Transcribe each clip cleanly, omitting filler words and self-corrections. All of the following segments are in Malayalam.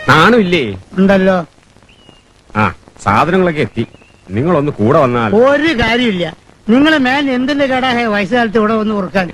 നാണുമില്ലേ? ഉണ്ടല്ലോ. ആ, സാധനങ്ങളൊക്കെ എത്തി. നിങ്ങളൊന്ന് കൂടെ വന്നാൽ. ഒരു കാര്യമില്ല. നിങ്ങളെ മേൻ എന്തിന്റെ കേടാ വയസ്സുകാലത്ത് ഇവിടെ വന്ന് ഓർക്കാൻ.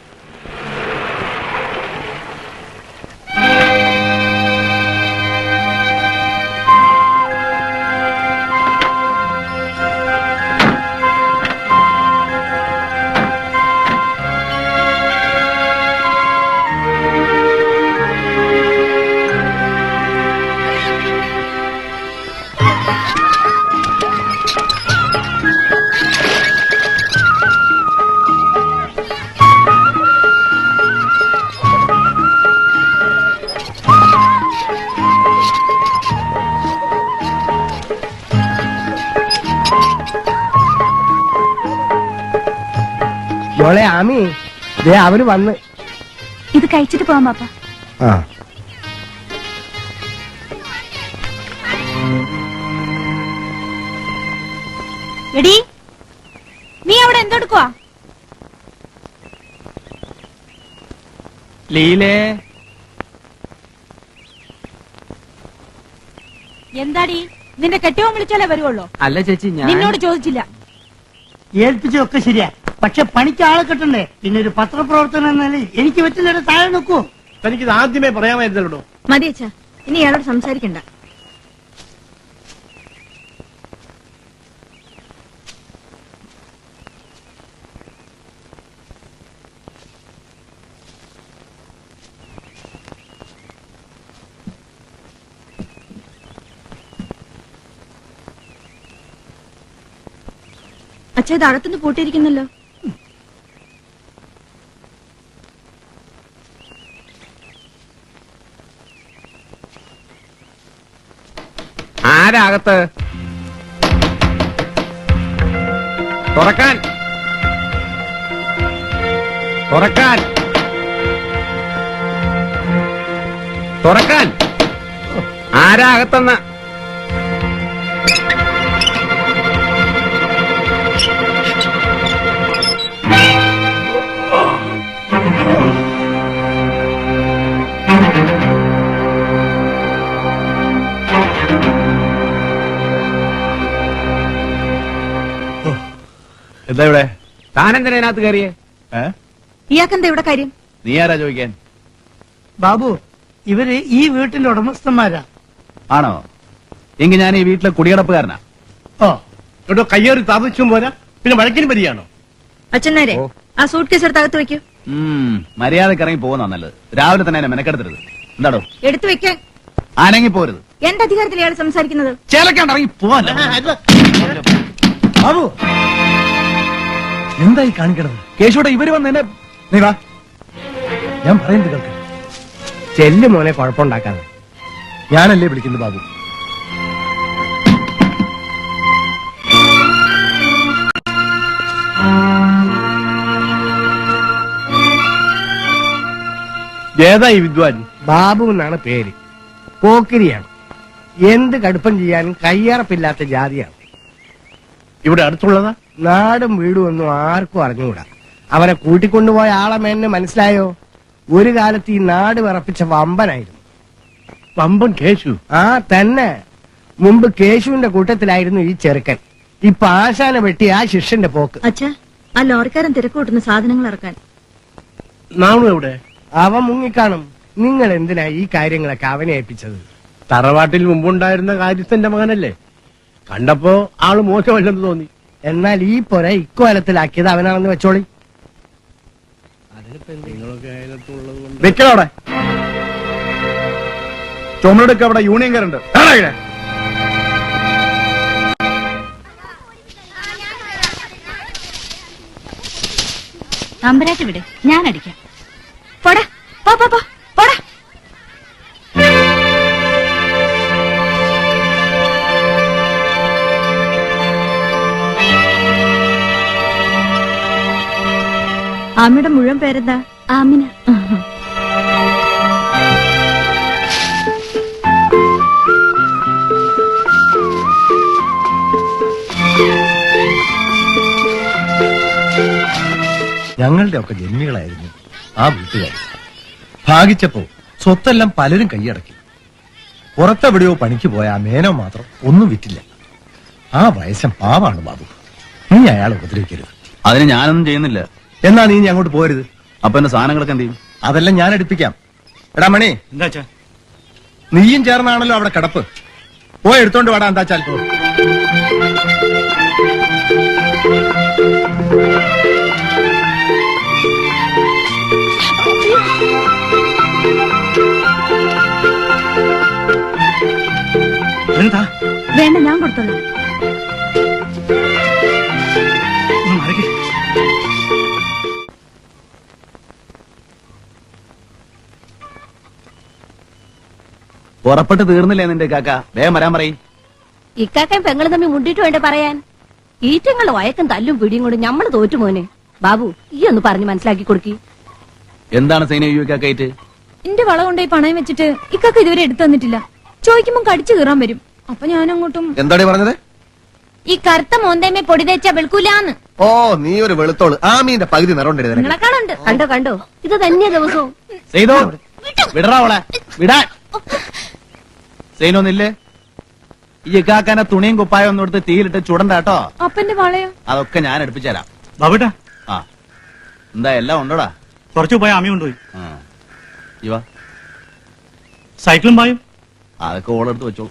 മോളെ ആമി, ദേ അവര് വന്ന്. ഇത് കഴിച്ചിട്ട് പോവാം പാപ്പ. എടി, നീ അവിടെ എന്തെടുക്കുവാ? ലീലേ, എന്താടി നിന്റെ കെട്ടിയോൻ വിളിച്ചാലേ വരുവുള്ളൂ? അല്ല ചേച്ചി, ഞാൻ നിന്നോട് ചോദിച്ചില്ല. ഏൽപ്പിച്ചതൊക്കെ ശരിയാ, പക്ഷെ പണിക്ക് ആളെ കിട്ടണ്ടേ? പിന്നെ ഒരു പത്രപ്രവർത്തനം എന്ന നിലയിൽ എനിക്ക് പറ്റില്ല. താഴെ നോക്കൂ. തനിക്കിത് ആദ്യമേ പറയാമായിരുന്നല്ലോ. മതി അച്ഛാ, ഇനി ഇയാളോട് സംസാരിക്കണ്ട. അച്ഛാ, ഇത് അകത്തുനിന്ന് പൂട്ടിയിരിക്കുന്നല്ലോ. ആരാകത്ത്? തുറക്കാൻ, തുറക്കാൻ, തുറക്കാൻ. ആരാകത്തെന്ന്? എന്താ ഇവിടെ? താനെന്തിനാ ഇതിനകത്ത് കയറിയേ? ഇയാൾക്കെന്താ ഇവിടെ കാര്യം? നീ ആരാ ചോദിക്കാൻ? ബാബു, ഇവര് ഈ വീട്ടിന്റെ ഉടമസ്ഥന്മാരാ. ആണോ? എങ്കിൽ ഞാൻ ഈ വീട്ടിലെ കുടിയടപ്പുകാരനാ. ഓ, ഇവിടെ കയ്യേറി താമസിച്ചും പോരാ, പിന്നെ വഴക്കിന് പരിയാണോ? അച്ഛൻ നേരെ ആ സൂട്ട് കേസ് എടുത്ത് അകത്ത് വെക്കൂ. മര്യാദക്ക് ഇറങ്ങി പോകുന്ന നല്ലത്. രാവിലെ തന്നെ എന്നെ മെനക്കെടുത്തരുത്. എന്താടോ? എടുത്തു വെക്കാൻ. അനങ്ങി പോരുത്. എന്റെ അധികാരത്തിൽ ഇയാൾ സംസാരിക്കുന്നത്. ചേലക്കാണ്ട് ഇറങ്ങി പോവാൻ. ബാബു, എന്തായി കാണിക്കണത്? കേശോടെ ഇവര് വന്ന് എന്നെ. നീ വാ, ഞാൻ പറയുന്നത് കേൾക്ക്. ചെല്ലു മോനെ, കുഴപ്പമുണ്ടാക്കാതെ. ഞാനല്ലേ വിളിക്കുന്നത് ബാബു. ഏതാ ഈ വിദ്വാൻ? ബാബു എന്നാണ് പേര്. പോക്കിരിയാണ്. എന്ത് കടുപ്പം ചെയ്യാനും കയ്യറപ്പില്ലാത്ത ജാതിയാണ്. ഇവിടെ അടുത്തുള്ളതാ? നാടും വീടും ഒന്നും ആർക്കും അറിഞ്ഞുകൂടാ. അവരെ കൂട്ടിക്കൊണ്ടുപോയ ആളെ മേന്നെ മനസ്സിലായോ? ഒരു കാലത്ത് ഈ നാട് വിറപ്പിച്ച വമ്പനായിരുന്നു. പമ്പൻ കേശു? ആ തന്നെ. മുമ്പ് കേശുവിന്റെ കൂട്ടത്തിലായിരുന്നു ഈ ചെറുക്കൻ. ഇപ്പൊ ആശാന വെട്ടി ആ ശിഷ്യന്റെ പോക്ക്. അച്ഛാ, ആ ലോറിക്കാരൻ തിരക്കൂട്ടുന്ന സാധനങ്ങൾ ഇറക്കാൻ. നാണു എവിടെ? അവൻ മുങ്ങിക്കാണും. നിങ്ങൾ എന്തിനാ ഈ കാര്യങ്ങളൊക്കെ അവനെ ഏൽപ്പിച്ചത്? തറവാട്ടിൽ മുമ്പുണ്ടായിരുന്ന കാര്യസ്ഥന്റെ മകനല്ലേ? കണ്ടപ്പോ ആള് മോശമല്ലെന്ന് തോന്നി. എന്നാൽ ഈ പൊര ഇക്കോലത്തിലാക്കിയത് അവനാണെന്ന് വെച്ചോളി. വെക്കലോടെ ചുമടെടുക്ക. അവിടെ യൂണിയൻകാരുണ്ട്. നമ്പരായിട്ട് വിട്, ഞാൻ അടിക്കാം. പോടാ, പോ പോ പോടാ. ആമിയുടെ മുഴുവൻ പേരെന്താ? ആമിന. ഞങ്ങളുടെ ഒക്കെ ജന്മികളായിരുന്നു ആ വീട്ടുകാർ. ഭാഗിച്ചപ്പോ സ്വത്തെല്ലാം പലരും കൈയടക്കി. പുറത്തെവിടെയോ പണിക്ക് പോയ ആ മേനോ മാത്രം ഒന്നും വിറ്റില്ല. ആ വയസ്സൻ പാവാണ് ബാബു. നീ അയാളെ ഉപദ്രവിക്കരുത്. അതിന് ഞാനൊന്നും ചെയ്യുന്നില്ല. എന്നാ നീ ഇനി അങ്ങോട്ട് പോരുത്. അപ്പൊ എന്റെ സാധനങ്ങളൊക്കെ എന്ത് ചെയ്യും? അതെല്ലാം ഞാൻ എടുപ്പിക്കാം. എടാ മണി, എന്താ നീയും ചേർന്നാണല്ലോ അവിടെ കിടപ്പ്. പോയി എടുത്തോണ്ട് വാടാ. എന്താച്ചാൽ എന്താ വേണ്ട, ഞാൻ കൊടുത്തോളൂ. പുറപ്പെട്ട് തീർന്നില്ലേ നിന്റെ കാക്ക? വേഗം വരാൻ പറയും. ഇക്കാക്കയും പെങ്ങളും തമ്മിൽ മുണ്ടിട്ട് വേണ്ട പറയാൻ. ഈറ്റങ്ങൾ വയക്കും തല്ലും പിടിയും കൊണ്ട് ഞമ്മള് തോറ്റു മോനെ. ബാബു, ഈ ഒന്ന് പറഞ്ഞ് മനസ്സിലാക്കി കൊടുക്കി. എന്താണ് സൈന കാക്കായിട്ട്? എന്റെ വള കൊണ്ടുപോയി പണയം വെച്ചിട്ട് ഇക്കൊക്കെ ഇതുവരെ എടുത്തു തന്നിട്ടില്ല. ചോദിക്കുമ്പോ കടിച്ചു കീറാൻ വരും. അപ്പൊ ഞാൻ അങ്ങോട്ടും എന്താടി പറഞ്ഞത്? ഈ കറുത്ത മോന്തേമേ പൊടി തേച്ചാ വെളുക്കൂലാന്ന്. ഓ, നീ ഒരു വെളുത്തോള്. ആ മീന്റെ പകുതി നിറവുണ്ട്. നിങ്ങളെ കാണുണ്ട്. കണ്ടോ കണ്ടോ, ഇത് തന്നെയാ ദിവസവും. സൈനോ വിടറാവളെ, വിടാൻ. സൈനോന്നില്ലേ? ഈ കാക്കാനെ തുണിയും കുപ്പായം ഒന്നും എടുത്ത് തീയിലിട്ട് ചുടണ്ടാട്ടോ. അപ്പന്റെ വളയോ? അതൊക്കെ ഞാൻ എടുപ്പിച്ചുതരാം. ബാബുട്ടാ, ആ, എന്താ എല്ലാം ഉണ്ടോടാ? കുറച്ചു പോയ അമ്മ കൊണ്ടുപോയി. ഇവ സൈക്കിളും പായും. അതൊക്കെ ഓളെടുത്ത് വെച്ചോളൂ.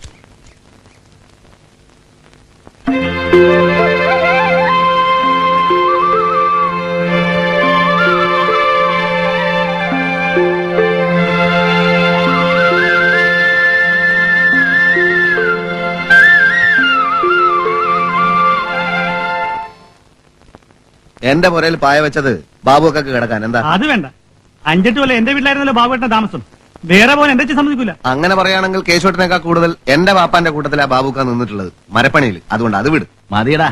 എന്റെ പുരയിൽ പായ വെച്ചത് ബാബുക്കൊക്കെ കിടക്കാൻ. എന്താ? അത് വേണ്ട. 5-8 കൊല്ലം എന്റെ വീട്ടിലായിരുന്നല്ലോ ബാബുവേട്ടന്റെ താമസം. വേറെ പോലെ എന്റെ സമ്മതിക്കൂല. അങ്ങനെ പറയുകയാണെങ്കിൽ കേശവട്ടിനേക്കാൾ കൂടുതൽ എന്റെ വാപ്പാന്റെ കൂട്ടത്തിലാ ബാബുക്ക നിന്നിട്ടുള്ളത്, മരപ്പണിയിൽ. അതുകൊണ്ട് അത് വിട്. മതിയടാ,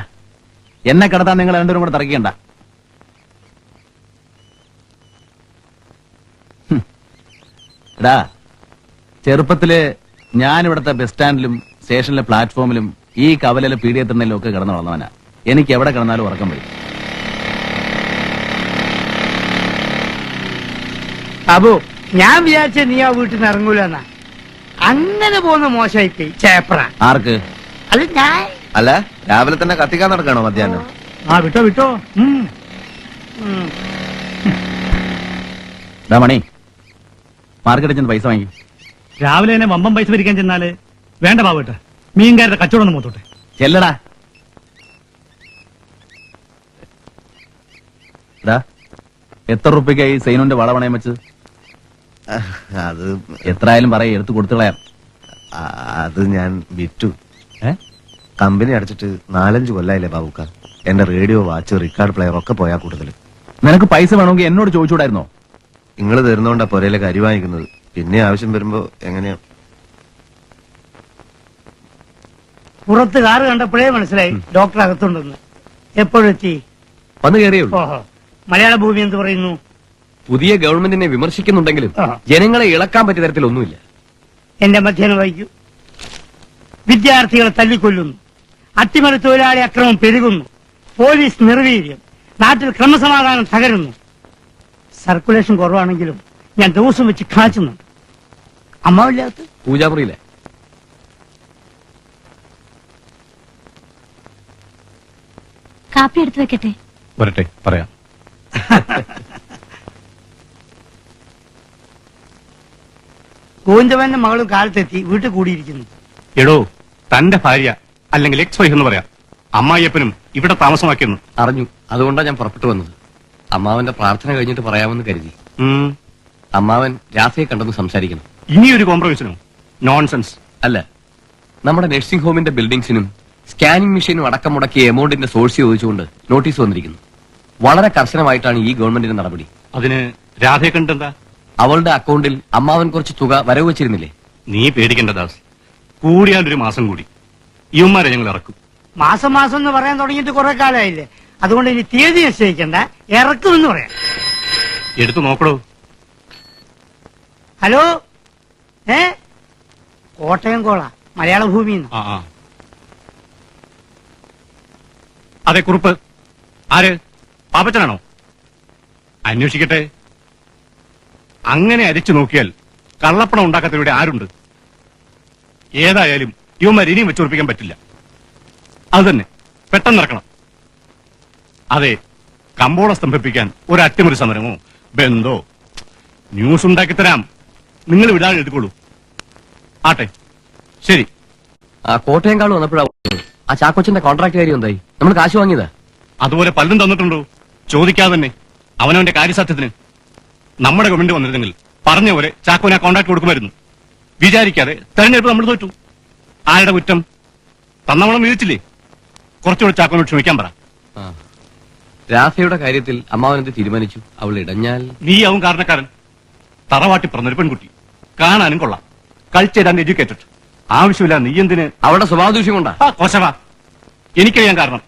എന്നെ കിടത്താൻ നിങ്ങൾ രണ്ടുപേരും കൂടെ തറക്കിക്കണ്ട. എടാ, ചെറുപ്പത്തില് ഞാൻ ഇവിടുത്തെ ബസ് സ്റ്റാൻഡിലും സ്റ്റേഷനിലെ പ്ലാറ്റ്ഫോമിലും ഈ കവലയിലെ പീഡിയത്തിലും ഒക്കെ കിടന്നു വളർന്നവനാ. എനിക്ക് എവിടെ കിടന്നാലും ഉറക്കം വരും. ബാബു, ഞാൻ വിചാരിച്ച നീ ആ വീട്ടിൽ നിന്ന് ഇറങ്ങൂലെന്നാ. അങ്ങനെ പോകുന്ന മോശമായിപ്പോയി ചേപ്ര. ആർക്ക്? അത് ഞാൻ. അല്ല, രാവിലെ തന്നെ കത്തിക്കാൻ നടക്കണോ മധ്യാഹ്നം? ആ വിട്ടോ വിട്ടോ. മണി, മാർക്കറ്റിൽ ചെന്ന് പൈസ വാങ്ങി. രാവിലെ തന്നെ വമ്പം പൈസ പിരിക്കാൻ ചെന്നാല് വേണ്ട ബാബുട്ട. മീൻകാരുടെ കച്ചവടം ഒന്ന് മൂത്തോട്ടെ. ചെല്ലടാ. എത്ര റുപ്യക്കായി സൈനുന്റെ വള പണയം വെച്ച്? അത് എത്രയായാലും പറയും, എടുത്ത് കൊടുത്തു കളയാം. അത് ഞാൻ വിറ്റു. കമ്പനി അടച്ചിട്ട് 4-5 കൊല്ലായില്ലേ ബാബുക്ക. എന്റെ റേഡിയോ, വാച്ച്, റെക്കോർഡ് പ്ലെയർ ഒക്കെ പോയാ കൂടുതൽ. നിനക്ക് പൈസ വേണമെങ്കിൽ എന്നോട് ചോദിച്ചുകൂടായിരുന്നോ? നിങ്ങൾ തരുന്നോണ്ടാ പുരയിലേക്ക് അരി വാങ്ങിക്കുന്നത്. പിന്നെ ആവശ്യം വരുമ്പോ എങ്ങനെയാ? പുറത്ത് കാറ് കണ്ടപ്പോഴേ മനസ്സിലായി ഡോക്ടർ അകത്തുണ്ടെന്ന്. എപ്പോഴെത്തി? വന്നു കയറിയുള്ളൂ. ഓഹോ. മലയാള ഭൂമി എന്ത് പറയുന്നു? പുതിയ ഗവൺമെന്റിനെ വിമർശിക്കുന്നുണ്ടെങ്കിലും ജനങ്ങളെ ഇളക്കാൻ പറ്റിയ തരത്തിലൊന്നുമില്ല. എന്റെ മധ്യാഹ്നം വായിക്കൂ. വിദ്യാർത്ഥികളെ തല്ലിക്കൊല്ലുന്നു, അട്ടിമറി തൊഴിലാളി അക്രമം പെരുകുന്നു, പോലീസ് നിർവീര്യം, നാട്ടിൽ ക്രമസമാധാനം തകരുന്നു. സർക്കുലേഷൻ കുറവാണെങ്കിലും ഞാൻ ദിവസം വെച്ച് കാച്ചുന്നുണ്ട്. അമ്മാവില്ലാത്ത പൂജാമുറിയിലെ കാപ്പി എടുത്തു വെക്കട്ടെ? വരട്ടെ, പറയാം. ഗോവിന്ദവന്റെ മകളും കാലത്തെത്തി വീട്ടിൽ കൂടിയിരിക്കുന്നു. എടോ, തന്റെ ഭാര്യ അല്ലെങ്കിൽ എക്സ് വൈഫ് എന്ന് പറയാം അമ്മായിയപ്പനും ഇവിടെ താമസമാക്കിയെന്ന് അറിഞ്ഞു. അതുകൊണ്ടാണ് ഞാൻ പുറപ്പെട്ടു വന്നത്. അമ്മാവന്റെ പ്രാർത്ഥന കഴിഞ്ഞിട്ട് പറയാമെന്ന് കരുതി. അമ്മാവൻ രാധയെ കണ്ടെന്ന് സംസാരിക്കണം. ഇനിയൊരു കോംപ്രമൈസിനോ? നോൺസെൻസ്. അല്ല, നമ്മുടെ നഴ്സിംഗ് ഹോമിന്റെ ബിൽഡിംഗ്സിനും സ്കാനിംഗ് മെഷീനും അടക്കം മുടക്കിയ എമൗണ്ടിന്റെ സോഴ്സ് ചോദിച്ചുകൊണ്ട് നോട്ടീസ് വന്നിരിക്കുന്നു. വളരെ കർശനമായിട്ടാണ് ഈ ഗവൺമെന്റിന്റെ നടപടി. അതിന് രാധയെ കണ്ടെന്താ? അവളുടെ അക്കൗണ്ടിൽ അമ്മാവൻ കുറച്ച് തുക വരവ് വെച്ചിരുന്നില്ലേ? നീ പേടിക്കേണ്ട ദാസ്. കൂടിയാൽ ഒരു മാസം കൂടി ഇവന്മാരെ ഞങ്ങൾ ഇറക്കും. മാസം മാസം എന്ന് പറയാൻ തുടങ്ങിയിട്ട് കുറെ കാലമായില്ലേ. അതുകൊണ്ട് ഇനി തീയതി നിശ്ചയിക്കണ്ട, ഇറക്കുമെന്ന് പറയാം. എടുത്തു നോക്കടോ. ഹലോ, കോട്ടയം കോള, മലയാള ഭൂമി. അതെ, കുറുപ്പ്. ആര്? പാപ്പച്ചനാണോ? അന്വേഷിക്കട്ടെ. അങ്ങനെ അരിച്ചു നോക്കിയാൽ കള്ളപ്പണം ഉണ്ടാക്കാത്തവരുടെ ആരുണ്ട്? ഏതായാലും ഇവന്മാർ ഇനിയും വെച്ചുറപ്പിക്കാൻ പറ്റില്ല. അത് തന്നെ പെട്ടെന്ന് ഇറക്കണം. അതെ, കമ്പോളം സ്തംഭിപ്പിക്കാൻ ഒരു അട്ടിമറി സമരമോ ബന്ധോ ന്യൂസ് ഉണ്ടാക്കി തരാം. നിങ്ങൾ വിടാതെ എഴുതിക്കോളൂ. ആട്ടെ, ശരി. ആ കോട്ടയം കാൾ വന്നപ്പോഴാണ് ആ ചാക്കോച്ചന്റെ കോൺട്രാക്ട് കാര്യം എന്തായി? നമ്മൾ കാശ് വാങ്ങിയതാ. അതുപോലെ പലരും തന്നിട്ടുണ്ടോ? ചോദിക്കാതെ തന്നെ അവനവന്റെ കാര്യസാധ്യത്തിന്. നമ്മുടെ ഗവൺമെന്റ് വന്നിരുന്നെങ്കിൽ പറഞ്ഞ പോലെ ചാക്കോന് ആ കോൺട്രാക്ട് കൊടുക്കുമായിരുന്നു. വിചാരിക്കാതെ തെരഞ്ഞെടുപ്പ് നമ്മൾ തോറ്റു. ആരുടെ കുറ്റം? തന്നവണം വീഴ്ചില്ലേ? കുറച്ചുകൂടെ ചാക്കോനോട് ക്ഷമിക്കാൻ പറ. രാധയുടെ കാര്യത്തിൽ അമ്മാവനെന്ത് തീരുമാനിച്ചു? അവൾ ഇടഞ്ഞാൽ നീ അവൻ കാരണക്കാരൻ. തറവാട്ടി പറഞ്ഞൊരു പെൺകുട്ടി, കാണാനും കൊള്ളാം, കൾച്ചർ ആൻഡ് എഡ്യൂക്കേറ്റഡ്. ആവശ്യമില്ല നീ എന്തിന്? അവളുടെ സ്വഭാവ ദൂഷ്യം കൊണ്ടാ. കോശവാ, എനിക്കറിയാൻ കാരണം.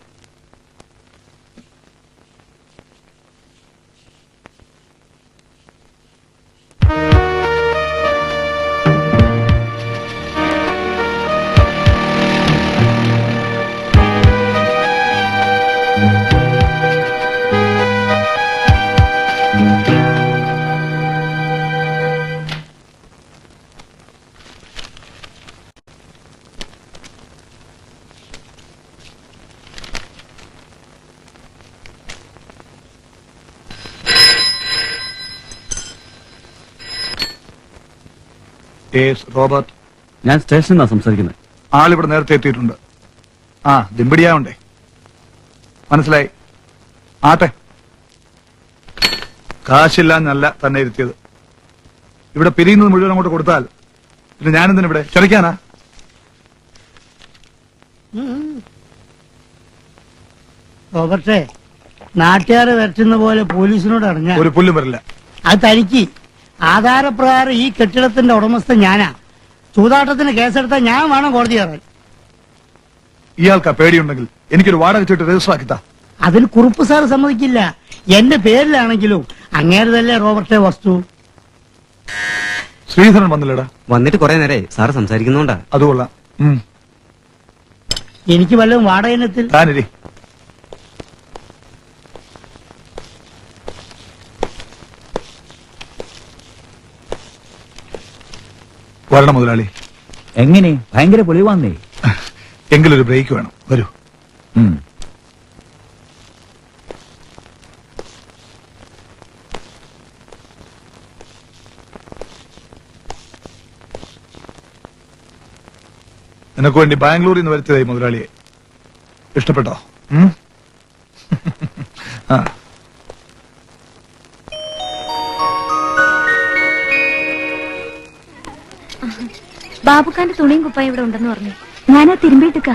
റോബർട്ട്, ഞാൻ സ്റ്റേഷനിൽ നിന്നാണ് സംസാരിക്കുന്നത്. ആളിവിടെ നേരത്തെ എത്തിയിട്ടുണ്ട്. ആ ദിമ്പടിയാവണ്ടേ? മനസ്സിലായി. ആട്ടെ, കാശില്ലാന്നല്ല തന്നെ ഇരുത്തിയത്. ഇവിടെ പിരിയുന്നത് മുഴുവൻ അങ്ങോട്ട് കൊടുത്താൽ പിന്നെ ഞാനെന്തിനാ ഇവിടെ ചൊരയ്ക്കാനാ? റോബർട്ടേ, നാട്ടുകാരെ വരട്ടുന്ന പോലെ പോലീസിനോട് അറിഞ്ഞ ഒരു പുല്ലും വരില്ല. അത് തനിക്ക് ആധാരപ്രകാരം ഈ കെട്ടിടത്തിന്റെ ഉടമസ്ഥ ഞാനാ. ചൂതാട്ടത്തിന് കേസെടുത്താൽ ഞാൻ വേണം കോടതി കയറാൻ. ഇയാൾക്ക് ആ പേടിയുണ്ടെങ്കിൽ എനിക്കൊരു വാടക ചീട്ട് രജിസ്റ്റർ ആക്കിത്താ. അതിന് കുറുപ്പ് സാർ സമ്മതിക്കില്ല. എന്റെ പേരിലാണെങ്കിലും അങ്ങേരതല്ലേ റോബർട്ടെ വസ്തു. ശ്രീധരൻ വന്നില്ലടാ. വന്നിട്ട് കുറെ നേരെ സാറ് സംസാരിക്കുന്നോണ്ടാ. അതുകൊള്ളാം. എനിക്ക് വല്ലതും വാടകയിനത്തിൽ താനിരി. വരണം മുതലാളി. എങ്ങനെ? ഭയങ്കര പൊളിവാന്നേ. എങ്കിലൊരു ബ്രേക്ക് വേണം. വരൂ. നിനക്ക് വേണ്ടി ബാംഗ്ലൂരിൽ നിന്ന് വരുത്തിയതായി മുതലാളിയെ. ഇഷ്ടപ്പെട്ടോ? ആ, ബാബുക്കാന്റെ തുണിയും കുപ്പായും ഇവിടെ ഉണ്ടെന്ന് പറഞ്ഞു. ഞാനാ തിരുമ്പിയിട്ടിക്ക.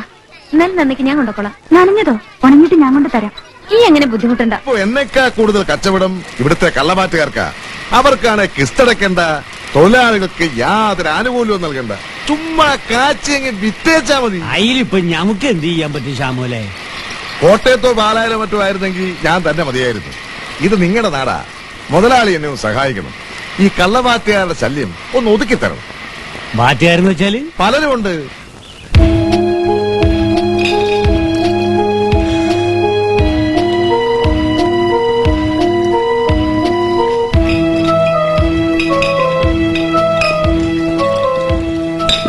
എന്നാലും നന്ദിക്ക് ഞാൻ കൊണ്ടുപോളാം. നനഞ്ഞതോ ഉണങ്ങിയിട്ട് ഞാൻ കൊണ്ട് തരാം. ഈ എങ്ങനെ ബുദ്ധിമുട്ടണ്ട. എന്നേക്കാ കൂടുതൽ കച്ചവടം ഇവിടുത്തെ കള്ളമാറ്റുകാർക്കാ. അവർക്കാണ് കിസ്തടക്കേണ്ട, തൊഴിലാളികൾക്ക് യാതൊരു ആനുകൂല്യവും നൽകണ്ട. ചുമ്മാ കാച്ചി വിറ്റേച്ചാ മതി. അതിലിപ്പോ നമുക്ക് എന്ത് ചെയ്യാൻ പറ്റും ശ്യാമോലെ? കോട്ടയത്തോ പാലായിലോ മറ്റോ ആയിരുന്നെങ്കിൽ ഞാൻ തന്നെ മതിയായിരുന്നു. ഇത് നിങ്ങളുടെ നാടാ. മുതലാളി എന്നെ ഒന്ന് സഹായിക്കണം. ഈ കള്ളമാറ്റുകാരുടെ ശല്യം ഒന്ന് ഒതുക്കിത്തരണം. മാറ്റുകാരെന്ന് വെച്ചാല് പലരും ഉണ്ട്.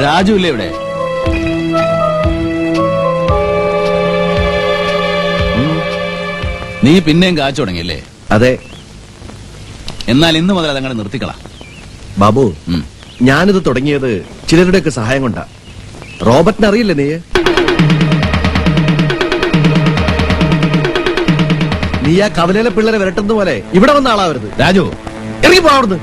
രാജു ഇല്ലേ ഇവിടെ? നീ പിന്നെയും കാച്ചു തുടങ്ങിയല്ലേ? അതെ. എന്നാൽ ഇന്ന് മുതൽ അതങ്ങനെ നിർത്തിക്കളാ. ബാബു, ഞാനിത് തുടങ്ങിയത് ചിലരുടെയൊക്കെ സഹായം കൊണ്ടാ. റോബർട്ടിനെ അറിയില്ലേ നീ? നീ ആ കവലയിലെ പിള്ളേരെ വിരട്ടുന്ന പോലെ ഇവിടെ വന്ന ആളാവരുത്. രാജു, ഇറങ്ങി പോവിടുന്ന്.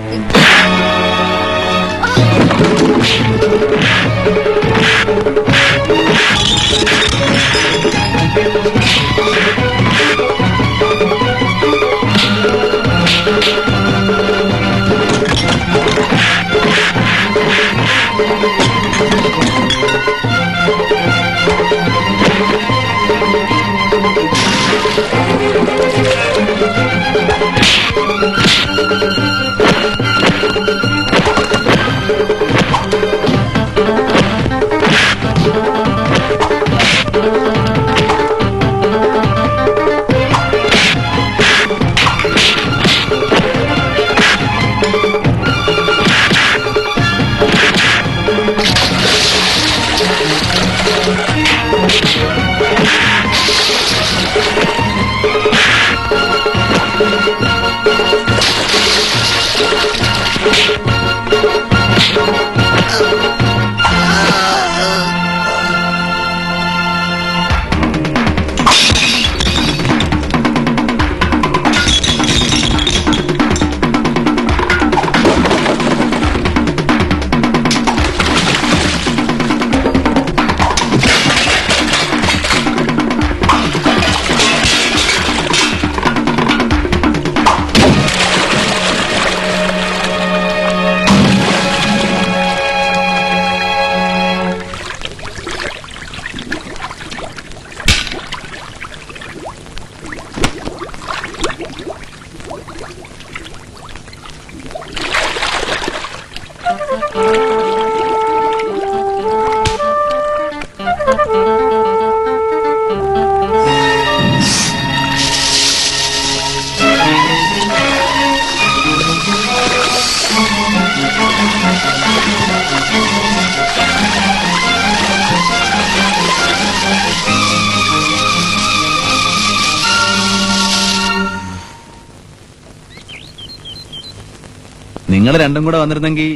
നിങ്ങൾ രണ്ടും കൂടെ വന്നിരുന്നെങ്കിൽ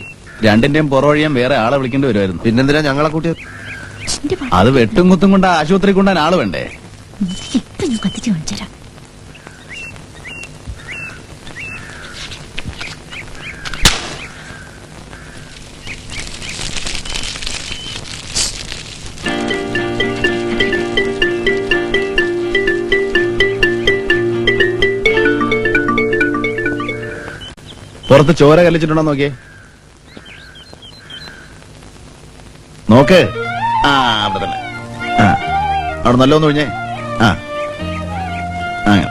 രണ്ടിന്റെയും പുറവഴിയാൻ വേറെ ആളെ വിളിക്കേണ്ടി വരുമായിരുന്നു. പിന്നെന്തിനാ ഞങ്ങളെ കൂട്ടിയത്? അത് വെട്ടും കുത്തും കൊണ്ട് ആശുപത്രി കൊണ്ടാൻ ആള് വേണ്ടേ? ഇപ്പൊ ഞാൻ കത്തിച്ച് കാണിച്ചുതരാം. പുറത്ത് ചോര കല്ലിച്ചിട്ടുണ്ടോ നോക്കിയേ. നോക്ക്. ആ അവിടെ തന്നെ. ആ അവിടെ നല്ലോന്ന് ഒഴിഞ്ഞേ. ആ അങ്ങനെ.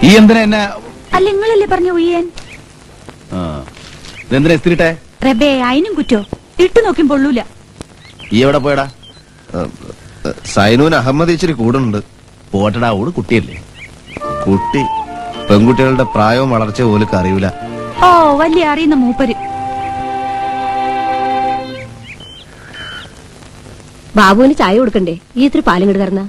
ഈ എന്തിനാ എന്നെ? അല്ല നിങ്ങളല്ലേ പറഞ്ഞ ഉയ്യാൻ? ഇതെന്തിനാ ഇസ്തിരിട്ടെ? റബേ അതിനും കുറ്റോ? ഇട്ടു നോക്കും പൊള്ളൂല. ഈ എവിടെ പോയടാ? സൈനൂന് അഹമ്മദ് ഇച്ചിരി കൂടുന്നുണ്ട്. പോട്ടടാ, ഓട് കുട്ടിയല്ലേ. കുട്ടി പെൺകുട്ടികളുടെ പ്രായവും വളർച്ചയും ഓലക്ക് അറിയൂല. ഓ വലിയ അറിയുന്ന മൂപ്പര്. ബാബുവിന് ചായ കൊടുക്കണ്ടേ? ഈ ഇത്തിരി പാലും കിട തരുന്ന.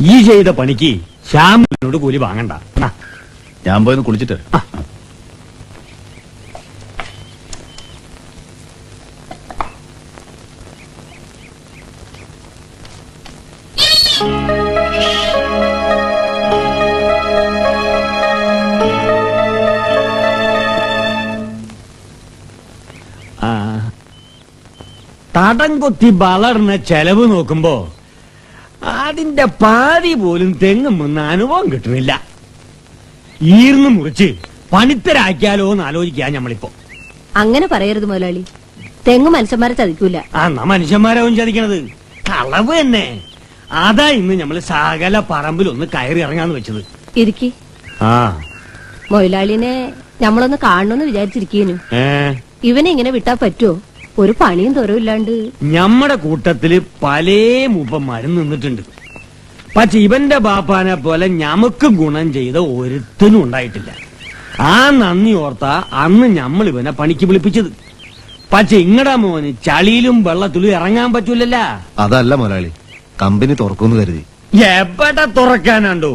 ഈ ചെയ്ത പണിക്ക് ശ്യാമിനോട് കൂലി വാങ്ങണ്ട. ഞാൻ പോയി കുളിച്ചിട്ട്. തടം കൊത്തി വളർന്ന ചെലവ് നോക്കുമ്പോ അതിന്റെ പാതി പോലും തെങ്ങുമെന്ന് അനുഭവം കിട്ടുന്നില്ല. ഈർന്ന് മുറിച്ച് പണിത്തരാക്കിയാലോ എന്ന് ആലോചിക്കാ ഞമ്മളിപ്പോ. അങ്ങനെ പറയരുത് മുതലാളി. തെങ്ങ് മനുഷ്യന്മാരെ ചതിക്കൂല. എന്നാ മനുഷ്യന്മാരാവും ചതിക്കണത്. കളവ് തന്നെ. അതാ ഇന്ന് ഞമ്മള് സകല പറമ്പിലൊന്ന് കയറി ഇറങ്ങാന്ന് വെച്ചത്. ഇരിക്കി. ആ മൊയിലാളിനെ ഞമ്മളൊന്ന് കാണണമെന്ന് വിചാരിച്ചിരിക്കേനു. ഏ ഇവനെ ഇങ്ങനെ വിട്ടാ പറ്റുമോ? ഒരു പണിയും തൊരവില്ലാണ്ട്. ഞമ്മടെ കൂട്ടത്തില് പല മൂപ്പന്മാരും നിന്നിട്ടുണ്ട്. പക്ഷെ ഇവന്റെ ബാപ്പാനെ പോലെ ഞമ്മക്ക് ഗുണം ചെയ്ത ഒരുത്തനും ഉണ്ടായിട്ടില്ല. ആ നന്ദി ഓർത്താ അന്ന് ഞമ്മൾ ഇവനെ പണിക്ക് വിളിപ്പിച്ചത്. പക്ഷെ ഇങ്ങടാ മോന് ചളിയിലും വെള്ളത്തിലും ഇറങ്ങാൻ പറ്റൂലല്ല. അതല്ല മുതലാളി, കമ്പനി തുറക്കുമെന്ന് കരുതി. എവിടെ തുറക്കാനുണ്ടോ?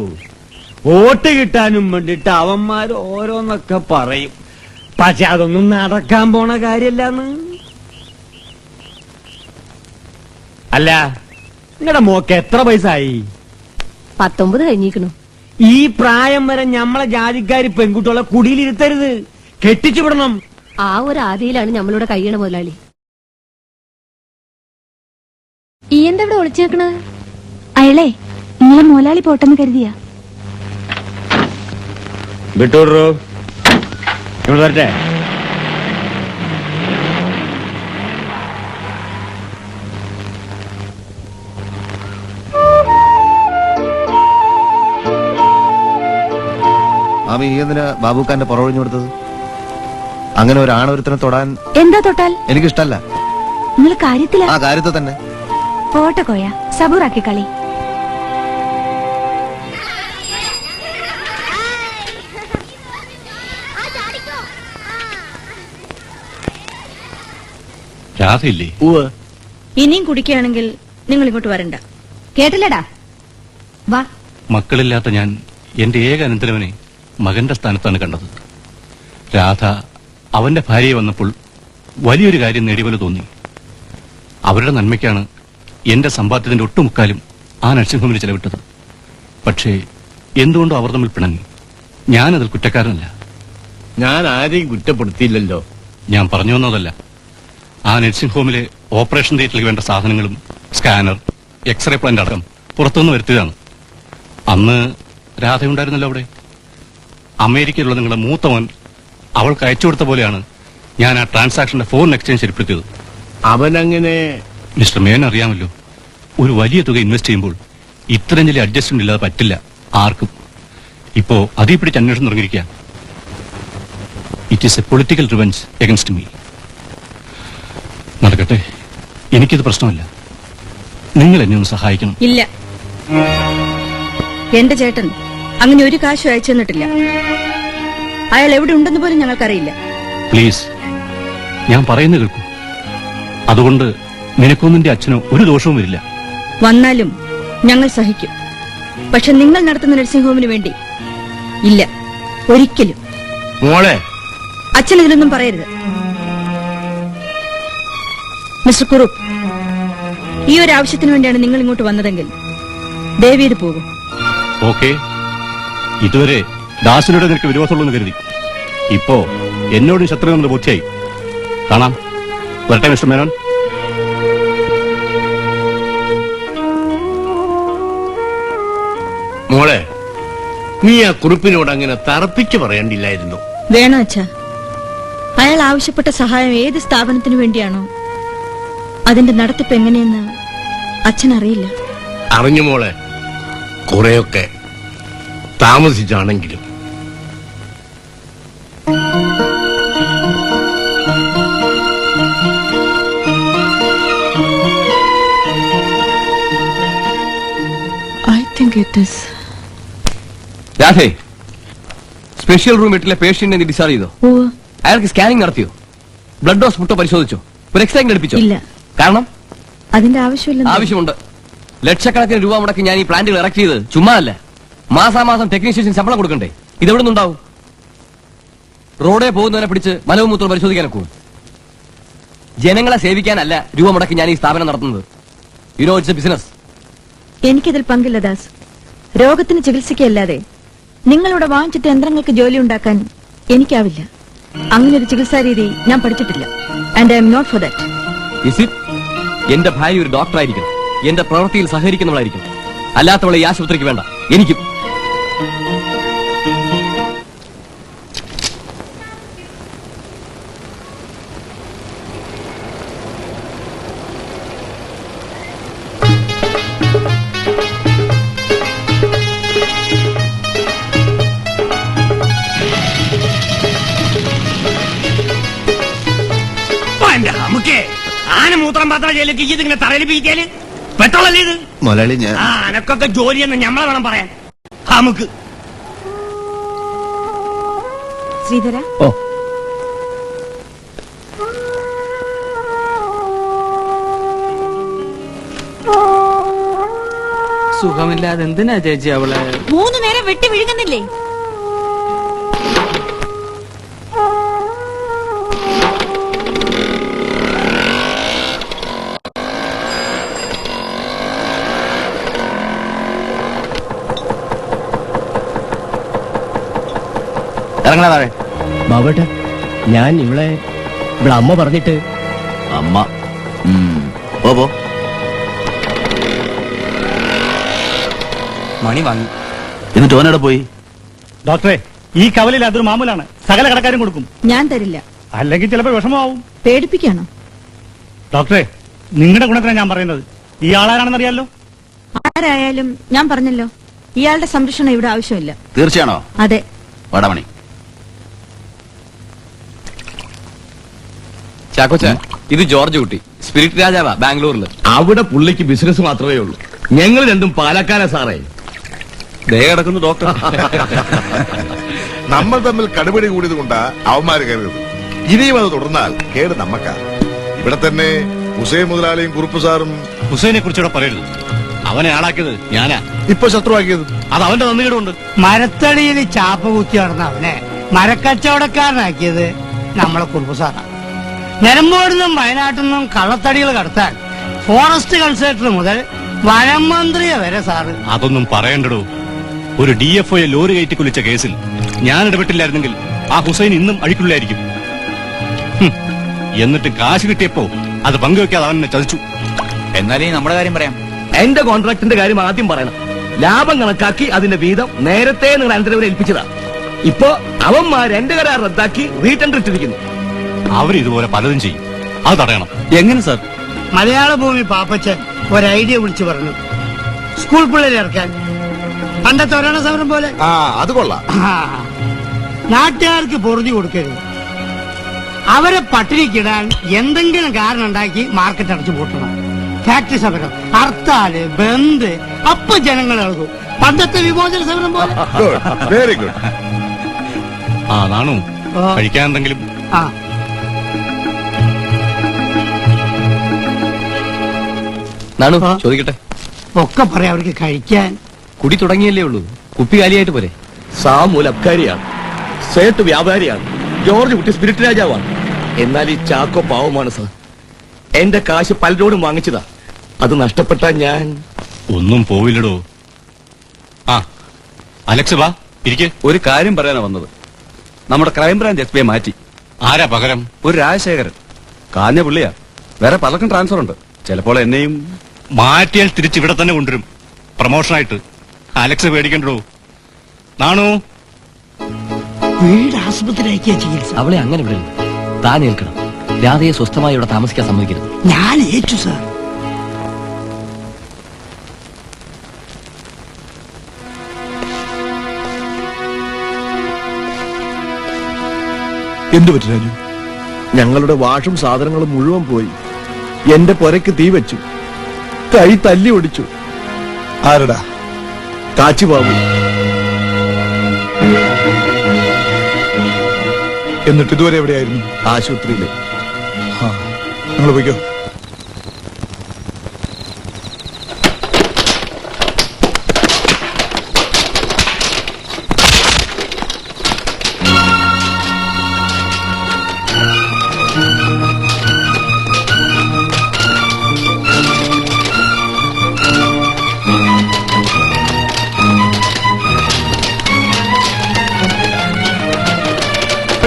വോട്ട് കിട്ടാനും വേണ്ടിട്ട് അവന്മാര് ഓരോന്നൊക്കെ പറയും. പക്ഷെ അതൊന്നും നടക്കാൻ പോണ കാര്യല്ലാന്ന്. അല്ല നിങ്ങളുടെ മോക്ക് എത്ര വയസ്സായി? 19 കഴിഞ്ഞിരിക്കണു. ഈ പ്രായം വരെ ഞമ്മളെ ജാതിക്കാരി പെൺകുട്ടികളെ കുടിയിലിരുത്തരുത്, കെട്ടിച്ചു വിടണം. ആ ഒരു ആദിയിലാണ് നമ്മളിവിടെ കഴിയണ മുതലാളി. ഈ എന്താ ഇവിടെ ഒളിച്ചു വെക്കണത്? അയാളെ നിങ്ങളെ മോലാളി പോട്ടെന്ന് കരുതിയാ. വിട്ടൂടോ, ഇവിടെ വരട്ടെ. ആമി, ഈ എന്തിനാ ബാബുക്കാന്റെ പുറവഴിഞ്ഞു കൊടുത്തത്? അങ്ങനെ ഒരു ആണൊരുത്തനെ തൊടാൻ എന്താ തൊട്ടാൽ? എനിക്കിഷ്ടല്ല. നിങ്ങൾ കാര്യത്തില? ആ കാര്യത്തിൽ തന്നെ. പോട്ടെ കോയ, സബൂറാക്കി കളി. രാധയില്ലേ? ഇനിയും കുടിക്കുകയാണെങ്കിൽ നിങ്ങൾ ഇങ്ങോട്ട് വരണ്ട. കേട്ടില്ലടാ, വാ. മക്കളില്ലാത്ത ഞാൻ എന്റെ ഏക അനന്തരവനെ മകന്റെ സ്ഥാനത്താണ് കണ്ടത്. രാധ അവന്റെ ഭാര്യയെ വന്നപ്പോൾ വലിയൊരു കാര്യം നേടിയപോലെ തോന്നി. അവരുടെ നന്മയ്ക്കാണ് എന്റെ സമ്പാദ്യത്തിന്റെ ഒട്ടുമുക്കാലും ആ നഴ്സിംഗ് ഹോമിൽ ചെലവിട്ടത്. പക്ഷേ എന്തുകൊണ്ടോ അവർ തമ്മിൽ പിണങ്ങി. ഞാനതിൽ കുറ്റക്കാരനല്ല. ഞാൻ ആരെയും കുറ്റപ്പെടുത്തിയില്ലല്ലോ. ഞാൻ പറഞ്ഞു വന്നതല്ല. ആ നഴ്സിംഗ് ഹോമിലെ ഓപ്പറേഷൻ തിയേറ്ററിൽ വേണ്ട സാധനങ്ങളും സ്കാനർ, എക്സ്റേ പ്ലാന്റ് അടക്കം പുറത്തുനിന്ന് വരുത്തിയതാണ്. അന്ന് രാധയുണ്ടായിരുന്നല്ലോ അവിടെ. അമേരിക്കയിലുള്ള നിങ്ങളുടെ മൂത്തവൻ അവൾക്ക് അയച്ചു കൊടുത്ത പോലെയാണ് ഞാൻ ആ ട്രാൻസാക്ഷന്റെ ഫോറിൻ എക്സ്ചേഞ്ച് ഏർപ്പെടുത്തിയത്. അവനങ്ങനെ മിസ്റ്റർ മേൻ അറിയാമല്ലോ, ഒരു വലിയ തുക ഇൻവെസ്റ്റ് ചെയ്യുമ്പോൾ ഇത്രയും വലിയ അഡ്ജസ്റ്റ്മെന്റ് ഇല്ലാതെ പറ്റില്ല ആർക്കും. ഇപ്പോ അതീ പിടിച്ച് അന്വേഷണം തുടങ്ങിയിരിക്കുക. It is a political revenge against me. നടക്കട്ടെ, എനിക്കിത് പ്രശ്നമല്ല. നിങ്ങൾ എന്നെ ഒന്ന് സഹായിക്കണം. ഇല്ല, എന്റെ ചേട്ടൻ അങ്ങനെ ഒരു കാശും അയച്ചു തന്നിട്ടില്ല. അയാൾ എവിടെ ഉണ്ടെന്ന് പോലും ഞങ്ങൾക്കറിയില്ല. പ്ലീസ്, ഞാൻ പറയുന്നത് കേൾക്കൂ. അതുകൊണ്ട് നിനക്കൊന്നും നിന്റെ അച്ഛനോ ഒരു ദോഷവും വരില്ല. വന്നാലും ഞങ്ങൾ സഹിക്കും. പക്ഷെ നിങ്ങൾ നടത്തുന്ന നഴ്സിംഗ് ഹോമിന് വേണ്ടി ഇല്ല, ഒരിക്കലും. മോളെ, അച്ഛൻ ഇതിലൊന്നും പറയരുത്. മിസ്റ്റർ കുറുപ്പ്, ഈ ഒരു ആവശ്യത്തിന് വേണ്ടിയാണ് നിങ്ങൾ ഇങ്ങോട്ട് വന്നതെങ്കിൽ ദയവീത് പോകും. ഓക്കെ, ഇതുവരെ ദാസിനോട് നിനക്ക് വിരോധമുള്ളെന്ന് കരുതി. ഇപ്പോ എന്നോടും ശത്രുവെന്ന് ബോധ്യായി. കാണാം. വരട്ടെ മിസ്റ്റർ മേനോൻ. മോളെ, നീ ആ കുറിപ്പിനോട് അങ്ങനെ തറപ്പിച്ച് പറയണ്ടില്ലായിരുന്നു. വേണോ അച്ഛാ? അയാൾ ആവശ്യപ്പെട്ട സഹായം ഏത് സ്ഥാപനത്തിനു വേണ്ടിയാണോ അതിന്റെ നടത്തിപ്പ് എങ്ങനെയെന്ന് അച്ഛൻ അറിയില്ല. അറിഞ്ഞു മോളെ, കുറെയൊക്കെ താമസിച്ചാണെങ്കിലും. രാധേ, സ്പെഷ്യൽ റൂം 8 പേഷ്യന്റിനെ നീ ഡിസ്ചാർജ് ചെയ്തോ? അയാൾക്ക് സ്കാനിംഗ് നടത്തിയോ? ബ്ലഡ് ഡോസ് മുട്ടോ പരിശോധിച്ചോ? ഒരു എക്സ്റേ ഘടിപ്പിച്ചോ? ഇല്ല. കാരണം അതിന്റെ ആവശ്യമില്ല. ആവശ്യമുണ്ട്. ലക്ഷക്കണക്കിന് രൂപ മുടക്കി ഞാൻ ഈ പ്ലാന്റുകൾ ഇറക്ട് ചെയ്ത് ചുമ്മാ അല്ല. മാസാമാസം ടെക്നീഷ്യൻസിന് ശമ്പളം കൊടുക്കണ്ടേ? ഇതെവിടെ നിന്നുണ്ടാവും? റോഡേ പോകുന്നവനെ പിടിച്ച് മലവും മൂത്രം പരിശോധിക്കാനൊക്കും. ജനങ്ങളെ സേവിക്കാനല്ല രൂപ മുടക്കി ഞാൻ ഈ സ്ഥാപനം നടത്തുന്നത്. You know it's a business. എനിക്കിതിൽ പങ്കില്ല ദാസ്. രോഗത്തിന് ചികിത്സിക്കല്ലാതെ നിങ്ങളിവിടെ വാങ്ങിച്ചിട്ട് യന്ത്രങ്ങൾക്ക് ജോലി ഉണ്ടാക്കാൻ എനിക്കാവില്ല. അങ്ങനെ ഒരു ചികിത്സാ രീതി ഞാൻ പഠിച്ചിട്ടില്ല. And I am not for that. എന്റെ ഭാര്യ ഒരു ഡോക്ടർ ആയിരിക്കണം. എന്റെ പ്രവൃത്തിയിൽ സഹകരിക്കുന്നവളായിരിക്കണം. അല്ലാത്തവളെ ഈ ആശുപത്രിക്ക് വേണ്ട. എനിക്കും. ആനമൂത്രം പാത്ര ജയിലേക്ക് ഇതിങ്ങനെ തറയിൽ പീറ്റിയാല് പെട്രോളല്ലേ ഇത്? മുതലാളി, ഞാൻ അനക്കൊക്കെ ജോലിയെന്ന് ഞമ്മളെ വേണം പറയാൻ. നമുക്ക് ശ്രീധര, ഓ, സുഖമില്ലാതെ എന്തിനാ ചേച്ചി അവളെ 3 നേരം വെട്ടി വിഴുങ്ങുന്നില്ലേ? ഇറങ്ങണ താഴെ. ബാബേട്ട, ഞാൻ ഇവിടെ അമ്മ പറഞ്ഞിട്ട്. അമ്മ പോ. മണി വാങ്ങി. എന്നിട്ട് ഓനോടെ പോയി. ഡോക്ടറെ, ഈ കവലയിൽ അതൊരു മാമൂലാണ്. സകല കടക്കാരും കൊടുക്കും. ഞാൻ തരില്ല. അല്ലെങ്കിൽ ചിലപ്പോൾ വിഷമമാവും. പേടിപ്പിക്കാണോ? ഡോക്ടറെ, നിങ്ങളുടെ ഗുണത്തിനാണ് ഞാൻ പറയുന്നത്. ഈ ആളാരാണെന്നറിയാലോ? ആരായാലും ഞാൻ പറഞ്ഞല്ലോ, ഇയാളുടെ സംരക്ഷണം ഇവിടെ ആവശ്യമില്ല. തീർച്ചയാണോ? അതെ. വടമണി. ചാക്കോച്ച, ഇത് ജോർജ് കുട്ടി, സ്പിരിറ്റ് രാജാവാ ബാംഗ്ലൂരിൽ. അവിടെ പുള്ളിക്ക് ബിസിനസ് മാത്രമേ ഉള്ളൂ. ഞങ്ങൾ രണ്ടും പാലക്കാരാ സാറേ. ദേ കിടക്കുന്നു ഡോക്ടർ. നമ്മൾ തമ്മിൽ കടുപിടി കൂടിയത് കൊണ്ടാ അവന്മാര് കരുതുന്നത്. ഇനിയും അത് തുടർന്നാൽ കേട് നമ്മക്കാ. ഇവിടെ തന്നെ ഹുസൈൻ മുതലാളിയും കുറുപ്പ് സാറും. ഹുസൈനെ കുറിച്ചൂടെ പറയരുത്. അവനെ ആളാക്കിയത് ഞാനാ. ഇപ്പൊ ശത്രുവാക്കിയത് അത് അവന്റെ നന്ദികേടുണ്ട്. മരത്തടിയിൽ ചാപ്പ കുത്തി നടന്ന അവനെ മരക്കച്ചവടക്കാരനാക്കിയത് നമ്മളെ കുറുപ്പ് സാറാണ്. നിലമ്പൂരിൽ വയനാട്ടിൽ നിന്നും കള്ളത്തടികൾ കടത്താൻ ഫോറസ്റ്റ് കൺസൾട്ടർ മുതൽ വനം മന്ത്രിയെ വരെ സാറ്. അതൊന്നും പറയണ്ടടോ. ഒരു DFO ലോറി കയറ്റി കുലിച്ച കേസിൽ ഞാൻ ഇടപെട്ടില്ലായിരുന്നെങ്കിൽ ആ ഹുസൈൻ ഇന്നും അഴിക്കുള്ളിലായിരിക്കും. എന്നിട്ട് കാശ് കിട്ടിയപ്പോ അത് പങ്കുവെക്കാതെ അവൻ എന്നെ ചതിച്ചു. എന്നാലേ നമ്മുടെ കാര്യം പറയാം. എന്റെ കോൺട്രാക്ടിന്റെ കാര്യം ആദ്യം പറയണം. ലാഭം കണക്കാക്കി അതിന്റെ വീതം നേരത്തെ നിങ്ങൾ അനന്തരവരെ ഏൽപ്പിച്ചതാ. ഇപ്പൊ അവന്മാർ എന്റെ കരാർ റദ്ദാക്കി റീടെൻഡർ ഇട്ടിരിക്കുന്നു. അവരിതുപോലെ പലതും ചെയ്യും. അത് തടയണം. എങ്ങനെ സാർ? മലയാള ഭൂമി പാപ്പച്ചൻ ഒരു ഐഡിയ വിളിച്ചു പറഞ്ഞു. സ്കൂൾ പിള്ളേരെ ഇറക്കാൻ പണ്ടത്തെ ഒരാണ സമരം പോലെ. ആ അത് കൊള്ളാം. നാട്ടുകാർക്ക് പൊറുതി കൊടുക്കരുത്. അവരെ പട്ടിണിക്കിടാൻ എന്തെങ്കിലും കാരണം ഉണ്ടാക്കി മാർക്കറ്റ് അടച്ചു പൂട്ടണം. ഫാക്ടറി സമരം, ഹർത്താല്, ബന്ദ്, അപ്പൊ ജനങ്ങൾ ഇളകും. പണ്ടത്തെ വിമോചന സമരം പോലെ. Very good. നാണു കഴിക്കാൻ എന്തെങ്കിലും? ആ നാണു ചോദിക്കട്ടെ. ഒക്കെ പറയാം അവർക്ക് കഴിക്കാൻ. കുടി തുടങ്ങിയല്ലേ ഉള്ളൂ, കുപ്പി കാലിയായിട്ട് പോരെ. സാമൂൽ അബ്കാരിയാണ്, സേട്ട് വ്യാപാരിയാണ്, ജോർജ് കുട്ടി സ്പിരിറ്റ് രാജാവാണ്. എന്നാൽ ഈ ചാക്കോ പാവമാണ് സാർ. എന്റെ കാശ് പലരോടും വാങ്ങിച്ചതാ. അത് നഷ്ടപ്പെട്ടാ ഞാൻ ഒന്നും പോവില്ലടോ. ആ അലക്സ് വാ ഇരിക്കെ. ഒരു കാര്യം പറയാനാ വന്നത്. നമ്മുടെ ക്രൈംബ്രാഞ്ച് എസ് പി മാറ്റി. ആരാ പകരം? ഒരു രാജശേഖരൻ. കാഞ്ഞ പുള്ളിയാ. വേറെ പലർക്കും ട്രാൻസ്ഫർ ഉണ്ട്. ചിലപ്പോൾ എന്നെയും മാറ്റിയാൽ തിരിച്ചിവിടെ തന്നെ കൊണ്ടുവരും, പ്രമോഷനായിട്ട്. അലക്സ് പേടിക്കണ്ടോ. നാണു വീട് ആശുപത്രിയിലേക്ക് ചികിത്സ. അവളെ അങ്ങനെ വിടരുത്, താൻ ഏൽക്കണം. രാധയെ സ്വസ്ഥമായി ഇവിടെ താമസിക്കാൻ സമ്മതിക്കരുത്. ഞാൻ ഏറ്റു സാർ. എന്തു പറ്റി രാജു? ഞങ്ങളുടെ വാഷും സാധനങ്ങളും മുഴുവൻ പോയി. എന്റെ പുരയ്ക്ക് തീ വെച്ചു, കൈ തല്ലി ഒടിച്ചു. ആരടാ? കാച്ചിബാബു. എന്നിട്ട് ഇതുവരെ എവിടെയായിരുന്നു? ആശുപത്രിയില്. നിങ്ങൾ പോയിക്കോ.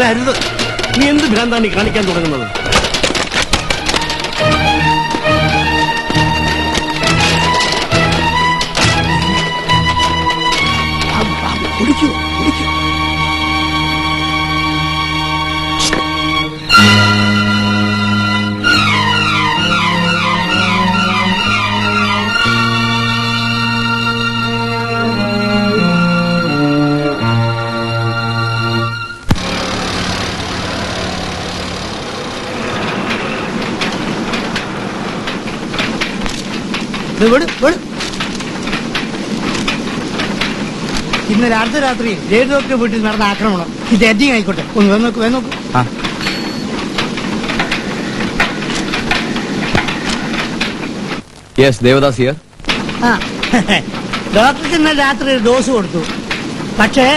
അരുത്, നീ എന്ത് ഭ്രാന്താണ് കാണിക്കാൻ തുടങ്ങുന്നത്? കുടിക്കൂ കുടിക്കൂ. ഇന്നലെ അടുത്ത രാത്രി ജയിൽ ഡോക്ടറെ വീട്ടിൽ നടന്ന ആക്രമണം ഇത് എഡിങ് ആയിക്കോട്ടെ. ഒന്ന് വേനോക്ക് വേനോക്ക്. Yes, Devadas here. ഡോക്ടർക്ക് ഇന്നലെ രാത്രി ഒരു ഡോസ് കൊടുത്തു. പക്ഷേ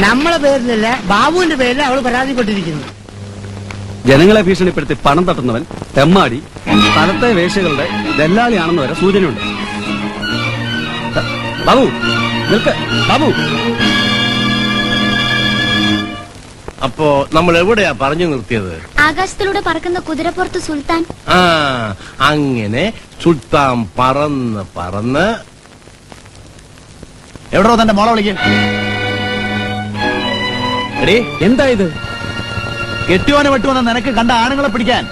നമ്മളെ പേരിലല്ല, ബാബുവിന്റെ പേരിൽ അവള് പരാതിപ്പെട്ടിരിക്കുന്നു. ജനങ്ങളെ ഭീഷണിപ്പെടുത്തി പണം തട്ടുന്നവൻ തെമ്മാടി സ്ഥലത്തെ വേശ്യകളുടെ ദല്ലാളിയാണെന്ന് വരെ സൂചനയുണ്ട്. ബാബു നിൽക്ക്. ബാബു, അപ്പോ നമ്മൾ എവിടെയാ പറഞ്ഞു നിർത്തിയത്? ആകാശത്തിലൂടെ പറക്കുന്ന കുതിരപ്പുറത്ത് സുൽത്താൻ. അങ്ങനെ സുൽത്താൻ പറന്ന് പറന്ന് എവിടോ തന്റെ മോളെ വിളിക്കും. എടീ, എന്താ ഇത്? കെട്ടിയോനെ വെട്ടുവെന്ന് നിനക്ക് കണ്ട ആണുങ്ങളെ പിടിക്കാൻ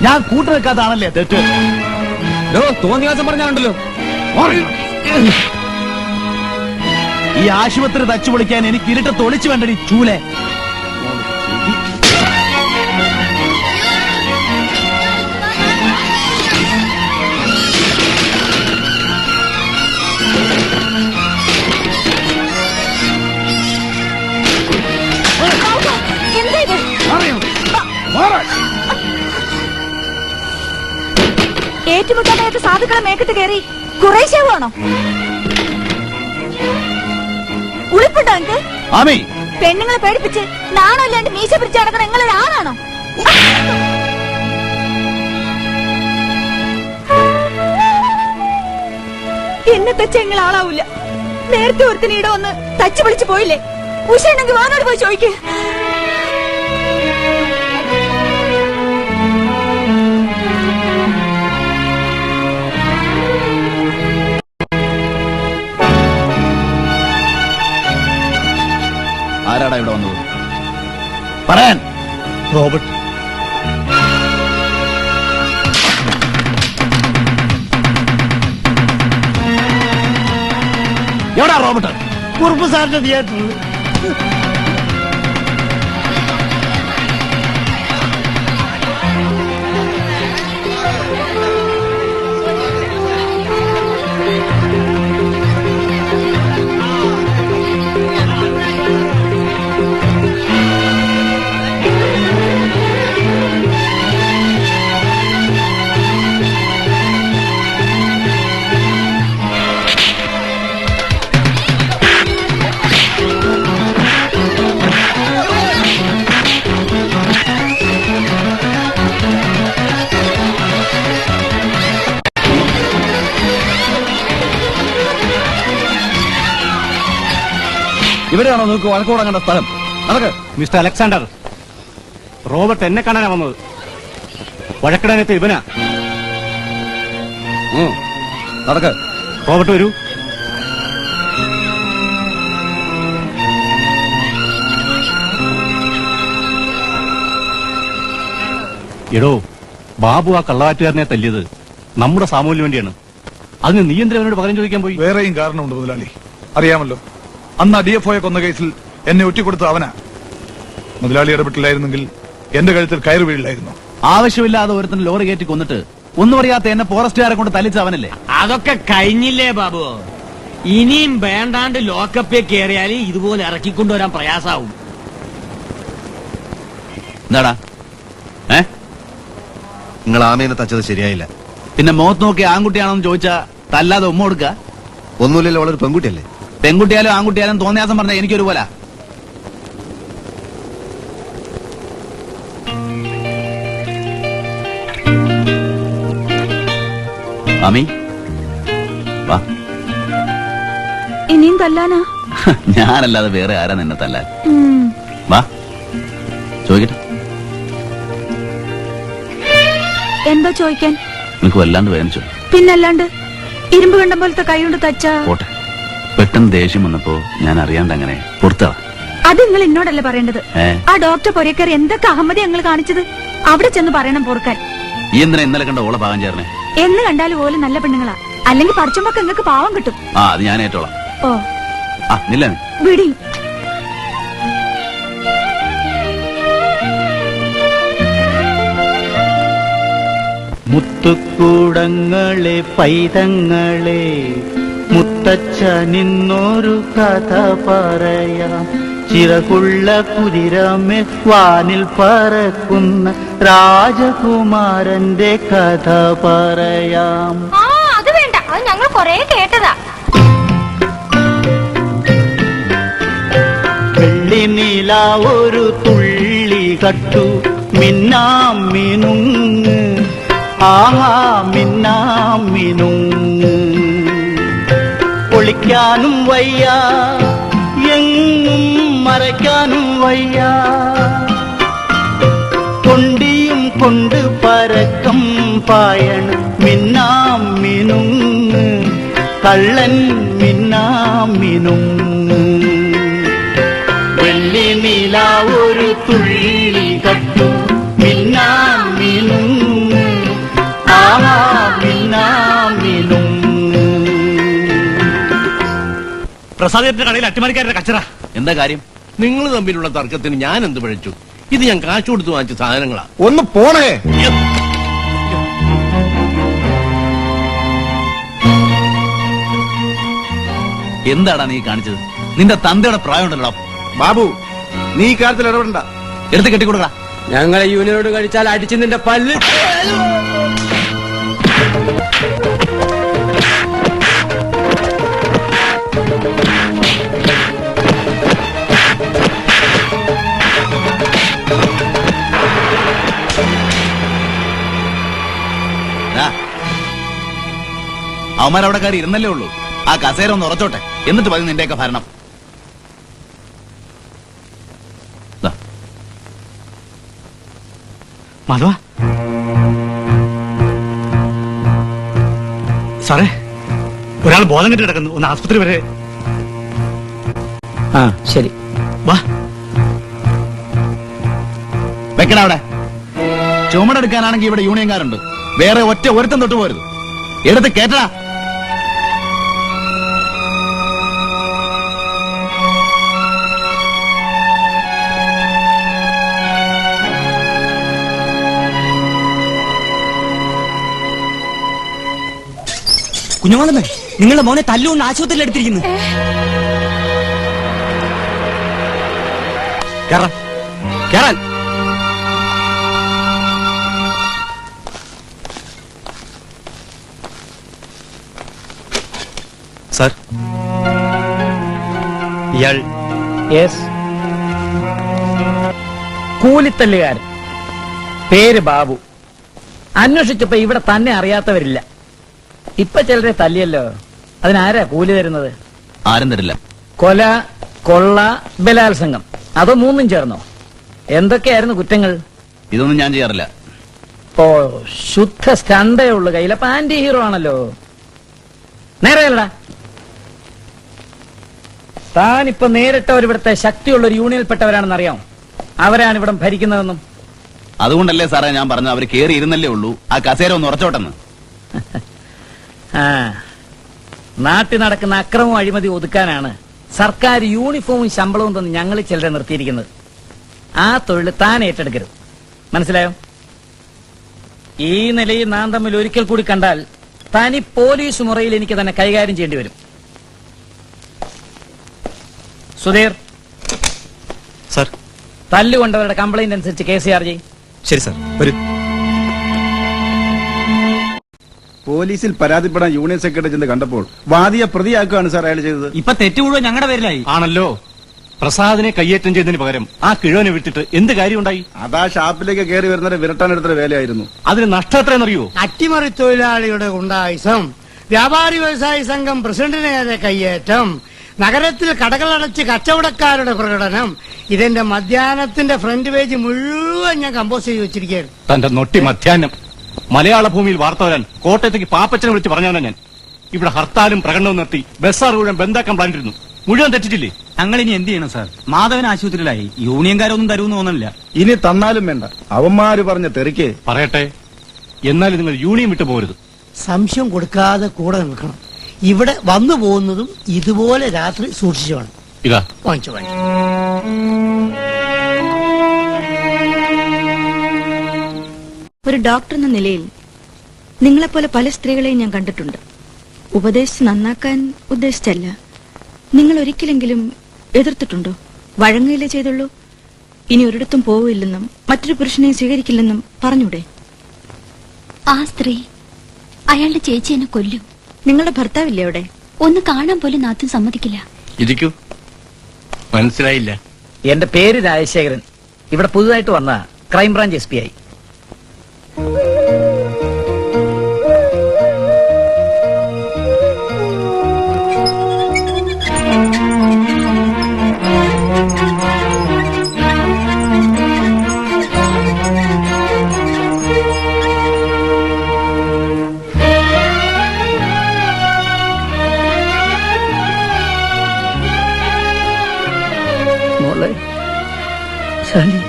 ഞാൻ കൂട്ടുനിൽക്കാത്ത ആണല്ലേ തെറ്റ്? തോന്നിയാസം പറഞ്ഞാണ്ടല്ലോ. ഈ ആശുപത്രി തച്ചു പൊളിക്കാൻ എനിക്ക് ഇരുട്ടത്ത് ഒളിച്ചു വേണ്ടടി ചൂലെ. ഏറ്റുമുട്ടാനായിട്ട് സാധുക്കളെ മേക്കത്ത് കയറി കുറേശ്ശേ വേണോ? ഉളിപ്പുണ്ടോ എനിക്ക്? പെണ്ണുങ്ങളെ പേടിപ്പിച്ച് നാണല്ലാണ്ട് മീശ പിടിച്ച് നടക്കണ നിങ്ങളൊരാളാണോ? എന്നെ തച്ച നിങ്ങൾ ആളാവൂല. നേരത്തെ ഒരുത്തിനീടെ ഒന്ന് തച്ചു പിടിച്ചു പോയില്ലേ? ഉഷയുണ്ടെങ്കിൽ വാനോട് പോയി ചോദിക്കേ. ആരാടാ ഇവിടെ വന്നത്? പറയാൻ. റോബർട്ട്. എവിടാ റോബർട്ട്? കുറുപ്പ് സാറിന്റെ തിയേറ്ററിൽ. ഇവിടെയാണോ നിങ്ങൾക്ക് വഴക്കുടങ്ങേണ്ട സ്ഥലം? നടക്ക്. മിസ്റ്റർ അലക്സാണ്ടർ, റോബർട്ട് എന്നെ കാണാനാ വന്നത്. വഴക്കിടാനെത്ത ഇവനാ. നടക്ക്. റോബർട്ട് വരൂ. എടോ, ബാബു ആ കള്ളവാറ്റുകാരനെ തല്ലിയത് നമ്മുടെ സാമൂഹ്യന് വേണ്ടിയാണ്. അതിന് നീ എന്തിനാ അവനോട് പകരം ചോദിക്കാൻ പോയി? വേറെയും കാരണമുണ്ട് മുതലാളി, അറിയാമല്ലോ. അന്ന് DFOയെ കൊന്ന കേസിൽ എന്നെ ഒറ്റിക്കൊടുത്ത അവനാ. മുതലാളി ഇടപെട്ടില്ലായിരുന്നെങ്കിൽ എന്റെ കഴുത്തിൽ കയറ് വീഴില്ലായിരുന്നു. ആവശ്യമില്ലാതെ ഒരുത്തിന് ലോറി കയറ്റി കൊന്നിട്ട് ഒന്നും അറിയാത്ത എന്നെ ഫോറസ്റ്റുകാരെ കൊണ്ട് തല്ലിച്ച അവനല്ലേ? അതൊക്കെ കഴിഞ്ഞില്ലേ ബാബു? ഇനിയും വേണ്ടാണ്ട് ലോക്കപ്പിൽ കയറിയാൽ ഇതുപോലെ ഇറക്കിക്കൊണ്ടുവരാൻ പ്രയാസാവും. എന്താടാ? നിങ്ങൾ ആമേനെ തച്ചത് ശരിയായില്ല. പിന്നെ മുഖത്ത് നോക്കി ആൺകുട്ടിയാണെന്ന് ചോദിച്ചാ തല്ലാതെ ഉമ്മ കൊടുക്ക? ഒന്നുമില്ലല്ലോ, അവളൊരു പെൺകുട്ടിയല്ലേ. പെൺകുട്ടിയാലും ആൺകുട്ടിയാലും തോന്നിയാസം പറഞ്ഞാൽ എനിക്കൊരു പോലെ. ആമി വാ. ഇനിയും തല്ലാനാ? ഞാനല്ലാതെ വേറെ ആരാ നിന്നെ തല്ലാൻ? വാ ചോദിക്കട്ടെ. എന്താ ചോദിക്കാൻ? നിനക്ക് വല്ലാണ്ട് വേദനിച്ചു? പിന്നല്ലാണ്ട്. ഇരുമ്പ് കണ്ടം പോലത്തെ കൈ കൊണ്ട് തച്ചാ. പോട്ടെ, പെട്ടെന്ന് ദേഷ്യം വന്നപ്പോ ഞാൻ അറിയാണ്ട് അങ്ങനെ പുറത്താ. അത് നിങ്ങൾ എന്നോടല്ലേ പറയേണ്ടത്. ആ ഡോക്ടർ പൊരേക്കർ എന്തൊക്കെ അഹമ്മതി ഞങ്ങൾ കാണിച്ചത് അവിടെ ചെന്ന് പറയണം പൊറുക്കാൻ. ഈ എന്തിനാ ഇന്നലെ കണ്ട ഓളെ പാകം ചേർന്നേ? എന്ന് കണ്ടാലും ഓല് നല്ല പെണ്ണുങ്ങളാ. അല്ലെങ്കിൽ പഠിച്ചുമ്പോ നിങ്ങൾക്ക് പാവം കിട്ടും. അത് ഞാൻ ഏറ്റോളാം. ഓ നില്ല വിടി. മുത്തുക്കൂടങ്ങളെ പൈതങ്ങളെ മുത്തച്ഛനിന്നൊരു കഥ പറയാം. ചിറകുള്ള കുതിരമേ വാനിൽ പറക്കുന്ന രാജകുമാരന്റെ കഥ പറയാം. അത് വേണ്ട, അത് ഞങ്ങൾ കൊറേ കേട്ടതാ. വെള്ളിനീല ഒരു തുള്ളി കട്ടു മിന്നാം മിനുങ്ങ്. ആഹാ മിന്നാം മിനുങ്ങ്. ഒളിക്കാനും വയ്യ, എങ്ങും മറയ്ക്കാനും വയ്യ. കൊണ്ടിയും കൊണ്ട് പരക്കം പായണ മിന്നാം മിനുങ്ങ്. കള്ളൻ മിന്നാം മിനുങ്ങ്. വെള്ളി നീല ഒരു തുള്ളി കട്ടു മിന്നാം മിനുങ്ങ്. ആഹാ മിന്നാം മിനുങ്ങ്. പ്രസാദിന്റെ കടയിൽ അട്ടിമറിക്കാരുടെ കച്ചറ. എന്താ കാര്യം? നിങ്ങൾ തമ്മിലുള്ള തർക്കത്തിന് ഞാൻ എന്ത് പഴിച്ചു? ഇത് ഞാൻ കാശ് കൊടുത്ത് വാങ്ങിച്ച സാധനങ്ങളാ. ഒന്ന് പോണേ. എന്താടാ നീ കാണിച്ചത്? നിന്റെ തന്തയുടെ പ്രായം ഉണ്ടല്ലോ ബാബു. നീ ഈ കാര്യത്തിൽ ഇടപെടണ്ട. എടുത്ത് കെട്ടിക്കൊടുക്ക. ഞങ്ങളെ യൂണിയനോട് കഴിച്ചാൽ അടിച്ച് നിന്റെ പല്ല്. അവന്മാരവിടെ കയറി ഇരുന്നല്ലേ ഉള്ളൂ. ആ കസേര ഒന്ന് ഉറച്ചോട്ടെ, എന്നിട്ട് മതി നിന്റെയൊക്കെ ഭരണം. മാധവ സാറേ, ഒരാൾ ബോധം കെട്ടി കിടക്കുന്നു. ഒന്ന് ആസ്പത്രി വരെ. ശരി വാ. വെക്കണ അവിടെ. ചുമടെടുക്കാനാണെങ്കിൽ ഇവിടെ യൂണിയൻകാരുണ്ട്. വേറെ ഒറ്റ ഒരുത്തം തൊട്ട് പോരുത്. എടുത്ത് കേട്ടടാ. കുഞ്ഞുമാതമ്മേ, നിങ്ങളുടെ മോനെ തല്ലുകൊണ്ട് ആശുപത്രിയിൽ എടുത്തിരിക്കുന്നു. കേറാൻ. സാർ, ഇയാൾ കൂലിത്തല്ലുകാരൻ, പേര് ബാബു. അന്വേഷിച്ചപ്പോ ഇവിടെ തന്നെ അറിയാത്തവരില്ല. ഇപ്പൊ ചിലരെ തല്ലിയല്ലോ, അതിനാരാ കൂലി തരുന്നത്? ആരും തരില്ല. കൊല, കൊള്ള, ബലാത്സംഗം, അതോ മൂന്നും ചേർന്നോ? എന്തൊക്കെയായിരുന്നു കുറ്റങ്ങൾ? ഇതൊന്നും ഞാൻ ചെയ്യാറില്ല. ഓ, ശുദ്ധ സ്റ്റണ്ടേ ഉള്ളു കയ്യിൽ. അപ്പൊ ആന്റി ഹീറോ ആണല്ലോ. നേരെയല്ലടാ, താനിപ്പോ നേരിട്ടവർ ഇവിടുത്തെ ശക്തിയുള്ള ഒരു യൂണിയനിൽപ്പെട്ടവരാണെന്ന് അറിയാം. അവരാണ് ഇവിടം ഭരിക്കുന്നതെന്നും. അതുകൊണ്ടല്ലേ സാറേ ഞാൻ പറഞ്ഞു അവർ കേറി ഇരുന്നല്ലേ ഉള്ളൂ, ആ കസേര ഒന്ന് ഉറച്ചോട്ടെന്ന്. നാട്ടിൽ നടക്കുന്ന അക്രമവും അഴിമതി ഒതുക്കാനാണ് സർക്കാർ യൂണിഫോമും ശമ്പളവും തന്ന് ഞങ്ങൾ ചിലരെ നിർത്തിയിരിക്കുന്നത്. ആ തൊഴിൽ താൻ ഏറ്റെടുക്കരുത്, മനസ്സിലായോ? ഈ നിലയിൽ നാം തമ്മിൽ ഒരിക്കൽ കൂടി കണ്ടാൽ തനി പോലീസ് മുറയിൽ എനിക്ക് തന്നെ കൈകാര്യം ചെയ്യേണ്ടി വരും. സുധീർ സാർ, തല്ലുകൊണ്ടവരുടെ കംപ്ലൈന്റ് അനുസരിച്ച് KCR ചെയ്യും. ശരി സാർ, വരൂ. പോലീസിൽ പരാതിപ്പെടാൻ യൂണിയൻ സെക്രട്ടറി ചെന്ന് കണ്ടപ്പോൾ വാദിയെ പ്രതിയാക്കുകയാണ് സാർ അയാൾ ചെയ്തത്. ഇപ്പൊ തെറ്റ് മുഴുവൻ ഞങ്ങളുടെ പേരിലായി. ആണല്ലോ. പ്രസാദിനെ കയ്യേറ്റം ചെയ്തതിന് പകരം ആ കിഴവനെ വിട്ടിട്ട് എന്ത് കാര്യമുണ്ടായി? അതാ ഷാപ്പിലേക്ക് കയറി വരുന്നവരെ വിരട്ടാനെടുത്ത വേലയായിരുന്നു. അതിന് നഷ്ടം എത്രയെന്നറിയോ? അട്ടിമറി തൊഴിലാളിയുടെ ഗുണ്ടായുസം, വ്യാപാരി വ്യവസായി സംഘം പ്രസിഡന്റിന് നേരെ കയ്യേറ്റം, നഗരത്തിൽ കടകളടച്ച് കച്ചവടക്കാരുടെ പ്രകടനം. ഇതിന്റെ മധ്യാഹ്നത്തിന്റെ ഫ്രണ്ട് പേജ് മുഴുവൻ ഞാൻ കമ്പോസ് ചെയ്ത് വെച്ചിരിക്കുകയാണ്. തന്റെ നൊട്ടി മധ്യാഹ്നം. മലയാള ഭൂമിയിൽ വാർത്ത വരാൻ കോട്ടയത്തേക്ക് പാപ്പച്ചനെ വിളിച്ച് പറഞ്ഞവനാ ഞാൻ. ഇവിടെ ഹർത്താലും പ്രകടനവും നിർത്തി ബസ്സാർ മുഴുവൻ ബന്ധാക്കാൻ പ്ലാനിരുന്നു. മുഴുവൻ തെറ്റിച്ചില്ലേ? ഞങ്ങൾ ഇനി എന്ത് ചെയ്യണം സാർ? മാധവൻ ആശുപത്രിയിലായി. യൂണിയൻകാരൊന്നും തരുമെന്ന് തോന്നുന്നില്ല. ഇനി തന്നാലും വേണ്ട, അവന്മാര് പറഞ്ഞ തെറിക്ക്. പറയട്ടെ, എന്നാലും നിങ്ങൾ യൂണിയൻ വിട്ടു പോകരുത്. സംശയം കൊടുക്കാതെ കൂടെ നിൽക്കണം. ഇവിടെ വന്നു പോകുന്നതും ഇതുപോലെ രാത്രി സൂക്ഷിച്ചു വേണം. ഇതാ വാങ്ങിച്ചു. ഒരു ഡോക്ടർ എന്ന നിലയിൽ നിങ്ങളെപ്പോലെ പല സ്ത്രീകളെയും ഞാൻ കണ്ടിട്ടുണ്ട്. ഉപദേശിച്ച് നന്നാക്കാൻ ഉദ്ദേശിച്ചല്ല. നിങ്ങൾ ഒരിക്കലെങ്കിലും എതിർത്തിട്ടുണ്ടോ? വഴങ്ങയിലേ ചെയ്തുള്ളൂ. ഇനി ഒരിടത്തും പോവില്ലെന്നും മറ്റൊരു പുരുഷനെ സ്വീകരിക്കില്ലെന്നും പറഞ്ഞൂടെ? ആ സ്ത്രീ അയാളുടെ ചേച്ചി എന്നെ കൊല്ലും. നിങ്ങളുടെ ഭർത്താവില്ലേ അവിടെ? ഒന്ന് കാണാൻ പോലും നാത്തും സമ്മതിക്കില്ല. ഇരിക്കൂ. മനസ്സിലായില്ല. എന്റെ പേര് രാജശേഖരൻ. ഇവിടെ പുതുതായിട്ട് വന്ന ക്രൈംബ്രാഞ്ച് SP ആയി. മോളെ ശാലി,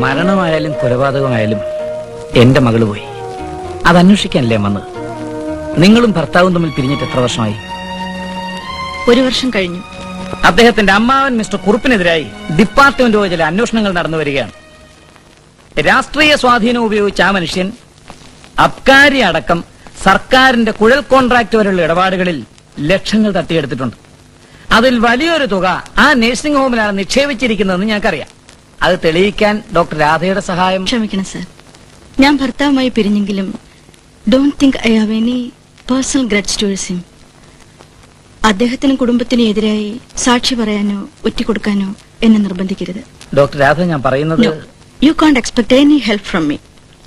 മരണമായാലും കൊലപാതകമായാലും എന്റെ മകള് പോയി. അതന്വേഷിക്കാനല്ലേ വന്നത്. നിങ്ങളും ഭർത്താവും തമ്മിൽ പിരിഞ്ഞിട്ട് എത്ര വർഷമായി? 1 വർഷം കഴിഞ്ഞു. അദ്ദേഹത്തിന്റെ അമ്മാവൻ മിസ്റ്റർ കുറുപ്പിനെതിരായി ഡിപ്പാർട്ട്മെന്റ് ചില അന്വേഷണങ്ങൾ നടന്നു വരികയാണ്. രാഷ്ട്രീയ സ്വാധീനം ഉപയോഗിച്ച് ആ മനുഷ്യൻ അബ്കാരി അടക്കം സർക്കാരിന്റെ കുഴൽ കോൺട്രാക്ട് വരെയുള്ള ഇടപാടുകളിൽ ലക്ഷങ്ങൾ തട്ടിയെടുത്തിട്ടുണ്ട്. അതിൽ വലിയൊരു തുക ആ നഴ്സിംഗ് ഹോമിലാണ് നിക്ഷേപിച്ചിരിക്കുന്നതെന്ന് ഞങ്ങൾക്കറിയാം. അത് തെളിയിക്കാൻ ഡോക്ടർ രാധയുടെ സഹായം. ക്ഷമിക്കണം സർ, ഞാൻ ഭർത്താവുമായി പിരിഞ്ഞെങ്കിലും don't think I have any personal grudge towards him. അദ്ദേഹത്തിനും കുടുംബത്തിനും എതിരായി സാക്ഷി പറയാനോ ഒറ്റിക്കൊടുക്കാനോ എന്നെ നിർബന്ധിക്കരുത്. ഡോക്ടർ രാധ, ഞാൻ പറയുന്നത് you can't expect any help from me.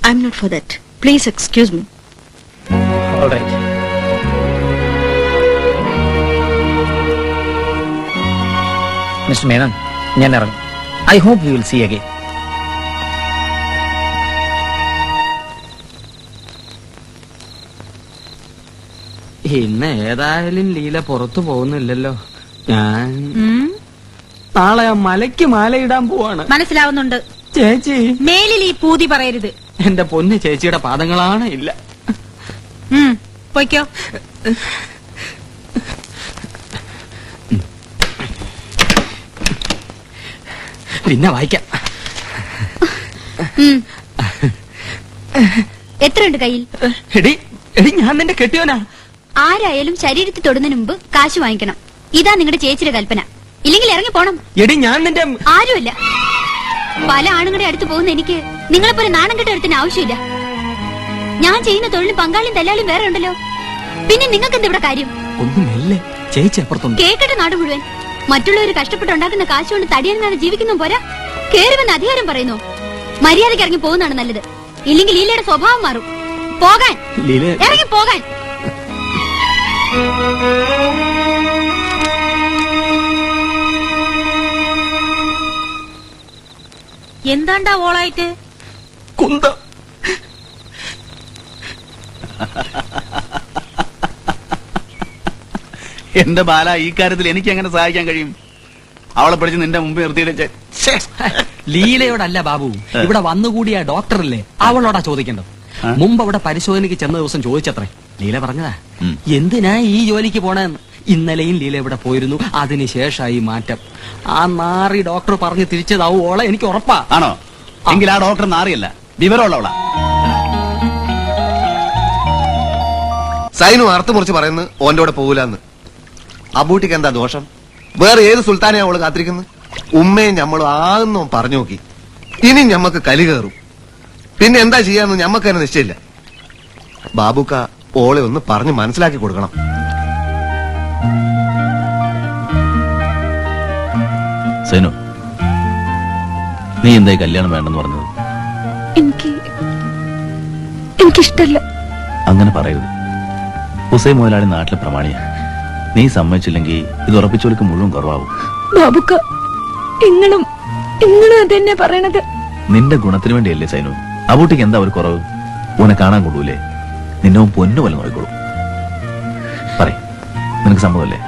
I am not for that. Please excuse me. All right. Mister Menon, ഞാൻ ഇറങ്ങും. I hope you will see again. ഇന്ന് ഏതായാലും ലീല പുറത്തു പോകുന്നില്ലല്ലോ. ഞാൻ നാളെ ആ മലയ്ക്ക് മാലയിടാൻ പോവാണ്. മനസ്സിലാവുന്നുണ്ട് ചേച്ചി. മേലിൽ ഈ പൂതി പറയരുത്. എന്റെ പൊന്ന് ചേച്ചിയുടെ പാദങ്ങളാണ് ഇല്ല. പൊയ്ക്കോ. പിന്നെ വായിക്കാം. എത്രയുണ്ട് കയ്യിൽ? എടി ഞാൻ നിന്റെ കെട്ടിയോനാ. ആരായാലും ശരീരത്തിൽ തൊടുന്നതിന് മുമ്പ് കാശ് വാങ്ങിക്കണം. ഇതാ നിങ്ങളുടെ ചേച്ചിയുടെ കൽപ്പന. ഇല്ലെങ്കിൽ ഇറങ്ങി പോണം. എടി ഞാൻ നിന്റെ ആരുമല്ല. പല ആണുങ്ങളുടെ അടുത്ത് പോകുന്ന എനിക്ക് നിങ്ങളെപ്പോലെ നാണം കെട്ട ഒരുത്തിന് ആവശ്യമില്ല. ഞാൻ ചെയ്യുന്ന തൊഴിലും പങ്കാളിയും ദല്ലാളിയും വേറെ ഉണ്ടല്ലോ. പിന്നെ നിങ്ങൾക്ക് എന്തിവിടെ കാര്യം? ഒന്നുമില്ലേ ചേച്ചി അപ്പുറത്തുണ്ട്. കേക്കട്ടെ നാട് മുഴുവൻ. മറ്റുള്ളവർ കഷ്ടപ്പെട്ടുണ്ടാക്കുന്ന കാശ് കൊണ്ട് തടിയാനാണ് ജീവിക്കുന്നു പോരാ. കേറി വന്ന് അധികാരം പറയുന്നു. മര്യാദയ്ക്ക് ഇറങ്ങി പോകുന്നതാണ് നല്ലത്. ഇല്ലെങ്കിൽ ലീലയുടെ സ്വഭാവം മാറും. പോകാൻ, ഇറങ്ങി പോകാൻ. എന്താണ്ടാ ഓളായിട്ട്? കുന്ത എന്റെ ബാല, ഈ കാര്യത്തിൽ എനിക്ക് എങ്ങനെ സഹായിക്കാൻ കഴിയും? അവളെ പഠിച്ച് നിന്റെ മുമ്പ് നിർത്തിയിട്ട് ലീലയോടല്ല ബാബു, ഇവിടെ വന്നുകൂടിയ ഡോക്ടറല്ലേ അവളോടാ ചോദിക്കേണ്ടത്. മുമ്പ് അവിടെ പരിശോധനയ്ക്ക് ചെന്ന ദിവസം ചോദിച്ചത്രേ. ലീല പറഞ്ഞതാ എന്തിനാ ഈ ജോലിക്ക് പോണെന്ന്. ഇന്നലെയും ലീല ഇവിടെ പോയിരുന്നു. അതിനുശേഷമായി മാറ്റം. ആ നാറി ഡോക്ടർ പറഞ്ഞ് തിരിച്ചതാവും ഓളെ, എനിക്ക് ഉറപ്പാ. ആണോ? എങ്കിൽ ആ ഡോക്ടർ നാറിയല്ല, വിവരമുള്ളവളാ. സൈനു അർത്ഥ മുറിച്ച് പറയുന്നത് ഓന്റെ കൂടെ പോകൂലെന്ന്. അബൂട്ടിക്ക് എന്താ ദോഷം? വേറെ ഏത് സുൽത്താനെ അവള് കാത്തിരിക്കുന്നു? ഉമ്മയും ഞമ്മളും ആകുന്നോ പറഞ്ഞു നോക്കി. ഇനി ഞമ്മക്ക് കലി കയറും. പിന്നെ എന്താ ചെയ്യാന്ന് ഞമ്മക്ക് തന്നെ നിശ്ചയില്ല. ബാബുക്ക ഓളെ ഒന്ന് പറഞ്ഞ് മനസ്സിലാക്കി കൊടുക്കണം. സൈനു, നീ എന്തായി കല്യാണം വേണ്ടെന്ന് പറഞ്ഞത്? എനിക്കിഷ്ടല്ല. അങ്ങനെ പറയരുത്. ഹുസൈൻ മുതലാളി നാട്ടിലെ പ്രമാണിയാ. നീ സമ്മതിച്ചില്ലെങ്കിൽ ഇത് ഉറപ്പിച്ചോൾക്ക് മുഴുവൻ കുറവാകും. ബാബുക്ക, നിങ്ങളും അതെന്നെ പറയണത്. നിന്റെ ഗുണത്തിന് വേണ്ടിയല്ലേ സൈനു. അബൂട്ടിക്ക് എന്താ ഒരു കുറവ്? ഓനെ കാണാൻ കൊള്ളൂലേ? നിന്നെ പൊന്നു പോലെ നോക്കിക്കോളൂ. പറയ്, നിനക്ക് സമ്മതമല്ലേ?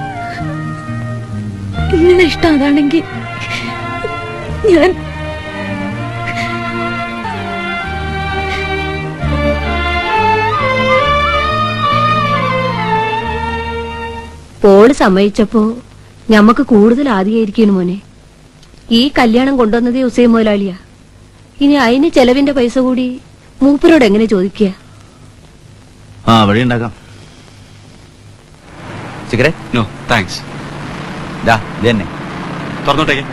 നിങ്ങളെ ഇഷ്ടം അതാണെങ്കിൽ ഞാൻ പോള് സമ്മതിച്ചപ്പോ ഞമ്മക്ക് കൂടുതൽ ആധികാരിക്കുന്നു മോനെ. ഈ കല്യാണം കൊണ്ടുവന്നതേ ഹുസൈൻ മുതലാളിയാ. ഇനി അതിന് ചെലവിന്റെ പൈസ കൂടി മൂപ്പരോട് എങ്ങനെ ചോദിക്കുക? ആ, വഴി ഉണ്ടാക്കാം. സിഗരറ്റ്? No thanks. ഇതന്നെ തുറന്നോട്ടേക്ക്.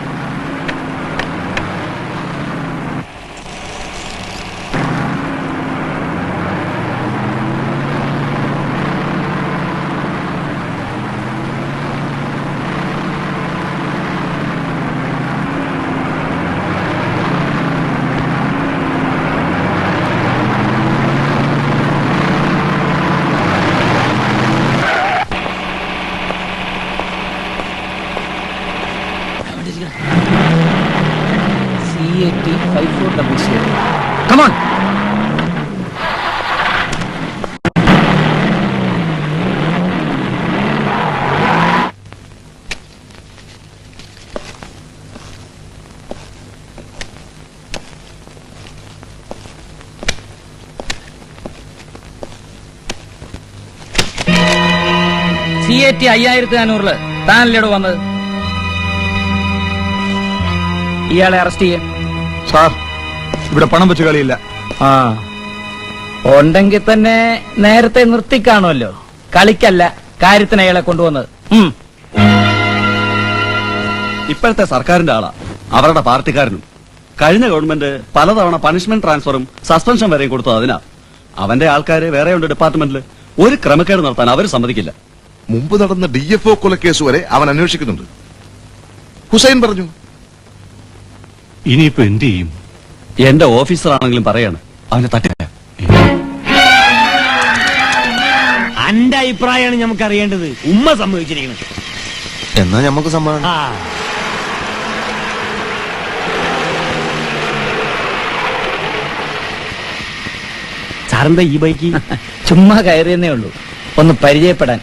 Come on. CAT 5400 താനല്ലേടോ വന്നത്? ഇയാളെ അറസ്റ്റ് ചെയ്യാം. സാർ, ഇവിടെ പണം വെച്ച് കളിയില്ല. ആ, ഉണ്ടെങ്കിൽ തന്നെ നേരത്തെ നിർത്തിക്കാണുമല്ലോ. കളിക്കല്ല, കാര്യത്തിന് അയാളെ കൊണ്ടുവന്നത്. ഇപ്പോഴത്തെ സർക്കാരിന്റെ ആളാ, അവരുടെ പാർട്ടിക്കാരനും. കഴിഞ്ഞ ഗവൺമെന്റ് പലതവണ പണിഷ്മെന്റ് ട്രാൻസ്ഫറും സസ്പെൻഷൻ വരെയും കൊടുത്തത് അതിനാ. അവന്റെ ആൾക്കാര് വേറെയുണ്ട് ഡിപ്പാർട്ട്മെന്റിൽ. ഒരു ക്രമക്കേട് നടത്താൻ അവർ സമ്മതിക്കില്ല. മുമ്പ് നടന്ന DFO കൊലക്കേസ് വരെ അവൻ അന്വേഷിക്കുന്നുണ്ട്. ഹുസൈൻ പറഞ്ഞു. ഇനിയിപ്പോ എന്ത് ചെയ്യും? എന്റെ ഓഫീസർ ആണെങ്കിലും പറയാണ് അവനെ തട്ടില്ല. അന്റെ അഭിപ്രായമാണ് നമുക്ക് അറിയേണ്ടത്. ഉമ്മ സമ്മതിച്ചിരിക്കുന്നത്. എന്നാ ഞമ്മക്ക് സമ്മതം. സാറെന്താ ഈ ബൈക്ക്? ചുമ്മാ കയറിയെന്നേ ഉള്ളൂ, ഒന്ന് പരിചയപ്പെടാൻ.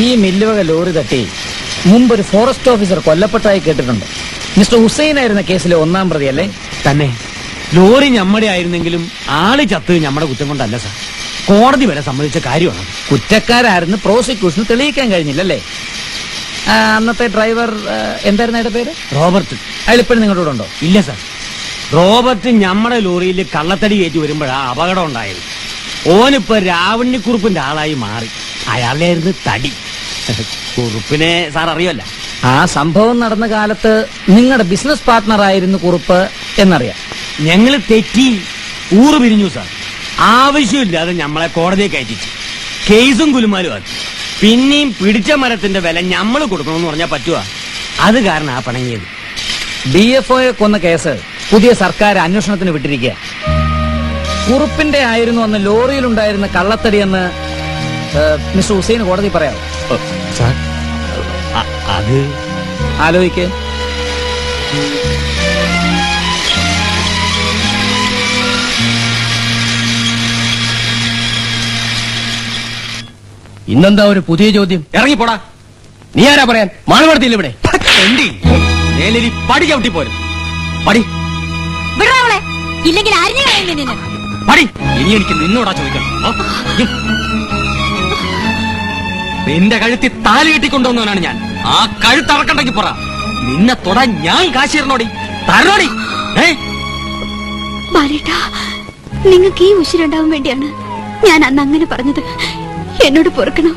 ഈ മില്ലുവക ലോറി തട്ടി മുമ്പൊരു ഫോറസ്റ്റ് ഓഫീസർ കൊല്ലപ്പെട്ടായി കേട്ടിട്ടുണ്ട്. മിസ്റ്റർ ഹുസൈൻ ആയിരുന്ന കേസിലെ ഒന്നാം പ്രതി അല്ലേ? തന്നെ. ലോറി ഞമ്മടെ ആയിരുന്നെങ്കിലും ആള് ചത്ത് ഞമ്മടെ കുറ്റം കൊണ്ടല്ല സാർ, കോടതി വരെ സമ്മതിച്ച കാര്യമാണ്. കുറ്റക്കാരായിരുന്നു പ്രോസിക്യൂഷന് തെളിയിക്കാൻ കഴിഞ്ഞില്ലല്ലേ? അന്നത്തെ ഡ്രൈവർ എന്തായിരുന്നു അയാളുടെ പേര്? റോബർട്ട്. അയാൾ ഇപ്പോഴും നിങ്ങളുടെ കൂടെ ഉണ്ടോ? ഇല്ല സാർ, റോബർട്ട് ഞമ്മടെ ലോറിയിൽ കള്ളത്തടി കയറ്റി വരുമ്പോഴാ അപകടം ഉണ്ടായത്. ഓനിപ്പോ രാവണ്യക്കുറുപ്പിന്റെ ആളായി മാറി. അയാളുടെ ആയിരുന്നു തടി. കുറുപ്പിനെ സാർ അറിയല്ല. ആ സംഭവം നടന്ന കാലത്ത് നിങ്ങളുടെ ബിസിനസ് പാർട്ട്ണർ ആയിരുന്നു കുറുപ്പ് എന്നറിയാം. ഞങ്ങള് തെറ്റി ഊറ് പിരിഞ്ഞു സാർ. ആവശ്യമില്ലാതെ ഞമ്മളെ കോടതിയെ കയറ്റിച്ചു. കേസും കുലുമാലും ആക്കി. പിന്നെയും പിടിച്ച മരത്തിന്റെ വില ഞമ്മള് കൊടുക്കണമെന്ന് പറഞ്ഞാൽ പറ്റുവാ? അത് കാരണം ആ പണങ്ങിയത്. DFOയെ കൊന്ന കേസ് പുതിയ സർക്കാർ അന്വേഷണത്തിന് വിട്ടിരിക്കുക. കുറുപ്പിന്റെ ആയിരുന്നു അന്ന് ലോറിയിലുണ്ടായിരുന്ന കള്ളത്തടിയെന്ന് മിസ്റ്റർ ഹുസൈൻ കോടതി പറയാം. സാർ അത് ആലോചിക്ക്. ഇന്നെന്താ ഒരു പുതിയ ചോദ്യം? ഇറങ്ങിപ്പോടാ. നീ ആരാ പറയാൻ? മാനവടത്തില്ല ഇവിടെ. പടി ചവിട്ടി പോരും. പടി വിടറാവളെ, ഇല്ലെങ്കിൽ അരിഞ്ഞു കളയും നിന്നെ. പടി. ഇനി എനിക്ക് നിന്നോടാ ചോദിക്കണം. നിന്റെ കഴുത്തി താലി കെട്ടിക്കൊണ്ടുവന്നവനാണ് ഞാൻ. ആ കഴുത്തറക്കണ്ടെങ്കിൽ പറ. നിന്നെ തൊടാൻ ഞാൻ കാശിരണോടി, തരണോടി. ബാലേട്ടാ, നിങ്ങൾക്ക് ഈ ഉശിരുണ്ടാവാൻ വേണ്ടിയാണ് ഞാൻ അന്ന് അങ്ങനെ പറഞ്ഞത്. എന്നോട് പൊറുക്കണം.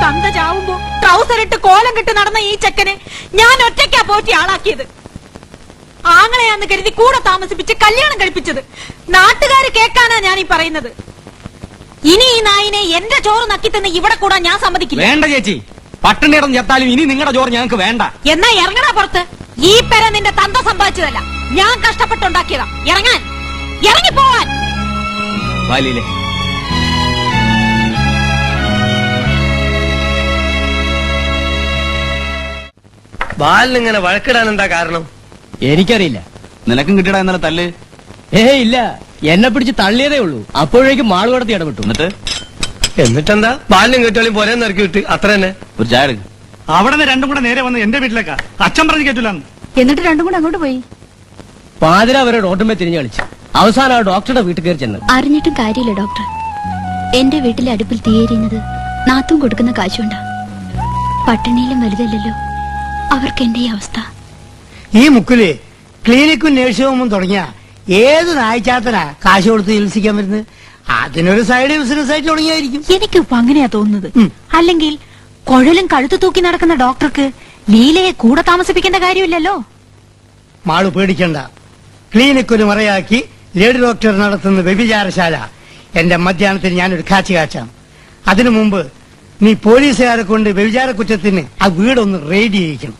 തന്ത ചാവുമ്പോ ട്രൗസർ ഇട്ട് കോലം കെട്ട് നടന്ന ഈ ചെക്കനെ ഞാൻ ഒറ്റയ്ക്കാ പോറ്റി ആളാക്കിയത്. ആങ്ങളെയാന്ന് കരുതി കൂടെ താമസിപ്പിച്ച് കല്യാണം കഴിപ്പിച്ചത്. നാട്ടുകാര് കേൾക്കാനാ ഞാൻ ഈ പറയുന്നത്. ഇനി ഈ നായിനെ എന്റെ ചോറ് നക്കിത്തന്ന് ഇവിടെ കൂടാൻ ഞാൻ സമ്മതിക്കില്ല. വേണ്ട ചേച്ചി, പട്ടിണി ഇടം ചെത്താലും ഇനി നിങ്ങളുടെ ചോറ് ഞങ്ങൾക്ക് വേണ്ട. എന്നാ ഇറങ്ങണ പുറത്ത്. ഈ പെര നിന്റെ തന്ത സമ്പാദിച്ചതല്ല, ഞാൻ കഷ്ടപ്പെട്ടുണ്ടാക്കിയതാ. ഇറങ്ങാൻ, ഇറങ്ങിപ്പോവാൻ. വാലിയിലെ ബാലിനിങ്ങനെ വഴക്കിടാൻ എന്താ കാരണം? എനിക്കറിയില്ല. നിനക്കും കിട്ടിയടാ ഇന്നലെ തല്ല്? ഇല്ല, എന്നെ പിടിച്ച് തള്ളിയതേ ഉള്ളൂ. അപ്പോഴേക്കും മാളുകടത്തി ഇടപെട്ടു. എന്നിട്ടെന്താ? ബാലിനും കെട്ടിയോളിയും പോരെന്ന് ഇറക്കി വിട്ട് അത്ര തന്നെ. ഒരു ചായ എടുക്ക്. അവിടെ നിന്ന് രണ്ടും കൂടെ നേരെ വന്ന് എന്റെ വീട്ടിലേക്കാ. അച്ഛൻ പറഞ്ഞു കേട്ടില്ലാന്ന്. എന്നിട്ട് രണ്ടും കൂടെ അങ്ങോട്ട് പോയി. പാതിര വരെ റോട്ടുമേ തിരിഞ്ഞു കളിച്ചു. അവസാനം ആ ഡോക്ടറുടെ വീട്ടിൽ കയറി ചെന്നത്. അറിഞ്ഞിട്ടും കാര്യമില്ല ഡോക്ടർ. എന്റെ വീട്ടിലെ അടുപ്പിൽ തീയേരിയുന്നത് നാത്തും കൊടുക്കുന്ന കാശുണ്ടാ. പട്ടിണിയിലും വലുതല്ലല്ലോ അവർക്ക് എന്റെ ഈ അവസ്ഥ. ഈ മുക്കില് ക്ലിനിക്കും നഴ്സിംഗ് ഹോമും തുടങ്ങിയ ഏത് നായ്ച്ചാത്തനാ കാശ് കൊടുത്ത് ചികിത്സിക്കാൻ വരുന്നത്? അതിനൊരു സൈഡ് ബിസിനസ് ആയിട്ട് തുടങ്ങിയായിരിക്കും. എനിക്കിപ്പോ അങ്ങനെയാ തോന്നുന്നത്. അല്ലെങ്കിൽ കുഴലും കഴുത്തു തൂക്കി നടക്കുന്ന ഡോക്ടർക്ക് ലീലയെ കൂടെ താമസിപ്പിക്കേണ്ട കാര്യമില്ലല്ലോ. മാള് പേടിക്കണ്ട. ക്ലിനിക് ഒരു മറയാക്കി ലേഡി ഡോക്ടർ നടത്തുന്ന വ്യഭിചാരശാല എന്റെ മധ്യാഹ്നത്തിന് ഞാനൊരു കാച്ചി കാച്ചാം. അതിനു മുമ്പ് നീ പോലീസുകാരെ കൊണ്ട് വ്യഭിചാര കുറ്റത്തിന് ആ വീടൊന്ന് റെയ്ഡ് ചെയ്യിക്കണം.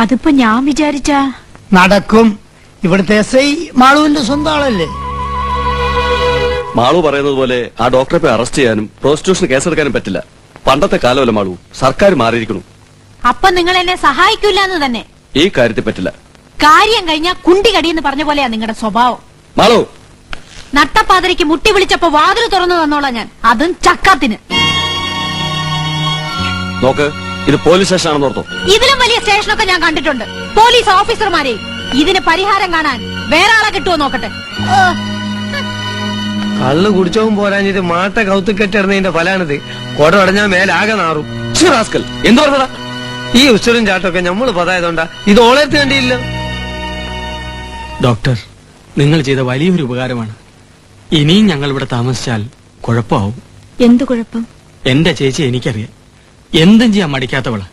അതിപ്പോ ഞാൻ വിചാരിച്ചാ നടക്കും. ഇവിടുത്തെ SI മാളുവിന്റെ സ്വന്തം ആളല്ലേ. മാളു പറയുന്നത് പോലെ ആ ഡോക്ടറെ പോയി അറസ്റ്റ് ചെയ്യാനും പ്രോസ്റ്റിറ്റ്യൂഷന് കേസെടുക്കാനും പറ്റില്ല. പണ്ടത്തെ കാലമല്ല മാളു, സർക്കാർ മാറിയിരിക്കുന്നു. അപ്പൊ നിങ്ങൾ എന്നെ സഹായിക്കൂല എന്ന് തന്നെ. ഈ കാര്യത്തിൽ പറ്റില്ല. കാര്യം കഴിഞ്ഞാ കുണ്ടികടി എന്ന് പറഞ്ഞ പോലെയാ നിങ്ങളുടെ സ്വഭാവം. മാളു, നട്ടപ്പാതിരയ്ക്ക് മുട്ടി വിളിച്ചപ്പോ വാതിൽ തുറന്നു തന്നോളാം ഞാൻ, അതും ചക്കാത്തിന്. നോക്ക്, ഇത് പോലീസ് സ്റ്റേഷനാണെന്ന് ഓർത്തോ. ഇതിലും വലിയ സ്റ്റേഷനൊക്കെ ഞാൻ കണ്ടിട്ടുണ്ട്. പോലീസ് ഓഫീസർമാരെ. ഇതിന് പരിഹാരം കാണാൻ വേറെ ആളെ കിട്ടുമോ നോക്കട്ടെ. കള്ളു കുടിച്ചവും പോരാഞ്ഞിട്ട് മാട്ട കൗത്തുക്കെട്ടിടുന്നതിന്റെ ഫലാണിത്. കോട അടഞ്ഞാൽ മേലാകെ നാറും. എന്ത് പറഞ്ഞടാ? ഈ ഉച്ചരും ചാട്ടൊക്കെ നമ്മള് പതായതുകൊണ്ടാ. ഇത് ഓളെടുത്ത് കണ്ടിയില്ല. ഡോക്ടർ, നിങ്ങൾ ചെയ്ത വലിയൊരു ഉപകാരമാണ്. ഇനിയും ഞങ്ങൾ ഇവിടെ താമസിച്ചാൽ കുഴപ്പമാവും. എന്തു കുഴപ്പം? എന്റെ ചേച്ചി എനിക്കറിയാം. എന്തും ചെയ്യാൻ മടിക്കാത്തവള്.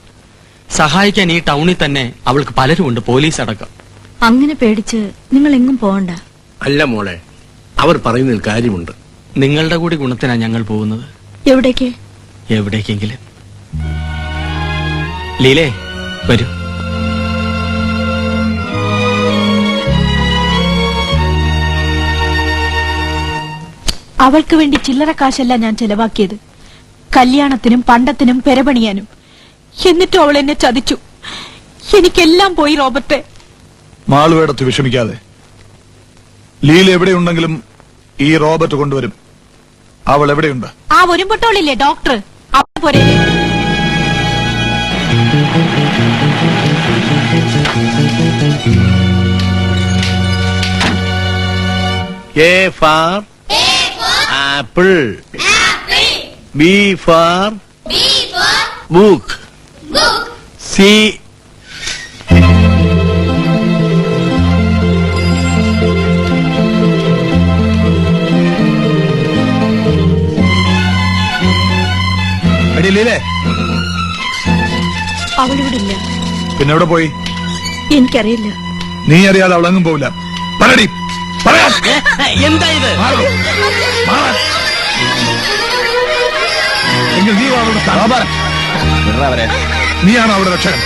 സഹായിക്കാൻ ഈ ടൗണിൽ തന്നെ അവൾക്ക് പലരുമുണ്ട്, പോലീസ് അടക്കം. അങ്ങനെ പേടിച്ച് നിങ്ങൾ എങ്ങും പോകണ്ട. അല്ല മോളെ, അവർ പറയുന്നതിൽ കാര്യമുണ്ട്. നിങ്ങളുടെ കൂടി ഗുണത്തിനാ ഞങ്ങൾ പോകുന്നത്. എവിടേക്ക്? എവിടേക്കെങ്കിലും. ലീലേ, വരൂ. അവൾക്ക് വേണ്ടി ചില്ലറ കാശല്ല ഞാൻ ചെലവാക്കിയത്. കല്യാണത്തിനും പണ്ടത്തിനും പെരപണിയാനും. എന്നിട്ടും അവൾ എന്നെ ചതിച്ചു. എനിക്കെല്ലാം പോയി റോബർട്ടെ. മാളുവേടത്ത് വിഷമിക്കാതെ. ലീല എവിടെയുണ്ടെങ്കിലും ഈ റോബർട്ട് കൊണ്ടുവരും. അവൾ എവിടെയുണ്ട്? ആ ഒരുമ്പട്ടോളില്ലേ ഡോക്ടർ, അവൾ പോരെ. A for apple. B for book. C. ലീലേ, അവളിവിടെ ഇല്ല. പിന്നെ എവിടെ പോയി? എനിക്കറിയില്ല. നീ അറിയാതെ അവളെങ്ങും പോവില്ല. പറയടി, പറയാം. എന്താ ഇത്? എങ്കിൽ നീ അവളുടെ സ്ഥാനം. നീയാണ് അവളുടെ രക്ഷകൻ.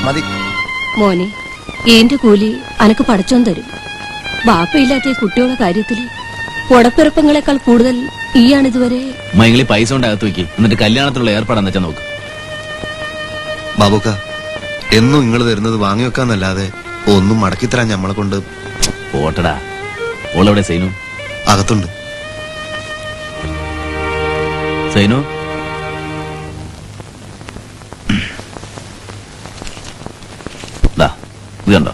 മതി. മോനെ, എന്റെ കൂലി അനക്ക് പടച്ചോൻ തരും. ബാപ്പയില്ലാത്ത ഈ കുട്ടികളുടെ കാര്യത്തില് ഉടപ്പിറപ്പങ്ങളെക്കാൾ കൂടുതൽ ഈയാണിതുവരെ. മൈങ്ങളി പൈസ കൊണ്ട് അകത്ത് വെക്ക്, എന്നിട്ട് കല്യാണത്തിലുള്ള ഏർപ്പാടെന്ന് വെച്ചാൽ നോക്ക്. ബാബുക്ക, എന്നും നിങ്ങൾ തരുന്നത് വാങ്ങി വെക്കാന്നല്ലാതെ ഒന്നും മടക്കിത്തരാൻ ഞമ്മളെ കൊണ്ട്. പോട്ടടാ. ഓളെവിടെ സൈനു? അകത്തുണ്ട്. സൈനു, ഇത് കണ്ടോ?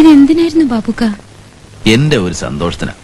ഇതെന്തിനായിരുന്നു ബാബുക്ക? എന്റെ ഒരു സന്തോഷത്തിനാ.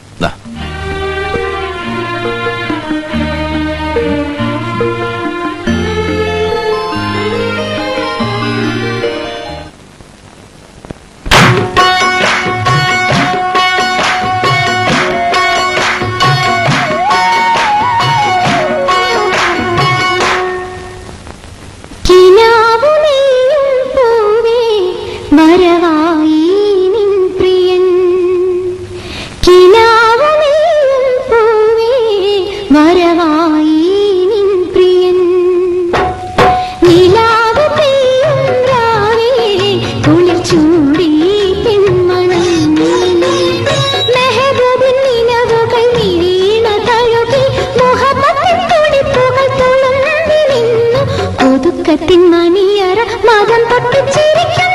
മണിയറ മതം പൊട്ടിച്ചിരിക്കുന്ന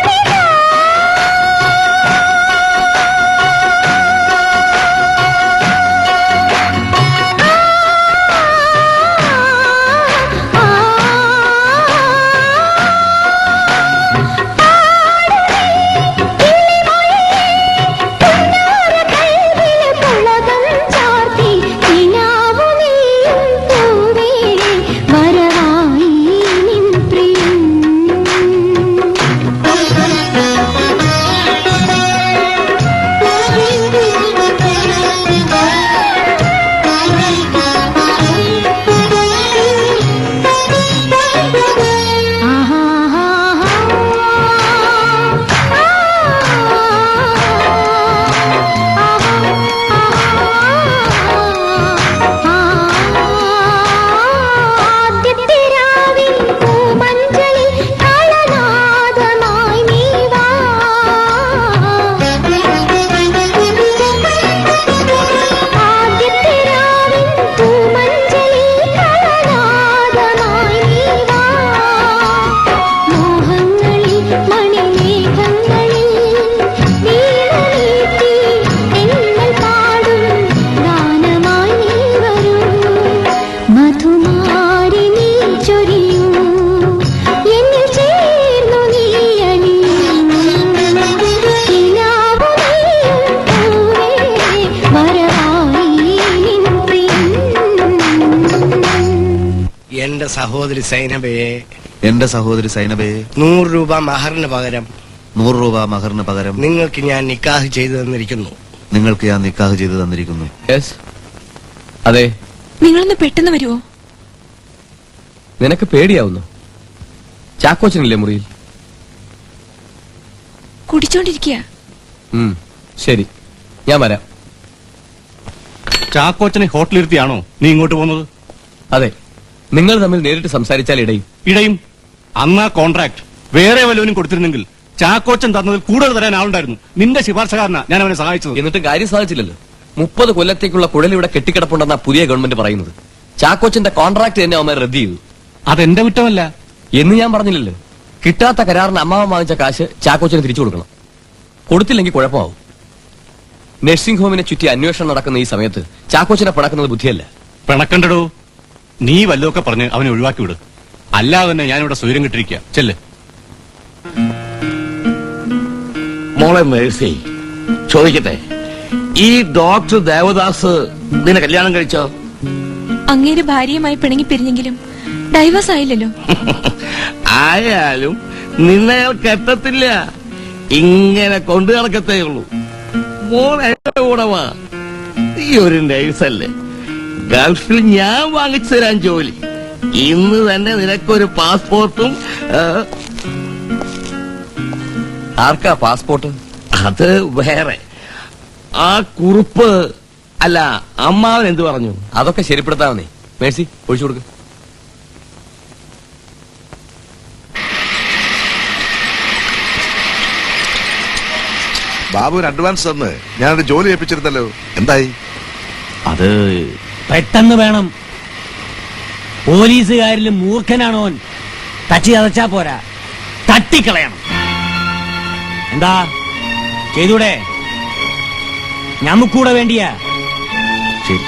എന്റെ സഹോദരി സൈനബയെ എന്റെ സഹോദരി സൈനബയെ 100 രൂപ മഹറിന് പകരം 100 രൂപ മഹറിന് പകരം നിങ്ങൾക്ക് ഞാൻ നിക്കാഹ് ചെയ്തു തന്നിരിക്കുന്നു. നിങ്ങൾക്ക് ഞാൻ നിക്കാഹ് ചെയ്തു തന്നിരിക്കുന്നു. അതെ. നിങ്ങളൊന്ന് പെട്ടെന്ന് വരുമോ? നിനക്ക് പേടിയാവുന്നു? ചാക്കോച്ചനില്ലേ മുറിയിൽ? കുടിച്ചോണ്ടിരിക്കുക. ശരി, ഞാൻ വരാം. ചാക്കോച്ചനെ ഹോട്ടലിരുത്തിയാണോ നീ ഇങ്ങോട്ട് പോകുന്നത്? അതെ. നിങ്ങൾ തമ്മിൽ നേരിട്ട് സംസാരിച്ചാൽ ഇടയും അന്നാ കോൺട്രാക്ട് വേറെ വല്ലവനും കൊടുത്തിരുന്നെങ്കിൽ ചാക്കോച്ചൻ തന്നതിൽ കൂടുതൽ തരാൻ ആളുണ്ടായിരുന്നു. നിന്റെ ശുപാർശക്കാരനാ ഞാൻ അവനെ സഹായിച്ചത്. എന്നിട്ട് കാര്യം സാധിച്ചില്ലല്ലോ. 30 കൊല്ലത്തേക്കുള്ള കുഴലിവിടെ കെട്ടിക്കിടപ്പുണ്ടെന്നാ പുതിയ ഗവൺമെന്റ് പറയുന്നത്. ചാക്കോച്ചന്റെ കോൺട്രാക്ട് തന്നെ അവന്മാർ റദ്ദ് ചെയ്തു. അതെന്റെ കുറ്റമല്ല എന്ന് ഞാൻ പറഞ്ഞില്ലല്ലോ. കിട്ടാത്ത കരാറിന് അമ്മാവൻ വാങ്ങിച്ച കാശ് ചാക്കോച്ചന് തിരിച്ചു കൊടുക്കണം. കൊടുത്തില്ലെങ്കിൽ കുഴപ്പമാവും. നഴ്സിംഗ് ഹോമിനെ ചുറ്റി അന്വേഷണം നടക്കുന്ന ഈ സമയത്ത് ചാക്കോച്ചനെ പിണക്കുന്നത് ബുദ്ധിയല്ല. പിണക്കണ്ടടോ, നീ വല്ലതൊക്കെ പറഞ്ഞ് അവനെ ഒഴിവാക്കി വിട്. അല്ലാതെ തന്നെ ഞാനിവിടെ സ്വൈരം കിട്ടിരിക്കുക. ചെല്ല്. മോളെ മേഴ്സി, ചോദിക്കട്ടെ, ഈ ഡോക്ടർ ദേവദാസ് നിന്നെ കല്യാണം കഴിച്ചോ? അങ്ങേര് ഭാര്യയുമായി പിണങ്ങി പിരിഞ്ഞെങ്കിലും ഡൈവേഴ്സ് ആയില്ലല്ലോ. ആയാലും നിന്നെ കെട്ടത്തില്ല, ഇങ്ങനെ കൊണ്ടു നടക്കത്തേ ഉള്ളൂ. മോൾ എന്റെ കൂടെ വാ. നീ ഒരു നഴ്സല്ലേ, ഗൾഫിൽ ഞാൻ വാങ്ങിച്ചു തരാൻ ജോലി. ഇന്ന് തന്നെ നിനക്കൊരു പാസ്പോർട്ടും. ആർക്കാ പാസ്പോർട്ട്? അത് വേറെ. ആ കുറുപ്പ് അല്ല, അമ്മാവൻ എന്ത് പറഞ്ഞു? അതൊക്കെ ശരിപ്പെടുത്താമെന്നേ. മേഴ്സി, ഒഴിച്ചു കൊടുക്ക്. ബാബുവിന് അഡ്വാൻസ് തന്ന് ഞാനൊരു ജോലി ഏൽപ്പിച്ചിരുന്നല്ലോ, എന്തായി? അത് പെട്ടെന്ന് വേണം. പോലീസുകാരിലും മൂർഖനാണോൻ. തച്ചി തതച്ചാ പോരാ, തട്ടിക്കളയണം. എന്താ ചെയ്തൂടെ? ഞമ്മക്കൂടെ വേണ്ടിയാ. ശരി.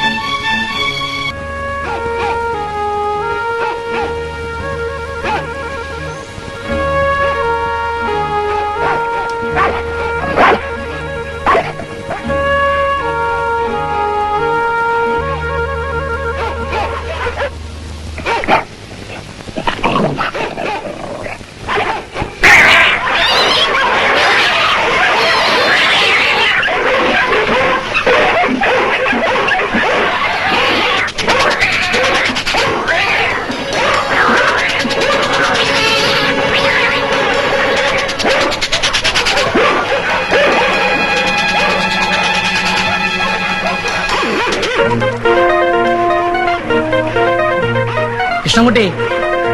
കൃഷ്ണൻകുട്ടി,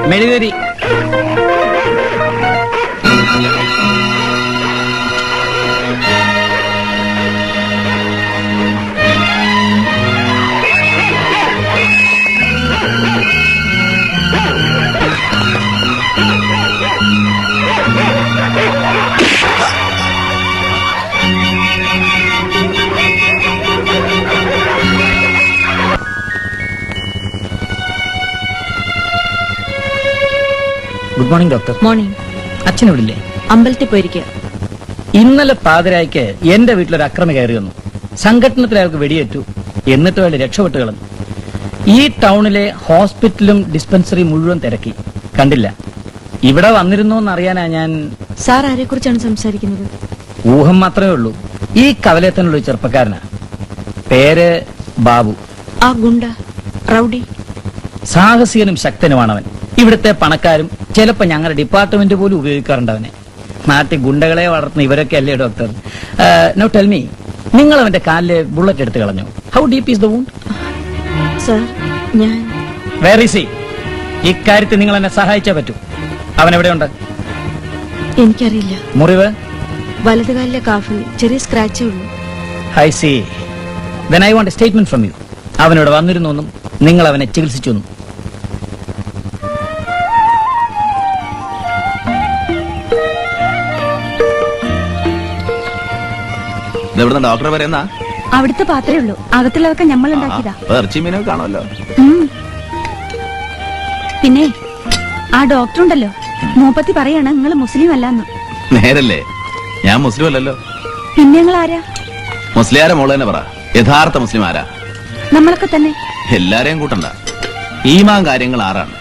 മെഴുകുതിരി. Good morning doctor. മോർണിംഗ്. അച്ഛനോടില്ലേ? അമ്പലത്തിൽ പോയിരിക്കുക. ഇന്നലെ പാതിരായ്ക്ക് എന്റെ വീട്ടിലൊരു അക്രമി കയറി വന്നു. സംഘടനത്തിൽ അയാൾക്ക് വെടിയേറ്റു. എന്നിട്ട് അയാൾ രക്ഷപ്പെട്ട് കളഞ്ഞു. ഈ ടൗണിലെ ഹോസ്പിറ്റലും ഡിസ്പെൻസറി മുഴുവൻ തിരക്കി, കണ്ടില്ല. ഇവിടെ വന്നിരുന്നോ എന്നറിയാനാ ഞാൻ. സാർ ആരെ കുറിച്ചാണ് സംസാരിക്കുന്നത്? ഊഹം മാത്രമേ ഉള്ളൂ. ഈ കവലയത്തിനുള്ള ഒരു ചെറുപ്പക്കാരനാ. പേര് ബാബു. ആ ഗുണ്ട റൗഡി. സാഹസികനും ശക്തനുമാണവൻ. ഇവിടുത്തെ പണക്കാരും ചിലപ്പോ ഞങ്ങളുടെ ഡിപ്പാർട്ട്മെന്റ് പോലും ഉപയോഗിക്കാറുണ്ട് അവനെ. നാട്ടിൽ ഗുണ്ടകളെ വളർത്തുന്ന ഇവരൊക്കെ അല്ലേ ഡോക്ടർ? നൗ ടെൽ മീ, നിങ്ങൾ അവന്റെ കാലിലെ ബുള്ളറ്റ് എടുത്ത് കളഞ്ഞു. How deep is the wound? Sir, ഞാൻ വേർ ഈസ് ഹി? ഇക്കാര്യത്തിൽ നിങ്ങൾ എന്നെ സഹായിച്ചേ പറ്റൂ. അവൻ എവിടെയുണ്ട്? എനിക്കറിയില്ല. മുറിവ്? വലതുകാലിലെ കാഫിൽ ചെറിയ സ്ക്രാച്ചേ ഉള്ളൂ. I see. Then I want a statement from you. അവനോട് വന്നിരുന്നു, നിങ്ങൾ അവനെ ചികിത്സിച്ചു. ഡോക്ടറെ പറയുന്ന അവിടുത്തെ പാത്രേ ഉള്ളൂ, അകത്തുള്ളതൊക്കെ നമ്മൾ ഉണ്ടാക്കിയതാ. ഇറച്ചി മീനൊക്കെ കാണുമല്ലോ. പിന്നെ ആ ഡോക്ടർ ഉണ്ടല്ലോ, മൂപ്പത്തി പറയാണ് നിങ്ങൾ മുസ്ലിം അല്ലാന്ന്. നേരല്ലേ? ഞാൻ മുസ്ലിം അല്ലല്ലോ. പിന്നെ നിങ്ങൾ ആരാ? മുസ്ലിയാരെ മോള് തന്നെ പറ. യഥാർത്ഥ മുസ്ലിം ആരാ? നമ്മളൊക്കെ തന്നെ. എല്ലാരെയും കൂട്ടണ്ട. ഈമാൻ കാര്യങ്ങൾ ആറാണ്.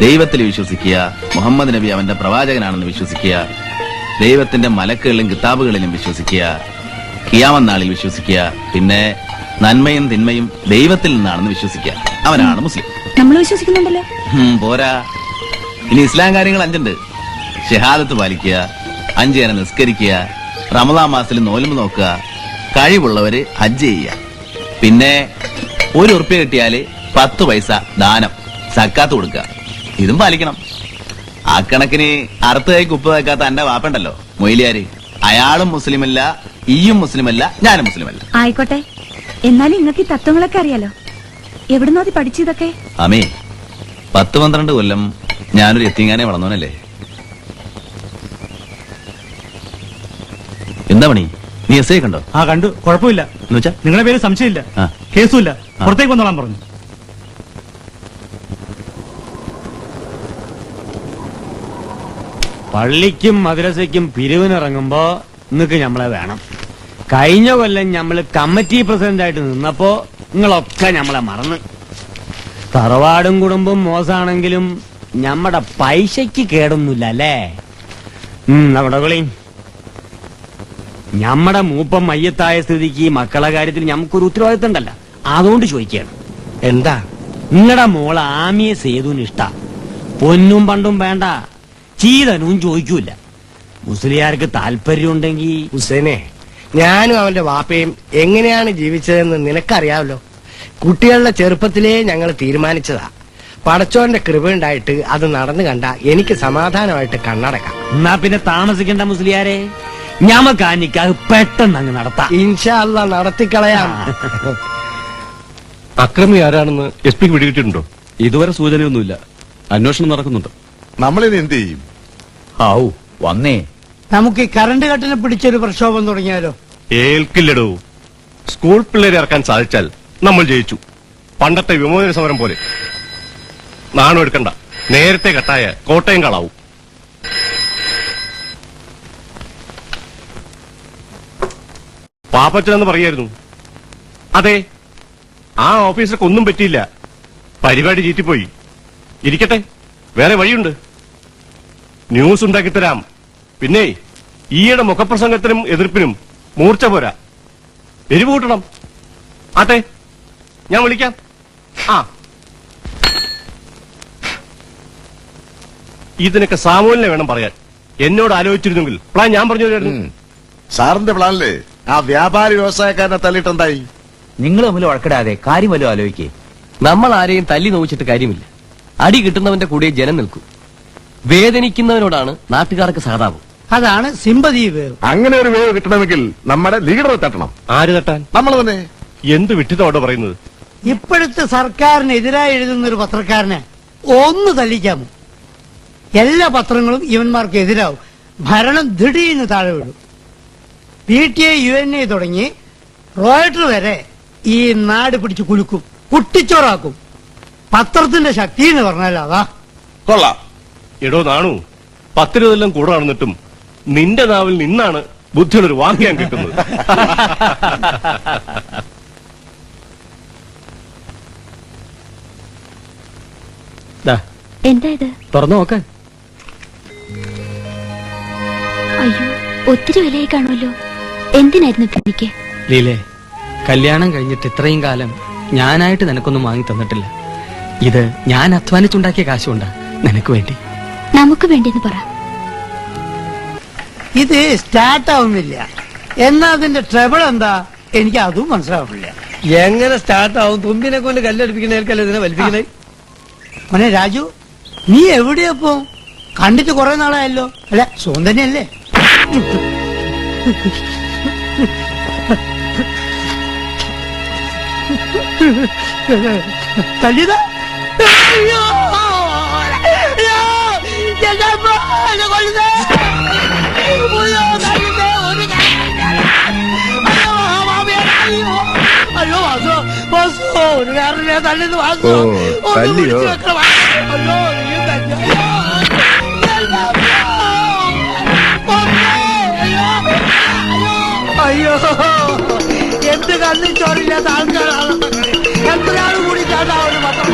ദൈവത്തിൽ വിശ്വസിക്കുക, മുഹമ്മദ് നബി അവന്റെ പ്രവാചകനാണെന്ന് വിശ്വസിക്കുക, ദൈവത്തിന്റെ മലക്കുകളിലും കിതാബുകളിലും വിശ്വസിക്കുക, ഖിയാമത്ത് നാളിൽ വിശ്വസിക്കുക, പിന്നെ നന്മയും തിന്മയും ദൈവത്തിൽ നിന്നാണെന്ന് വിശ്വസിക്കുക. അവനാണ് മുസ്ലിം. നമ്മൾ വിശ്വസിക്കുന്നുണ്ടല്ലോ. പോരാ, ഇനി ഇസ്ലാം കാര്യങ്ങൾ 5 ഷഹാദത്ത് പാലിക്കുക, 5 നേരം നിസ്കരിക്കുക, റമദാൻ മാസത്തിൽ നോൽമ്പ് നോക്കുക, കഴിവുള്ളവര് ഹജ്ജ് ചെയ്യുക, പിന്നെ 1 ഉറുപ്പ്യ കിട്ടിയാല് 10 പൈസ ദാനം സക്കാത്ത് കൊടുക്കുക. ഇതും പാലിക്കണം. ആ കണക്കിന് അറുത്ത് കൈക്ക് ഉപ്പ് വെക്കാത്ത എന്റെ വാപ്പുണ്ടല്ലോ മൊയ്ലിയാര്, അയാളും മുസ്ലിമല്ല, ഈയും മുസ്ലിമല്ല, ഞാനും മുസ്ലിമല്ല. ആയിക്കോട്ടെ, എന്നാലും നിങ്ങൾക്ക് ഈ തത്വങ്ങളൊക്കെ അറിയാലോ. എവിടുന്നോ അത് പഠിച്ചതൊക്കെ? അമേ, 10-12 കൊല്ലം ഞാനൊരു എത്തിങ്ങാനെ വളർന്നോനല്ലേ. എന്താ പണി? നീ എസ് ഐ കണ്ടോ? ആ കണ്ടു, കുഴപ്പമില്ല. എന്നുവെച്ചാ നിങ്ങളുടെ പേര് സംശയമില്ല, ആ. കേസുമില്ല, പുറത്തേക്ക് വന്നോളാൻ പറഞ്ഞു. പള്ളിക്കും മദ്രസയ്ക്കും പിരിവിനിറങ്ങുമ്പോ നിങ്ങക്ക് ഞമ്മളെ വേണം. കഴിഞ്ഞ കൊല്ലം ഞമ്മള് കമ്മിറ്റി പ്രസിഡന്റ് ആയിട്ട് നിന്നപ്പോ നിങ്ങളൊക്കെ ഞമ്മളെ മറന്ന്. തറവാടും കുടുംബം മോശമാണെങ്കിലും ഞമ്മടെ പൈസയ്ക്ക് കേടൊന്നുമില്ല അല്ലേ? അവിടെ വിളി. ഞമ്മടെ മൂപ്പം മയ്യത്തായ സ്ഥിതിക്ക് മക്കളെ കാര്യത്തിൽ ഞമ്മക്കൊരു ഉത്തരവാദിത്തം ഉണ്ടല്ലോ, അതുകൊണ്ട് ചോദിക്കുകയാണ്. എന്താ? നിങ്ങളുടെ മോള് ആമിയെ സേതുവിന് ഇഷ്ട. പൊന്നും പണ്ടും വേണ്ട, ചീതനും ചോദിക്കൂല. മുസ്ലിയാർക്ക് താല്പര്യം ഉണ്ടെങ്കിൽ. ഹുസൈനെ, ഞാനും അവന്റെ വാപ്പയും എങ്ങനെയാണ് ജീവിച്ചതെന്ന് നിനക്കറിയാമല്ലോ. കുട്ടികളുടെ ചെറുപ്പത്തിലേ ഞങ്ങൾ തീരുമാനിച്ചതാ. പടച്ചോന്റെ കൃപയുണ്ടായിട്ട് അത് നടന്നു കണ്ട എനിക്ക് സമാധാനമായിട്ട് കണ്ണടക്കാം. എന്നാ പിന്നെ താമസിക്കണ്ട മുസ്ലിയാരെ, ഞമ്മക്ക് ആ നിക്കാഹ് പെട്ടെന്ന് അങ്ങ് നടത്താം. ഇൻഷാ അല്ലാ നടത്തിക്കളയാം. അക്രമി ആരാണെന്ന് എസ് പിക്ക് പിടികിട്ടിട്ടുണ്ടോ? ഇതുവരെ സൂചനയൊന്നുമില്ല. അന്വേഷണം നടക്കുന്നുണ്ട്. നമ്മളിനി എന്ത് ചെയ്യും? ഔ വന്നേ. നമുക്ക് ഈ കറണ്ട് കട്ടിനെ പിടിച്ചൊരു പ്രക്ഷോഭം തുടങ്ങിയാലോ? ഏൽക്കില്ലടോ. സ്കൂൾ പിള്ളേരെ ഇറക്കാൻ സാധിച്ചാൽ നമ്മൾ ജയിച്ചു. പണ്ടത്തെ വിമോചന സമരം പോലെ. നാണം എടുക്കണ്ട, നേരത്തെ കട്ടായ കോട്ടയം കളാവും. പാപ്പച്ചനെന്ന് പറയായിരുന്നു. അതെ, ആ ഓഫീസർക്ക് ഒന്നും പറ്റിയില്ല. പരിപാടി ചീറ്റിപ്പോയി. ഇരിക്കട്ടെ, വേറെ വഴിയുണ്ട്. ന്യൂസ് ഉണ്ടാക്കിത്തരാം. പിന്നെ ഈയുടെ മുഖപ്രസംഗത്തിനും എതിർപ്പിനും മൂർച്ച പോരാ, എരിവ് കൂട്ടണം. ആട്ടെ, ഞാൻ വിളിക്കാം. ആ, ഇതിനൊക്കെ സാമൂലിനെ വേണം പറയാൻ. എന്നോട് ആലോചിച്ചിരുന്നെങ്കിൽ പ്ലാൻ ഞാൻ പറഞ്ഞു തരുന്നു. സാറിന്റെ പ്ലാനില് ആ വ്യാപാരി വ്യവസായക്കാരനെ തല്ലിട്ടെന്തായി? നിങ്ങൾ തമ്മിൽ വഴക്കിടാതെ കാര്യം വല്ലതും ആലോചിക്കേ. നമ്മൾ ആരെയും തല്ലി നോവിച്ചിട്ട് കാര്യമില്ല. അടി കിട്ടുന്നവന്റെ കൂടെ ജനം നിൽക്കും. വേദനിക്കുന്നവനോടാണ് നാട്ടുകാർക്ക് സഹതാപം. അതാണ് സിമ്പതി വേവ്. അങ്ങനെ ഒരു വേവ് കിട്ടണമെങ്കിൽ നമ്മുടെ ലീഡറെ തട്ടണം. ആര് തട്ടാൻ? നമ്മൾ തന്നെ. എന്ത് വിട്ടിതോടെ പറയുന്നത്? ഇപ്പോഴത്തെ സർക്കാരിനെതിരായി എഴുതുന്ന ഒരു പത്രക്കാരനെ ഒന്ന് തല്ലിക്കാമോ? എല്ലാ പത്രങ്ങളും ഇവന്മാർക്ക് എതിരാവും. ഭരണം ദിടീന്ന് താഴെ വിടും. PTA UNA തുടങ്ങി റോയിട്ടർ വരെ ഈ നാട് പിടിച്ച് കുലുക്കും, കുട്ടിച്ചോറാക്കും. പത്രത്തിന്റെ ശക്തി എന്ന് പറഞ്ഞാൽ അതാ. കൊള്ളാം. എടോ നാണു, 10 കൊല്ലം കൂടെ നടന്നിട്ടും നിന്റെ നാവിൽ നിന്നാണ് ബുദ്ധിയുള്ളൊരു വാക്യം കിട്ടുന്നത്. എന്താ ഇത്? തുറന്നു നോക്കാൻ. അയ്യോ, ഒത്തിരി വിലയായി കാണുമല്ലോ. എന്തിനായിരുന്നു എനിക്ക്? ലീലേ, കല്യാണം കഴിഞ്ഞിട്ട് ഇത്രയും കാലം ഞാനായിട്ട് നിനക്കൊന്നും വാങ്ങി തന്നിട്ടില്ല. ഇത് ഞാൻ അധ്വാനിച്ചുണ്ടാക്കിയ കാശുകൊണ്ടാ നിനക്ക് വേണ്ടി. നമുക്ക് വേണ്ടിന്ന് പറ. ഇത് സ്റ്റാർട്ട് ആവുന്നില്ല. എന്നാ അതിന്റെ ട്രബിൾ എന്താ? എനിക്ക് അതും മനസ്സിലാവില്ല. എങ്ങനെ സ്റ്റാർട്ട് ആവും? തുമ്പിനെ കൊണ്ട് കല്ലടിപ്പിക്കുന്നേൽക്കല്ലേ ഇതിനെ വലിപ്പിക്കുന്നേ. മോനെ രാജു, നീ എവിടെയപ്പോ? കണ്ടിട്ട് കുറെ നാളായല്ലോ. അല്ല, സുഖം തന്നെയല്ലേ? തല്ലിയതാ? അയ്യോ! അയ്യോ! എന്റെ അമ്മ എന്നെ കൊല്ലുന്നേ! അയ്യോ, തല്ലുന്നേ! ഒരു അയ്യോ, മാമിയെ അയ്യോ! അയ്യോ, വാസു, വാസു, ഒരു കാരണേ തല്ലുന്നു വാസു. ഒന്ന് തല്ലിയോ? പിടിച്ച് വെക്കണം. അയ്യോ, നീ തല്ലി. അയ്യോ! എന്റെ അമ്മ! കൊന്നേ! അയ്യോ! അയ്യോ! എന്ത് കണ്ണിൽ ചോറില്ലാത്ത ആൾക്കാരാണ്. എന്തിനാണ് കൂടി ചേട്ടാ ഒരു പത്രം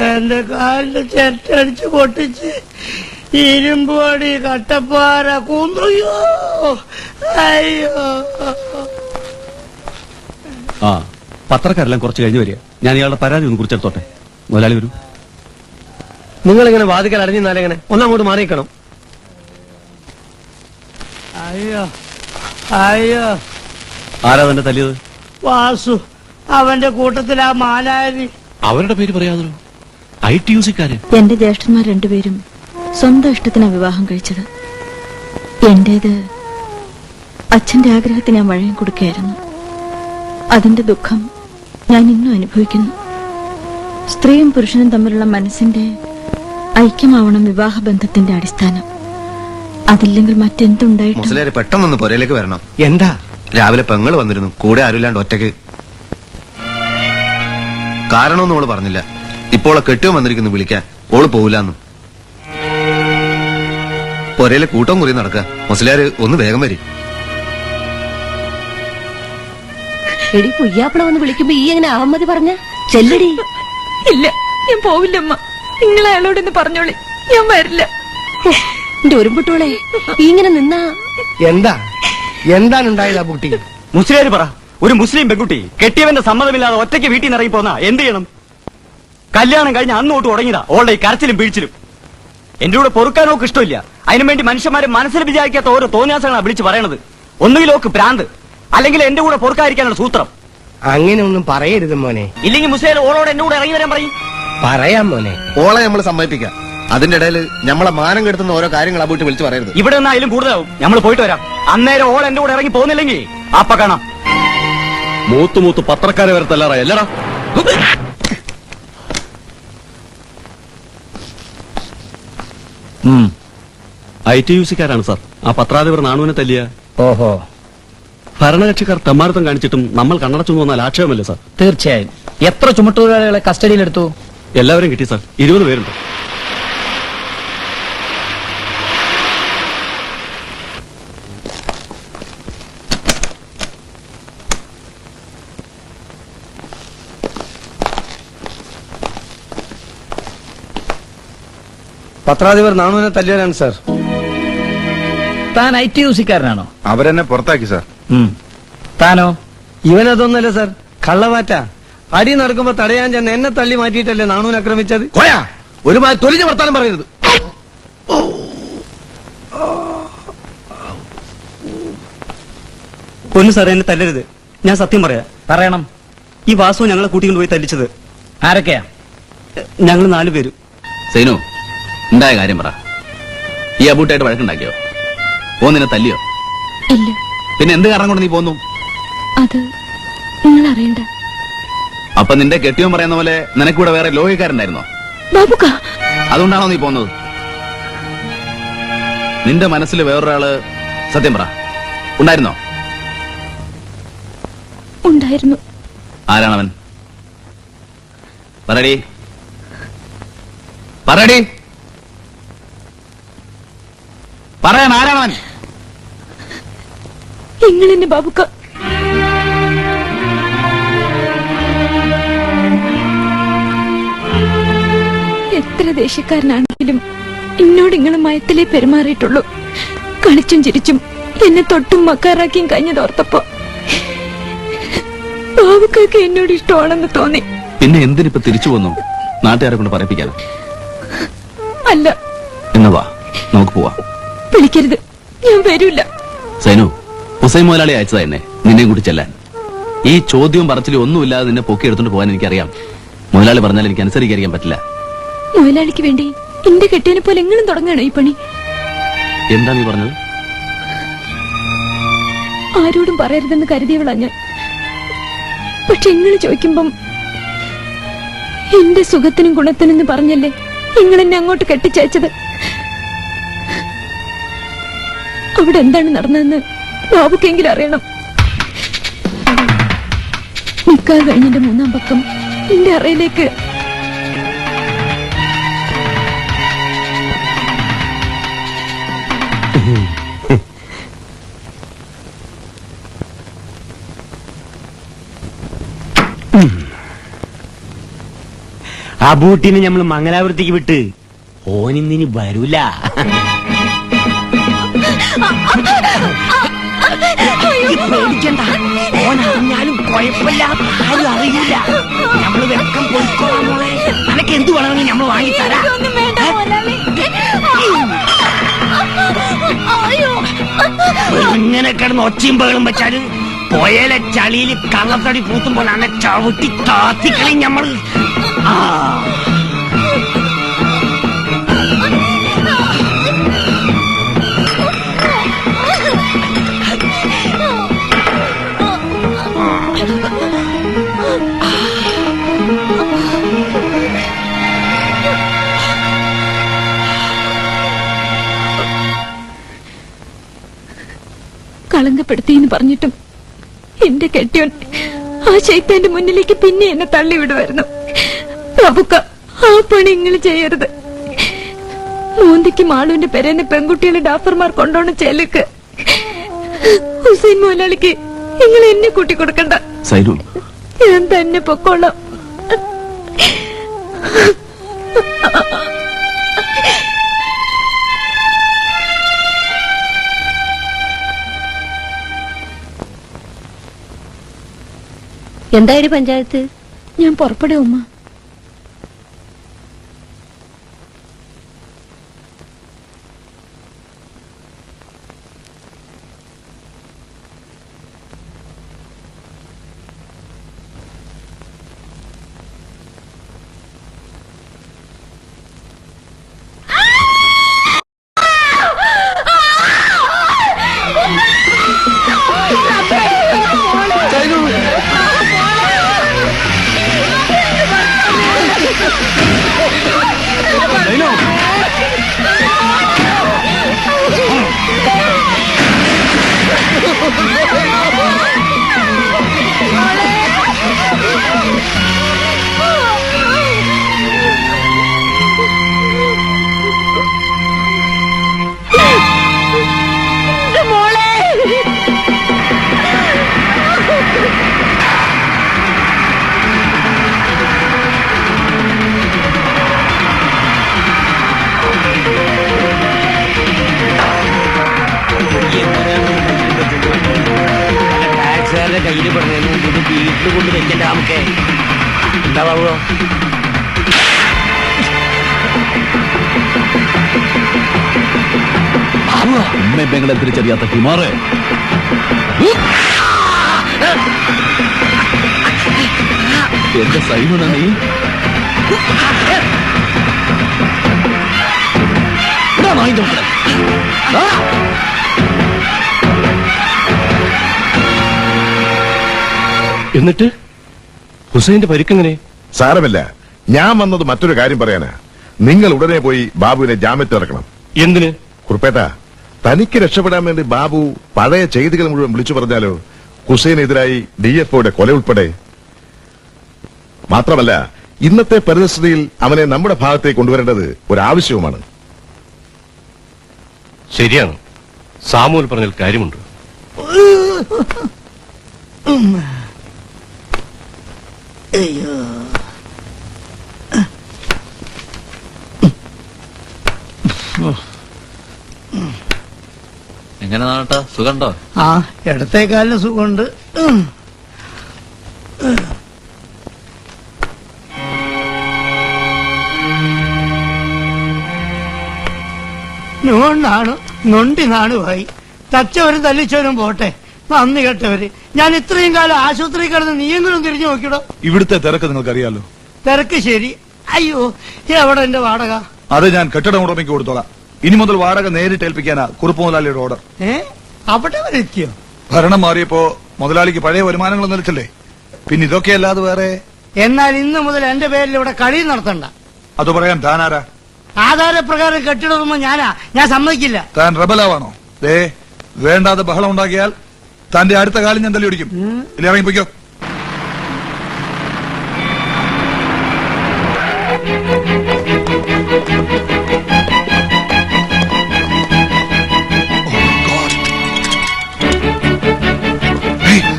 എന്റെ കാലിന്റെ ചെറ്റടിച്ച് പൊട്ടിച്ച് ഇരുമ്പോടി കട്ടപ്പാറ കുന്നുയോ. അയ്യോ. ആ പത്രക്കാരെല്ലാം കുറച്ച് കഴിഞ്ഞ് വരിക. ഞാൻ ഇയാളുടെ പരാതി ഒന്ന് കുറിച്ചെടുത്തോട്ടെ. മുതലാളി വരൂ. നിങ്ങളിങ്ങനെ വാതിക്കൽ അടഞ്ഞാലെങ്ങനെ ഒന്നങ്ങോട്ട് മാറിയിക്കണം. അയ്യോ അയ്യോ. ആരാ തന്നെ തല്ലിയത്? വാസു. അവന്റെ കൂട്ടത്തിൽ ആ മാലാരി. അവരുടെ പേര് പറയാതല്ലോ. ITUC-ക്കാര്. എന്റെ ജ്യേഷ്ഠന്മാർ രണ്ടുപേരും സ്വന്തം ഇഷ്ടത്തിനാ വിവാഹം കഴിച്ചത്. എന്റേത് അച്ഛന്റെ ആഗ്രഹത്തിന് ഞാൻ വഴങ്ങി കൊടുക്കുകയായിരുന്നു. അതിന്റെ ദുഃഖം ഞാൻ ഇന്നും അനുഭവിക്കുന്നു. സ്ത്രീയും പുരുഷനും തമ്മിലുള്ള മനസ്സിന്റെ ഐക്യമാവണം വിവാഹബന്ധത്തിന്റെ അടിസ്ഥാനം. അതില്ലെങ്കിൽ മറ്റെന്തുണ്ടായിട്ടും. മുസ്ലിയാര് പെട്ടെന്നൊന്ന് പുരയിലേക്ക് വരണം. എന്താ? രാവിലെ പെങ്ങള് വന്നിരുന്നു, കൂടെ ആരുമില്ലാണ്ട് ഒറ്റയ്ക്ക്. കാരണമൊന്നും ഓള് പറഞ്ഞില്ല. ഇപ്പോൾ കെട്ടിയോ വന്നിരിക്കുന്നു വിളിക്കാൻ. ഓള് പോവില്ലാന്ന്. പുരയിലെ കൂട്ടം കുറി നടക്കുക. മുസ്ലിയാര് ഒന്ന് വേഗം വരി. എടി പുയ്യാപ്പിള വന്ന് വിളിക്കുമ്പോ ഈ എങ്ങനെ അഹമ്മതി പറഞ്ഞ ചെല്ലടി. ഇല്ല, ഞാൻ പോവില്ലമ്മ. നിങ്ങൾ അയാളോടൊന്ന് പറഞ്ഞോളി, ഞാൻ വരില്ല. എന്റെ ഒരുമ്പുട്ടോളെ ഇങ്ങനെ നിന്നാ എന്താണ് ഉണ്ടായത് ആ കുട്ടി? മുസ്ലിയാര് പറ. ഒരു മുസ്ലിം പെൺകുട്ടി കെട്ടിയവന്റെ സമ്മതമില്ലാതെ ഒറ്റയ്ക്ക് വീട്ടിൽ നിന്ന് ഇറങ്ങി പോന്നാ എന്ത് ചെയ്യണം? കല്യാണം കഴിഞ്ഞ് അന്ന് തൊട്ട് തുടങ്ങിയതാ ഓളുടെ ഈ കരച്ചിലും പിഴിച്ചിലും. എന്റെ കൂടെ പൊറുക്കാൻ ഓക്ക് ഇഷ്ടമില്ല. അതിനുവേണ്ടി മനുഷ്യന്മാരെ മനസ്സിൽ വിചാരിക്കാത്ത ഓരോ തോന്നിയാസങ്ങളാണ് വിളിച്ച് പറയണത്. ഒന്നുകിൽ ഓക്ക് പ്രാന്ത്, അല്ലെങ്കിൽ എന്റെ കൂടെ പൊറുക്കാതിരിക്കാനുള്ള സൂത്രം. അങ്ങനെ ഒന്നും പറയരുത് മോനെ. ഇല്ലെങ്കിൽ മുസ്ലിം ഓളോട് എന്റെ കൂടെ ഇറങ്ങി വരാൻ പറയും. പറയാം മോനെ. ഓളെ നമ്മൾ സമ്മതിപ്പിക്കാം. അതിന്റെ ഇടയിൽ നമ്മളെ മാനം കെടുത്തുന്ന ഓരോ കാര്യങ്ങൾ ആ വീട്ടിൽ വിളിച്ചു പറയരുത്. ഇവിടെ നിന്നായാലും കൂടുതലാവും. നമ്മൾ പോയിട്ട് വരാം. അന്നേരം ഓൾ എന്റെ കൂടെ ഇറങ്ങി പോകുന്നില്ലെങ്കിൽ അപ്പ കാണാം. മൂത്ത് പത്രക്കാരെ വരെ തല്ലാറായി അല്ലടാ. ITUC-ക്കാരാണ് സാർ ആ പത്രാധിപർ നാണുവിനെ തല്ലിയ. ഓഹോ. ഭരണകക്ഷിക്കാർ തെമ്മാരത്തം കാണിച്ചിട്ടും നമ്മൾ കണ്ണടച്ചു വന്നാൽ ആക്ഷേപമല്ലേ സാർ? തീർച്ചയായും. എത്ര ചുമട്ടുതൊഴിലാളികളെ കസ്റ്റഡിയിലെടുത്തു? എല്ലാവരും കിട്ടി സാർ. 20 പേരുണ്ട്. പത്രാധിപർ നാണുവിനെ തല്ലിയവരാണ് സാർ. താൻ ITUC-ക്കാരനാണോ? അവരെന്നെ പുറത്താക്കി സാർ. താനോ? ഇവനതൊന്നല്ല സാർ, കള്ളവാറ്റ. അടി നടക്കുമ്പോ തടയാൻ ചെന്ന് എന്നെ തള്ളി മാറ്റിയിട്ടല്ലേ നാണുവിനെ ആക്രമിച്ചത്. ഒരുമാതിരി തൊലിഞ്ഞ വർത്താനം പറയരുത്. പൊന്നു സാറേ, എന്നെ തല്ലരുത്. ഞാൻ സത്യം പറയാം. പറയണം. ഈ വാസു ഞങ്ങളെ കൂട്ടിക്കൊണ്ട് പോയി തല്ലിച്ചത്. ആരൊക്കെയാ? ഞങ്ങൾ 4 പേര്. സൈനു, ഉണ്ടായ കാര്യം പറ. ഈ അബൂട്ടായിട്ട് വഴക്കുണ്ടാക്കിയോ? ഓ നിന്നെ തല്ലിയോ? ഇല്ല. പിന്നെ എന്ത് കാരണം കൊണ്ട് നീ പോന്നു? അത് നിങ്ങൾ അറിയണ്ട. അപ്പൊ നിന്റെ കെട്ടിയോൻ പറയുന്ന പോലെ നിനക്കൂടെ വേറെ ലോഹിക്കാരുണ്ടായിരുന്നോ? ബാബുക്ക, അതുകൊണ്ടാണോ നീ പോന്നത്? നിന്റെ മനസ്സിൽ വേറൊരാള്, സത്യം പറ, ഉണ്ടായിരുന്നോ? ഉണ്ടായിരുന്നു. ആരാണവൻ? പറയടി, പറയടി, പറയാൻ ആരാണവൻ? നിങ്ങൾ എന്നെ ബാബുക്ക. എത്ര ദേശക്കാരനാണെങ്കിലും എന്നോട് ഇങ്ങനെ മയത്തിലേ പെരുമാറിയിട്ടുള്ളൂ. കളിച്ചും ചിരിച്ചും എന്നെ തൊട്ടും മക്കാറാക്കിയും കഴിഞ്ഞതോർത്തപ്പോ ബാബുക്കൊക്കെ എന്നോട് ഇഷ്ടമാണെന്ന് തോന്നി. പിന്നെ എന്തിനിപ്പോ തിരിച്ചു പോന്നു? നാട്ടുകാരെ കൊണ്ട് പറയിപ്പിക്കാനോ? അല്ല. എന്നാ വാ, നമുക്ക് പോവാ. വിളിക്കരുത്, ഞാൻ വരൂല. സൈനു, ഹുസൈൻ മുതലാളി അയച്ചതാ എന്നെ നിന്നെയും കൂടി ചെല്ലാൻ. ഈ ചോദ്യവും പറച്ചിലും ഒന്നുമില്ലാതെ നിന്നെ പൊക്കി എടുത്തോണ്ട് പോകാൻ എനിക്കറിയാം. മുതലാളി പറഞ്ഞാൽ എനിക്ക് അനുസരിക്കാൻ പറ്റില്ല. മുതലാളിക്ക് വേണ്ടി എന്റെ കെട്ടിയനെ പോലെ എങ്ങനെ തുടങ്ങണോ ഈ പണി? എന്താ നീ പറഞ്ഞത്? ആരോടും പറയരുതെന്ന് കരുതിയവളാ ഞാൻ. പക്ഷെ നിങ്ങൾ ചോദിക്കുമ്പം എന്റെ സുഖത്തിനും ഗുണത്തിനെന്ന് പറഞ്ഞല്ലേ നിങ്ങൾ എന്നെ അങ്ങോട്ട് കെട്ടിച്ചയച്ചത്. അവിടെ എന്താണ് നടന്നതെന്ന് ബാബുക്കെങ്കിലും അറിയണം. നിക്കാ കഴിഞ്ഞിന്റെ 3-ാം പക്കം എന്റെ അറയിലേക്ക് ആ ബൂട്ടിനെ നമ്മൾ മംഗലാപുരത്തേക്ക് വിട്ട് ഓനിന്നിനി വരൂല. പേടിക്കണ്ട, ഓൻ അറിഞ്ഞാലും കുഴപ്പമില്ല, ആരും അറിയില്ല. നമ്മള് വെക്കം പൊയ്ക്കോളാം മോളെ. അനക്ക് എന്ത് വേണമെങ്കിൽ നമ്മൾ വാങ്ങിത്തരാം. ഇങ്ങനെ കിടന്ന് ഒച്ചയും ബഹളും വെച്ചാല് പോയാലെ ചളിയിൽ കള്ളത്തടി പൂത്തുമ്പോൾ അന്നെ ചവിട്ടി താത്തിക്കളി നമ്മൾ. കളങ്കപ്പെടുത്തിയെന്ന് പറഞ്ഞിട്ടും എന്റെ കെട്ടിയോൻ ആ ശൈത്താന്റെ മുന്നിലേക്ക് പിന്നെ എന്നെ തള്ളിവിടുമായിരുന്നു. പ്രഭുക്ക, ആ പണി നിങ്ങൾ ചെയ്യരുത്. മോന്തിക്ക് മാളുവിന്റെ പെരേന്ന് പെൺകുട്ടികളെ ഡാഫർമാർ കൊണ്ടോണ ചെലക്ക് ഹുസൈൻ മുതലാളിക്ക് നിങ്ങൾ എന്നെ കൂട്ടിക്കൊടുക്കണ്ട. ഞാൻ തന്നെ പൊക്കോളാം. എന്തായാലും പഞ്ചായത്ത് ഞാൻ പുറപ്പെടും ഉമ്മ. കയ്യിൽ പറഞ്ഞതിന് മുമ്പ് ഇത് വീട്ടിൽ കൊണ്ട് വെക്കണ്ട. നമുക്ക് എന്താ ബാബു? അമ്മ പെങ്ങളെ തിരിച്ചറിയാത്ത ഹിമാറ് എന്റെ സൈനുണ നീ എന്നിട്ട് ഹുസൈന്റെ പരിക്കെങ്ങനെ? സാരമില്ല, ഞാൻ വന്നത് മറ്റൊരു കാര്യം പറയാനാ. നിങ്ങൾ ഉടനെ പോയി ബാബുവിനെ ജാമ്യത്തിൽ ഇറക്കണം. എന്തിന്? കുറുപ്പേട്ട, തനിക്ക് രക്ഷപ്പെടാൻ വേണ്ടി ബാബു പഴയ ചെയ്തികൾ മുഴുവൻ വിളിച്ചു പറഞ്ഞാലോ? ഹുസൈനെതിരായി DFOയുടെ കൊല ഉൾപ്പെടെ. മാത്രമല്ല, ഇന്നത്തെ പരിസ്ഥിതിയിൽ അവനെ നമ്മുടെ ഭാഗത്തേക്ക് കൊണ്ടുവരേണ്ടത് ഒരാവശ്യവുമാണ്. ശരിയാണ്, സാമുവൽ പറഞ്ഞാൽ കാര്യമുണ്ട്. എങ്ങനെ നാട്ടാ, സുഖണ്ടോ? ആ, ഇടത്തേക്കാലിന് സുഖമുണ്ട്. നൊണ്ടി നാണുമായി തച്ചവരും തല്ലിച്ചവരും പോട്ടെ, നന്ദി കേട്ടവര്. ഞാൻ ഇത്രയും കാലം ആശുപത്രി കിടന്ന് നീയെങ്കിലും തിരിഞ്ഞു നോക്കിയിടോ. ഇവിടുത്തെ തിരക്ക് നിങ്ങൾക്കറിയാലോ. തിരക്ക് ശരി. അയ്യോ, എവിടെ എന്റെ വാടക? അത് ഞാൻ കെട്ടിട ഉടമയ്ക്ക് കൊടുത്തോളാം. ഇനി മുതൽ വാടക നേരിട്ട് ഏൽപ്പിക്കാനാ കുറുപ്പ് മുതലാളിയുടെ ഓർഡർ. അവിടെ വരെ എത്തിയോ? ഭരണം മാറിയപ്പോ മുതലാളിക്ക് പഴയ വരുമാനങ്ങൾ നിലച്ചല്ലേ. പിന്നെ ഇതൊക്കെ അല്ലാതെ വേറെ. എന്നാൽ ഇന്ന് മുതൽ എന്റെ പേരിൽ ഇവിടെ കളി നടത്തണ്ട. അത് പറയാൻ താനാരാ? ആധാരപ്രകാരം കെട്ടിടുമ്പോ ഞാൻ സമ്മതിക്കില്ല. താൻ റബലാവാണോ? ദേ, വേണ്ടാതെ ബഹളം ഉണ്ടാക്കിയാൽ തന്റെ അടുത്ത കാലം ഞാൻ തല്ലി ഓടിക്കും. ഇല്ല, ഇറങ്ങി പോയിക്കോ.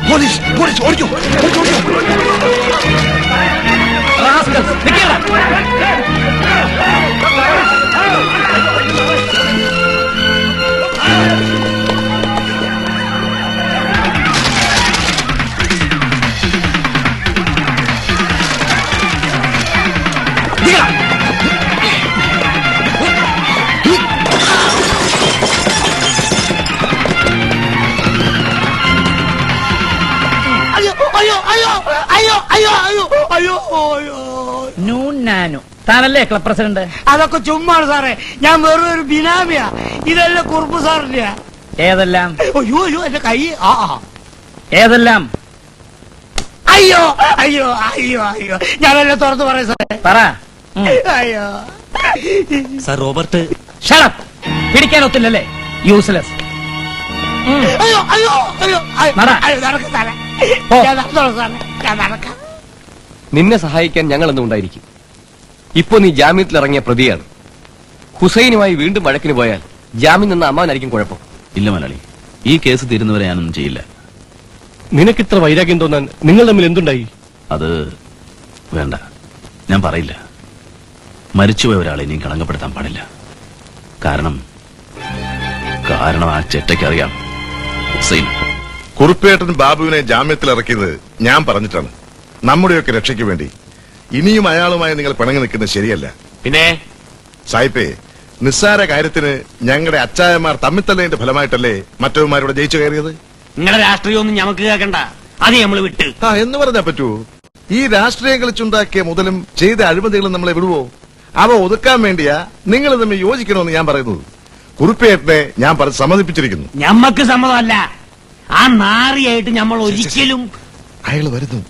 പോലീസ്, പോലീസ്, ഓടിക്കോ, ഓടിക്കോ, ഓടിക്കോ. rascals. നിൽക്കടാ. നൂനാനു താനല്ലേ ക്ലബ് പ്രസിഡന്റ്? അതൊക്കെ ചുമ്മാണ് സാറേ, ഞാൻ വെറും ഒരു ബിനാമിയാ. ഇതെല്ലാം കുറുപ്പ് സാറിന്റെ. ഏതെല്ലാം? അയ്യോ അയ്യോ എന്റെ കൈ. ഏതെല്ലാം? അയ്യോ അയ്യോ അയ്യോ അയ്യോ ഞാനെല്ലാം തുറന്നു പറയാം സാറേ. പറ. അയ്യോ സാർ റോബർട്ട്. ഷടപ്പ്. പിടിക്കാൻ ഒത്തില്ലല്ലേ? യൂസ്ലെസ്. അയ്യോ അയ്യോ അയ്യോ നട. അയ്യോ നടക്കാം സാറേ, ഞാൻ നടന്നോളാം സാറേ, ഞാൻ നടക്കാം. നിന്നെ സഹായിക്കാൻ ഞങ്ങൾ എന്നും ഉണ്ടായിരിക്കും. ഇപ്പൊ നീ ജാമ്യത്തിൽ ഇറങ്ങിയ പ്രതിയാണ്. ഹുസൈനുമായി വീണ്ടും വഴക്കിന് പോയാൽ ജാമ്യം നിന്ന അമ്മാവനായിരിക്കും കുഴപ്പം. ഇല്ല മലയാളി, ഈ കേസ് തീരുന്നവരെ ഞാനൊന്നും ചെയ്യില്ല. നിനക്കിത്ര വൈരാഗ്യം തോന്നാൻ നിങ്ങൾ തമ്മിൽ എന്തുണ്ടായി? അത് വേണ്ട, ഞാൻ പറയില്ല. മരിച്ചുപോയ ഒരാളെ ഇനിയും കളങ്കപ്പെടുത്താൻ പാടില്ല. കാരണം ആ ചെറ്റയ്ക്കറിയാം ഹുസൈൻ. കുറുപ്പേട്ടൻ ബാബുവിനെ ജാമ്യത്തിൽ ഇറക്കിയത് ഞാൻ പറഞ്ഞിട്ടാണ്, നമ്മുടെയൊക്കെ രക്ഷയ്ക്ക് വേണ്ടി. ഇനിയും അയാളുമായി നിങ്ങൾ പിണങ്ങി നിൽക്കുന്നത് ശരിയല്ല. പിന്നെ സായിപ്പേ, നിസ്സാര കാര്യത്തിന് ഞങ്ങളുടെ അച്ചായന്മാർ തമ്മിത്തല്ലേന്റെ ഫലമായിട്ടല്ലേ മറ്റവന്മാരോട് ജയിച്ചു കയറിയത്? നിങ്ങളുടെ രാഷ്ട്രീയമൊന്നും ഞമ്മക്ക് കേൾക്കണ്ട, അത് നമ്മള് വിട്ട്. എന്ന് പറഞ്ഞാ പറ്റൂ? ഈ രാഷ്ട്രീയം കളിച്ചുണ്ടാക്കിയ മുതലും ചെയ്ത അഴിമതികളും നമ്മളെ വിടുവോ? അവ ഒതുക്കാൻ വേണ്ടിയാ നിങ്ങൾ തമ്മിൽ യോജിക്കണമെന്ന് ഞാൻ പറയുന്നത്. കുറുപ്പേട്ടനെ ഞാൻ സമ്മതിപ്പിച്ചിരിക്കുന്നു. ഞമ്മക്ക് സമ്മതമല്ല. ആ നാറിയായിട്ട് നമ്മൾ ഒരിക്കലും. അയാള് വരുന്നു.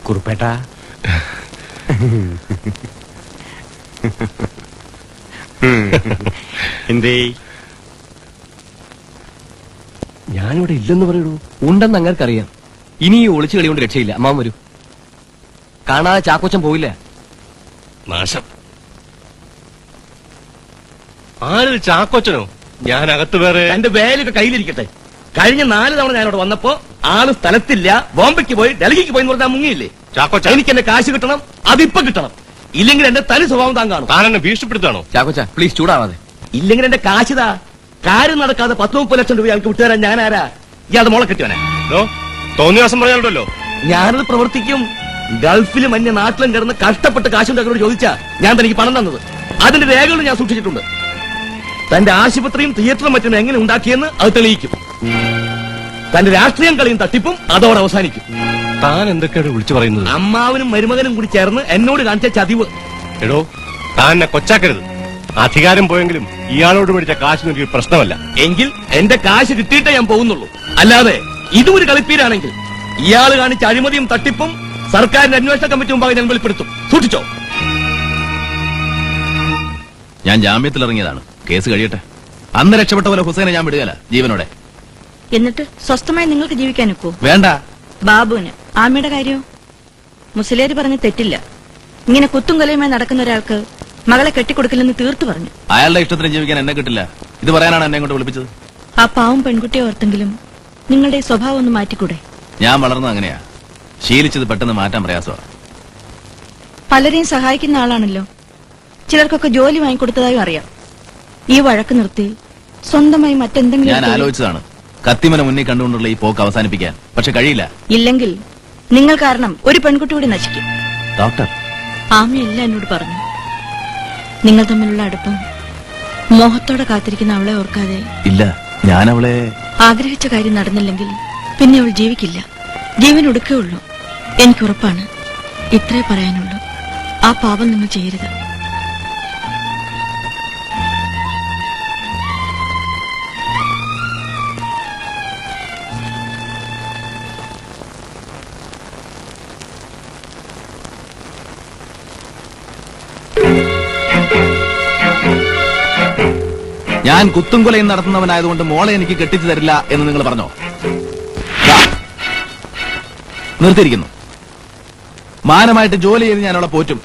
കുറുപ്പേട്ട, എന്തേ? ഞാനിവിടെ ഇല്ലെന്ന് പറയൂ. ഉണ്ടെന്ന് അങ്ങർക്കറിയാം. ഇനി ഈ ഒളിച്ചു കളി കൊണ്ട് രക്ഷയില്ല. അമ്മാവൻ വരൂ. കാണാതെ ചാക്കോച്ചൻ പോയില്ല. നാശം. ആര് ചാക്കോച്ചനോ? ഞാൻ അകത്ത് വേറെ. എന്റെ വേലൊക്കെ കയ്യിലിരിക്കട്ടെ. കഴിഞ്ഞ 4 തവണ ഞാനിവിടെ വന്നപ്പോ ആള് സ്ഥലത്തില്ല, ബോംബെക്ക് പോയി ഡൽഹിക്ക് പോയി എന്ന് പറഞ്ഞാൽ മുങ്ങിയില്ലേ? ചാക്കോച്ച, എനിക്ക് എന്റെ കാശ് കിട്ടണം, അതിപ്പോ കിട്ടണം. ഇല്ലെങ്കിൽ എന്റെ തനി സ്വഭാവം താൻ കാണും. താനെന്നെ ഭീഷണിപ്പെടുത്താണോ? ചാക്കോച്ച പ്ലീസ് ചൂടാവാതെ. ഇല്ലെങ്കിൽ എന്റെ കാശിതാ. കാര്യം നടക്കാതെ 10-30 ലക്ഷം രൂപ ഞങ്ങൾക്ക് വിട്ടുതരാൻ ഞാൻ ആരാ? ഇയാളുടെ മോളെ കിട്ടിയവനെ. തോന്നിയ ദിവസം പറയാനുണ്ടല്ലോ. ഞാനത് പ്രവർത്തിക്കും. ഗൾഫിലും അന്യ നാട്ടിലും കിടന്ന് കഷ്ടപ്പെട്ട് കാശുണ്ടാക്കുന്നവരോട് ചോദിച്ചാ ഞാൻ തനിക്ക് പണം തന്നത്. അതിന്റെ രേഖകൾ ഞാൻ സൂക്ഷിച്ചിട്ടുണ്ട്. തന്റെ ആശുപത്രിയും തിയേറ്ററും മറ്റും എങ്ങനെ ഉണ്ടാക്കിയെന്ന് അത് തെളിയിക്കും. തന്റെ രാഷ്ട്രീയം കളിയും തട്ടിപ്പും അതോടെ അവസാനിക്കും. താൻ എന്തൊക്കെയാണ് വിളിച്ചു പറയുന്നത്? അമ്മാവനും മരുമകനും കൂടി ചേർന്ന് എന്നോട് കാണിച്ച ചതിവ്. എടോ, താൻ എന്നെ കൊച്ചാക്കരുത്. അധികാരം പോയെങ്കിലും ഇയാളോട് മേടിച്ച കാശ് എനിക്ക് പ്രശ്നമല്ല. എങ്കിൽ എന്റെ കാശ് കിട്ടിയിട്ടേ ഞാൻ പോകുന്നുള്ളൂ. അല്ലാതെ ഇതും ഒരു കളിപ്പീരാണെങ്കിൽ ഇയാൾ കാണിച്ച അഴിമതിയും തട്ടിപ്പും സർക്കാരിന്റെ അന്വേഷണ കമ്മിറ്റി മുമ്പാകെ ഞാൻ വെളിപ്പെടുത്തും. സൂക്ഷിച്ചോ. ഞാൻ ജാമ്യത്തിൽ ഇറങ്ങിയതാണ്. കേസ് കഴിയട്ടെ. അന്ന് രക്ഷപ്പെട്ട പോലെ ഹുസൈനെ ഞാൻ വിടുകയല്ല, ജീവനോടെ. എന്നിട്ട് സ്വസ്ഥമായി നിങ്ങൾക്ക് ജീവിക്കാൻ ഒക്കോ? വേണ്ട. ബാബുവിന് ആമയുടെ കാര്യമോ? മുസ്ലിയാര് പറഞ്ഞ് തെറ്റില്ല. ഇങ്ങനെ കുത്തും കൊലയുമായി നടക്കുന്ന ഒരാൾക്ക് മകളെ കെട്ടിക്കൊടുക്കില്ലെന്ന് തീർത്തു പറഞ്ഞു. അയാളുടെ ഇഷ്ടത്തിന് ജീവിക്കാൻ എന്നെ കിട്ടില്ല. ഇത് പറയാനാണ് എന്നെ കൊണ്ട് വിളിപ്പിച്ചത്. ആ പാവം പെൺകുട്ടിയെ ഓർത്തെങ്കിലും നിങ്ങളുടെ ഈ സ്വഭാവം ഒന്ന് മാറ്റിക്കൂടെ? ഞാൻ വളർന്നത് അങ്ങനെയാ. ശീലിച്ചത് പെട്ടെന്ന് മാറ്റാൻ പ്രയാസമാണ്. പലരെയും സഹായിക്കുന്ന ആളാണല്ലോ. ചിലർക്കൊക്കെ ജോലി വാങ്ങിക്കൊടുത്തതായും അറിയാം. ഈ വഴക്ക് നിർത്തി സ്വന്തമായി മറ്റെന്തെങ്കിലും ഞാൻ ആലോചിച്ചതാണ് കത്തിമന മുന്നിൽ കണ്ടുകൊണ്ടുള്ള ഈ പോക്ക് അവസാനിപ്പിക്കാൻ. പക്ഷെ കഴിയില്ല. ഇല്ലെങ്കിൽ നിങ്ങൾ കാരണം ഒരു പെൺകുട്ടി കൂടി നശിക്കും. ഡോക്ടർ, ആമയല്ല എന്നോട് പറഞ്ഞു. നിങ്ങൾ തമ്മിലുള്ള അടുപ്പം മോഹത്തോടെ കാത്തിരിക്കുന്ന അവളെ ഓർക്കാതെ. ഇല്ല, ഞാൻ അവളെ ആഗ്രഹിച്ച കാര്യം നടന്നില്ലെങ്കിൽ പിന്നെ അവൾ ജീവിക്കില്ല. ജീവൻ ഒടുക്കേ ഉള്ളൂ. എനിക്കുറപ്പാണ്. ഇത്രേ പറയാനുള്ളൂ. ആ പാപം നിങ്ങൾ ചെയ്യരുത്. ഞാൻ കുത്തും കൊലയും നടത്തുന്നവനായതുകൊണ്ട് മോളെ എനിക്ക് കെട്ടിച്ചു തരില്ല എന്ന് നിങ്ങൾ പറഞ്ഞോ? നിർത്തിയിരിക്കുന്നു. മാനമായിട്ട് ജോലി ചെയ്ത് ഞാൻ അവളെ പോറ്റും.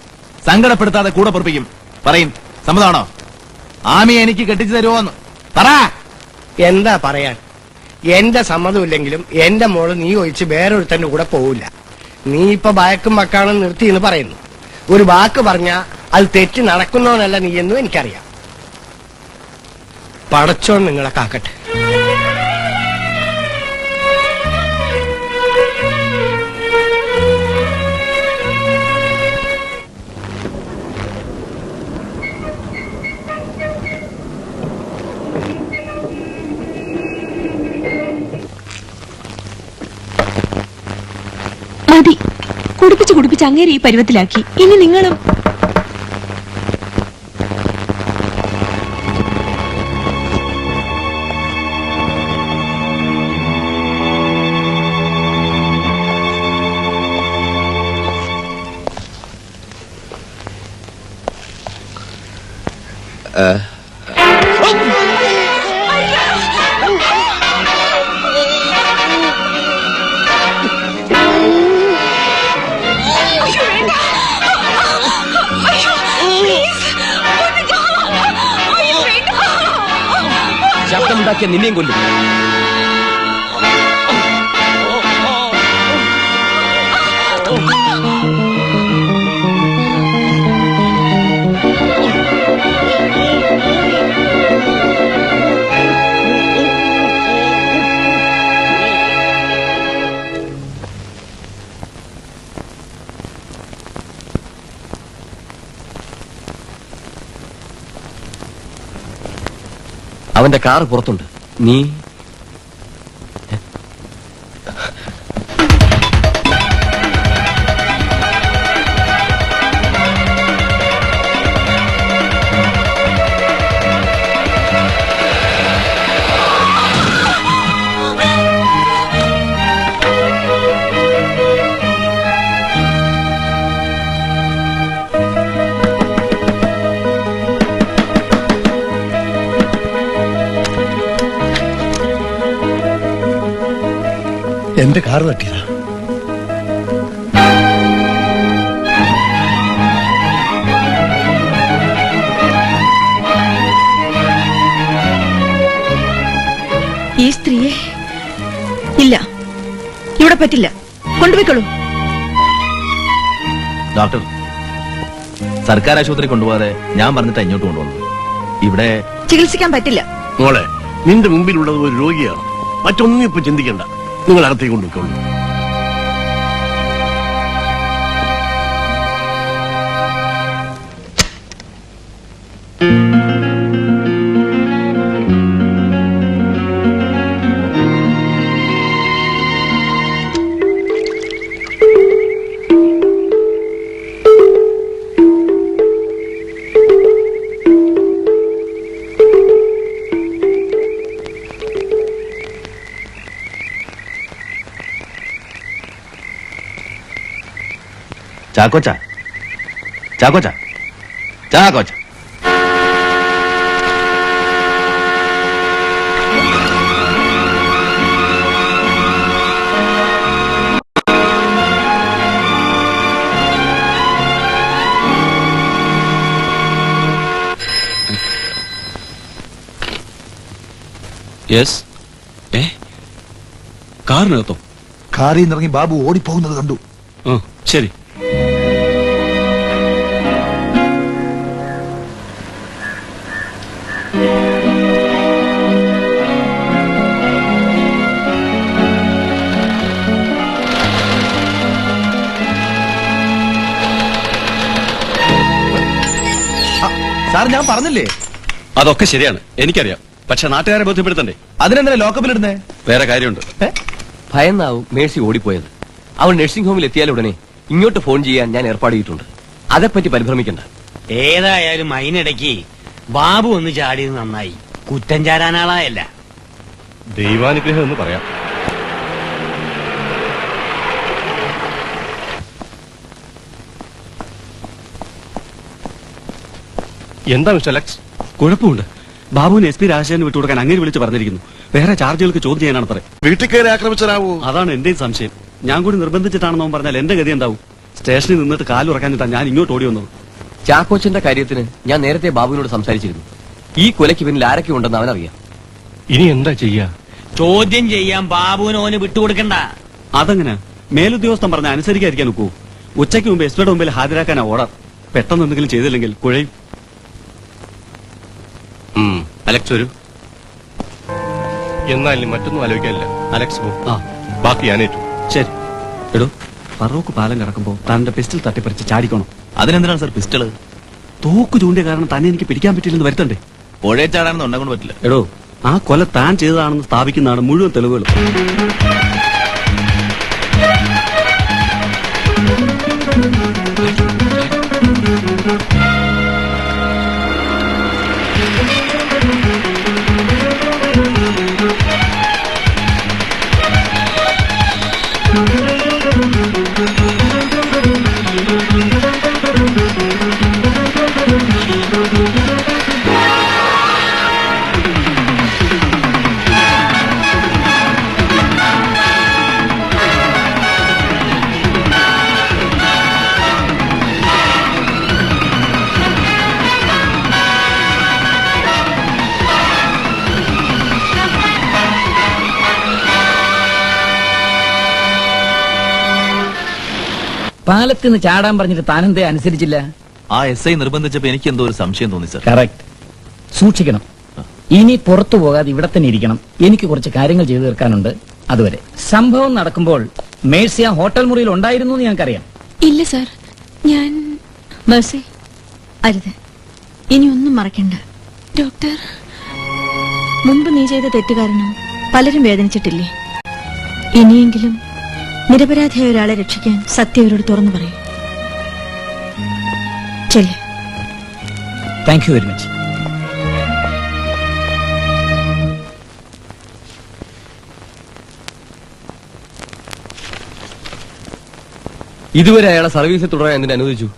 സങ്കടപ്പെടുത്താതെ കൂടെ പൊറപ്പിക്കും. പറയും, സമ്മതമാണോ? ആമി എനിക്ക് കെട്ടിച്ചു തരുമോന്ന് പറ. എന്താ പറയാൻ? എന്റെ സമ്മതമില്ലെങ്കിലും എന്റെ മോള് നീ ഒഴിച്ച് വേറൊരുത്തന്റെ കൂടെ പോവില്ല. നീ ഇപ്പൊ ഭയക്കും മക്കാണെന്ന് നിർത്തി എന്ന് പറയുന്നു. ഒരു വാക്ക് പറഞ്ഞാ അത് തെറ്റി നടക്കുന്നവനല്ല നീ എന്നും എനിക്കറിയാം. പടച്ചോൻ നിങ്ങളെ കാക്കട്ടെ. മതി, കുടിപ്പിച്ച് അങ്ങേരെ ഈ പരുവത്തിലാക്കി. ഇനി നിങ്ങളും ശബ്ദമുണ്ടാക്കിയ നിന്നെയും കൊല്ലും. അവന്റെ കാറ് പുറത്തുണ്ട്. നീ എന്റെ കാറ് തട്ടിയതാ. ഈ സ്ത്രീയെ ഇല്ല, ഇവിടെ പറ്റില്ല. കൊണ്ടുപോയിക്കോളൂ. ഡോക്ടർ, സർക്കാർ ആശുപത്രി കൊണ്ടുപോകാതെ ഞാൻ പറഞ്ഞിട്ട് ഇങ്ങോട്ട് കൊണ്ടുവന്നു. ഇവിടെ ചികിത്സിക്കാൻ പറ്റില്ല. മോളെ, നിന്റെ മുമ്പിലുള്ളത് ഒരു രോഗിയാണ്. മറ്റൊന്നും ഇപ്പൊ ചിന്തിക്കണ്ട. നിങ്ങൾ അകത്തേക്ക് കൊണ്ടുപോയിക്കോളൂ. ചാക്കോച്ച, ചാക്കോച്ച, ചാക്കോച്ച. യെസ്. കാറിനകത്തോ? കാറിൽ നിന്നിറങ്ങി ബാബു ഓടിപ്പോകുന്നത് കണ്ടു. ശരി. സാർ, ഞാൻ പറഞ്ഞില്ലേ? അതൊക്കെ ശരിയാണ്, എനിക്കറിയാം. പക്ഷെ നാട്ടുകാരെ ബോധ്യപ്പെടുത്തണ്ടേ? അതിനെന്താ ലോക്കപ്പിലിടുന്നേ? വേറെ കാര്യമുണ്ട്. ഭയന്നാവും മേഴ്സി ഓടിപ്പോയത്. അവൻ നഴ്സിംഗ് ഹോമിൽ എത്തിയാലുടനെ ഇങ്ങോട്ട് ഫോൺ ചെയ്യാൻ ഞാൻ ഏർപ്പാട് ചെയ്തിട്ടുണ്ട്. അതേപ്പറ്റി പരിഭ്രമിക്കണ്ട. ഏതായാലും അതിനിടയ്ക്ക് ബാബു ഒന്ന് ചാടിയത് നന്നായി. കുറ്റം ചാരാനാളായല്ല. ദൈവാനുഗ്രഹം എന്ന് പറയാം. എന്താ മിസ്റ്റർ ലക്സ്? കുഴപ്പമുണ്ട്. ബാബുവിന് SP രാജശേഖരന് വിട്ടുകൊടുക്കാൻ അങ്ങനെ വിളിച്ച് പറഞ്ഞിരിക്കുന്നു. വേറെ ചാർജുകൾക്ക് ചോദ്യം ചെയ്യാനാണ് പറയാം. വീട്ടിൽ കയറി ആക്രമിച്ചാവൂ? അതാണ് എന്റെയും സംശയം. ഞാൻ കൂടി നിർബന്ധിച്ചിട്ടാണെന്നോ പറഞ്ഞാൽ എന്റെ ഗതി എന്താവും? സ്റ്റേഷനിൽ നിന്നിട്ട് കാലുറക്കാനിട്ടാ ഞാൻ ഇങ്ങോട്ട് ഓടി വന്നത്. ചാക്കോച്ചന്റെ കാര്യത്തിന് ഞാൻ നേരത്തെ ബാബുവിനോട് സംസാരിച്ചിരുന്നു. ഈ കൊലയ്ക്ക് പിന്നിൽ ആരൊക്കെ ഉണ്ടെന്ന് അവനറിയാം. ഇനി എന്താ ചെയ്യാ? ചോദ്യം ചെയ്യാൻ ബാബുവിന് ഓന് വിട്ടുകൊടുക്കണ്ട. അതെങ്ങനെ? മേലുദ്യോഗസ്ഥൻ പറഞ്ഞ അനുസരിക്കാതിരിക്കാൻ നോക്കൂ. ഉച്ചയ്ക്ക് മുമ്പ് എസ്പിയുടെ മുമ്പിൽ ഹാജരാക്കാനാ ഓർഡർ. പെട്ടെന്ന് എന്തെങ്കിലും ചെയ്തില്ലെങ്കിൽ കുഴയും. അലക്സ് വരൂ. എന്നാൽ മറ്റൊന്നും ആലോചിക്കാനില്ല. അലക്സ് പോ. ബാക്കി ഞാനേറ്റു. ശരി. എടോ, ഫറൂഖ് പാലം കിടക്കുമ്പോ തന്റെ പിസ്റ്റൽ തട്ടിപ്പറിച്ച് ചാടിക്കണം. അതിനെന്തിനാണ് സാർ പിസ്റ്റള്? തോക്ക് ചൂണ്ടിയ കാരണം തന്നെ എനിക്ക് പിടിക്കാൻ പറ്റില്ലെന്ന് വരുത്തണ്ടേ? പുഴയെ ചാടാനൊന്നും ഉണ്ടാകൊണ്ട് പറ്റില്ല. എടോ, ആ കൊല താൻ ചെയ്തതാണെന്ന് സ്ഥാപിക്കുന്നതാണ് മുഴുവൻ തെളിവുകളും. പാലത്തിൽ നിന്ന് ചാടാൻ പറഞ്ഞിട്ട് താനെന്തേ അനുസരിച്ചില്ല? ആ SI നിർബന്ധിച്ചപ്പോ എനിക്ക് എന്തോ ഒരു സംശയം തോന്നി സാർ. കറക്റ്റ്. സൂക്ഷിക്കണം. ഇനി പുറത്തു പോകാതെ ഇവിടെ തന്നെ ഇരിക്കണം. എനിക്ക് കുറച്ച് കാര്യങ്ങൾ ചെയ്തു തീർക്കാനുണ്ട്. അതുവരെ. സംഭവം നടക്കുമ്പോൾ മേഴ്സി ആ ഹോട്ടൽ മുറിയിൽ ഉണ്ടായിരുന്നു എന്ന് ഞങ്ങൾക്കറിയാം. ഇല്ല സാർ, ഞാൻ മേഴ്സി അരുത്. ഇനി ഒന്നും മറക്കണ്ട. ഡോക്ടർ, മുമ്പ് നീ ചെയ്ത തെറ്റുകാരണം പലരും വേദനിച്ചിട്ടില്ലേ? ഇനിയെങ്കിലും നിരപരാധിയായ ഒരാളെ രക്ഷിക്കാൻ സത്യം അവരോട് തുറന്നു പറയൂ. ചെല്ലേ. Thank you very much. ഇതുവരെ അയാളെ സർവീസിൽ തുടരാൻ എന്തിനു അനുവദിച്ചു?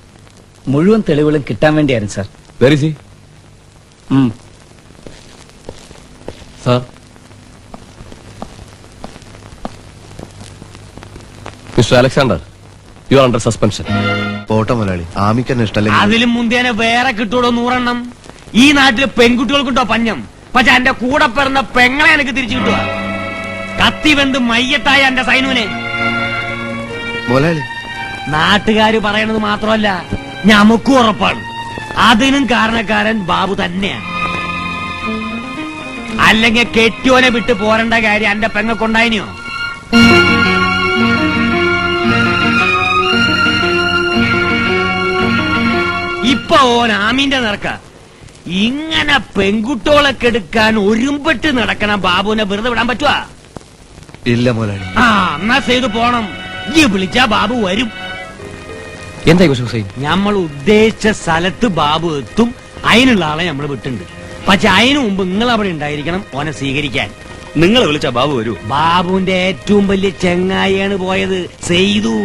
മുഴുവൻ തെളിവുകളും കിട്ടാൻ വേണ്ടിയായിരുന്നു sir. Very C sir. Mister Alexander, you are under suspension. പോട്ടെ മുതലാളി, ആമിക്കെന്നെ ഇഷ്ടമല്ലെങ്കിൽ അതിലും മുന്തിയനെ വേറെ കിട്ടൂടോ 100 ഈ നാട്ടില് പെൺകുട്ടികൾക്കുണ്ടോ പഞ്ഞം? പക്ഷെ എന്റെ കൂടെ പിറന്ന പെങ്ങളെ എനിക്ക് തിരിച്ചു കിട്ടുക. കത്തി വെന്ത് മയ്യത്തായ എന്റെ സൈനുവിനെ മുതലാളി. നാട്ടുകാര് പറയണത് മാത്രമല്ല, ഞമ്മക്കും ഉറപ്പാണ്. അതിനും കാരണക്കാരൻ ബാബു തന്നെയാണ്. അല്ലെങ്കിൽ കെട്ടിയോനെ വിട്ട് പോരേണ്ട കാര്യം എന്റെ പെങ്ങൾക്കുണ്ടായിനോ? ഇപ്പൊ ഓൻ ആമീന്റെ നിറക്ക. ഇങ്ങനെ പെൺകുട്ടികളെ കെടുക്കാൻ ഒരുമ്പെട്ട് നടക്കണ ബാബുവിനെ വെറുതെ വിടാൻ പറ്റുവാ? ഇല്ല മുതലാളി. എന്നാ ചെയ്തു പോണം. ഈ വിളിച്ചാ ബാബു വരും. എന്താ ഹുസൈൻ? നമ്മൾ ഉദ്ദേശിച്ച സ്ഥലത്ത് ബാബു എത്തും. അതിനുള്ള ആളെ നമ്മൾ വിട്ടുണ്ട്. പക്ഷെ അതിനു മുമ്പ് നിങ്ങൾ അവിടെ ഉണ്ടായിരിക്കണം ഓനെ സ്വീകരിക്കാൻ. നിങ്ങൾ വിളിച്ചാ ബാബു വരൂ? ബാബുവിന്റെ ഏറ്റവും വലിയ ചെങ്ങായിയാണ് പോയത്, സെയ്തു.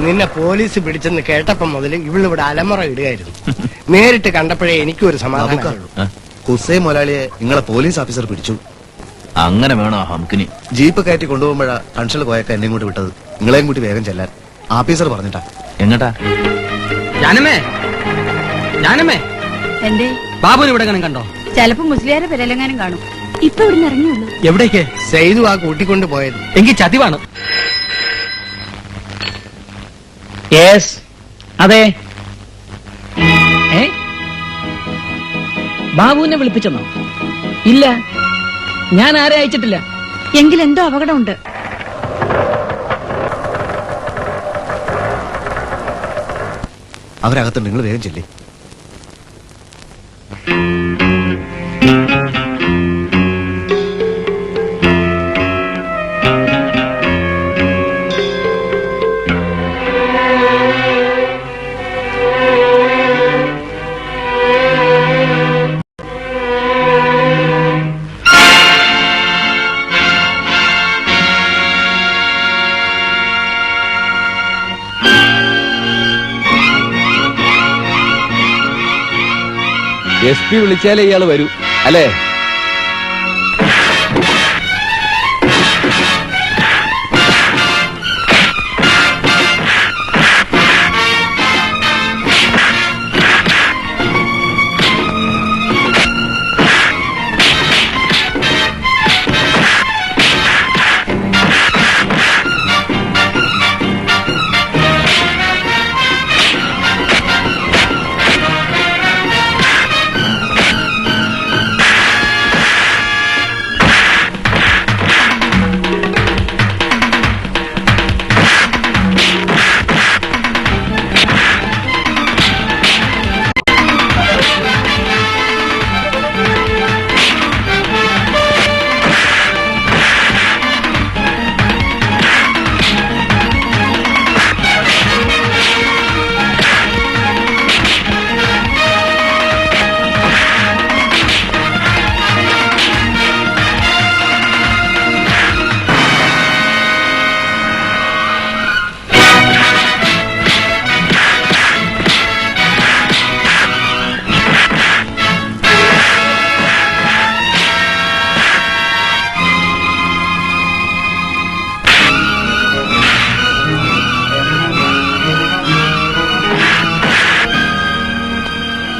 നിന്നെ പോലീസ് പിടിച്ചെന്ന് കേട്ടപ്പം മുതൽ ഇവളിവിടെ അലമുറ ഇടുകയായിരുന്നു. നേരിട്ട് കണ്ടപ്പോഴേ എനിക്കും ഒരു സമാധാനം. ഹുസൈൻ മുതലാളിയെ നിങ്ങളെ പോലീസ് ഓഫീസർ പിടിച്ചു. അങ്ങനെ വേണോ ഹംകിനി? ജീപ്പ് കയറ്റി കൊണ്ടുപോകുമ്പോഴാ കൺഷൽ പോയക്ക എന്നെ ഇങ്ങോട്ട് വിട്ടത്. നിങ്ങളെയും കൂട്ടി വേഗം ചെല്ലാൻ ഓഫീസർ പറഞ്ഞിട്ടാ. എങ്ങട്ടാ? ഞാനമ്മേ, ഞാനമ്മേ, എന്തേ ബാബുവിനെ ഇവിടെ കണ്ടോ? ചിലപ്പോ മുസ്ലിയാരെ പെരലെങ്ങാനും കാണും. ഇപ്പൊ ഇവിടുന്ന് ഇറങ്ങിയുള്ളൂ. എവിടേക്ക്? സെയ്തു ആ കൂട്ടിക്കൊണ്ട് പോയത്. എങ്കിൽ ചതിവാണ്. അതെ. ബാബുവിനെ വിളിപ്പിച്ചെന്നോ? ഇല്ല, ഞാൻ ആരെ അയച്ചിട്ടില്ല. എങ്കിൽ എന്തോ അപകടമുണ്ട്. അവരകത്തുണ്ട്, നിങ്ങൾ വേഗം ചെല്ലേ. SP വിളിച്ചാലേ ഇയാള് വരൂ, അല്ലേ?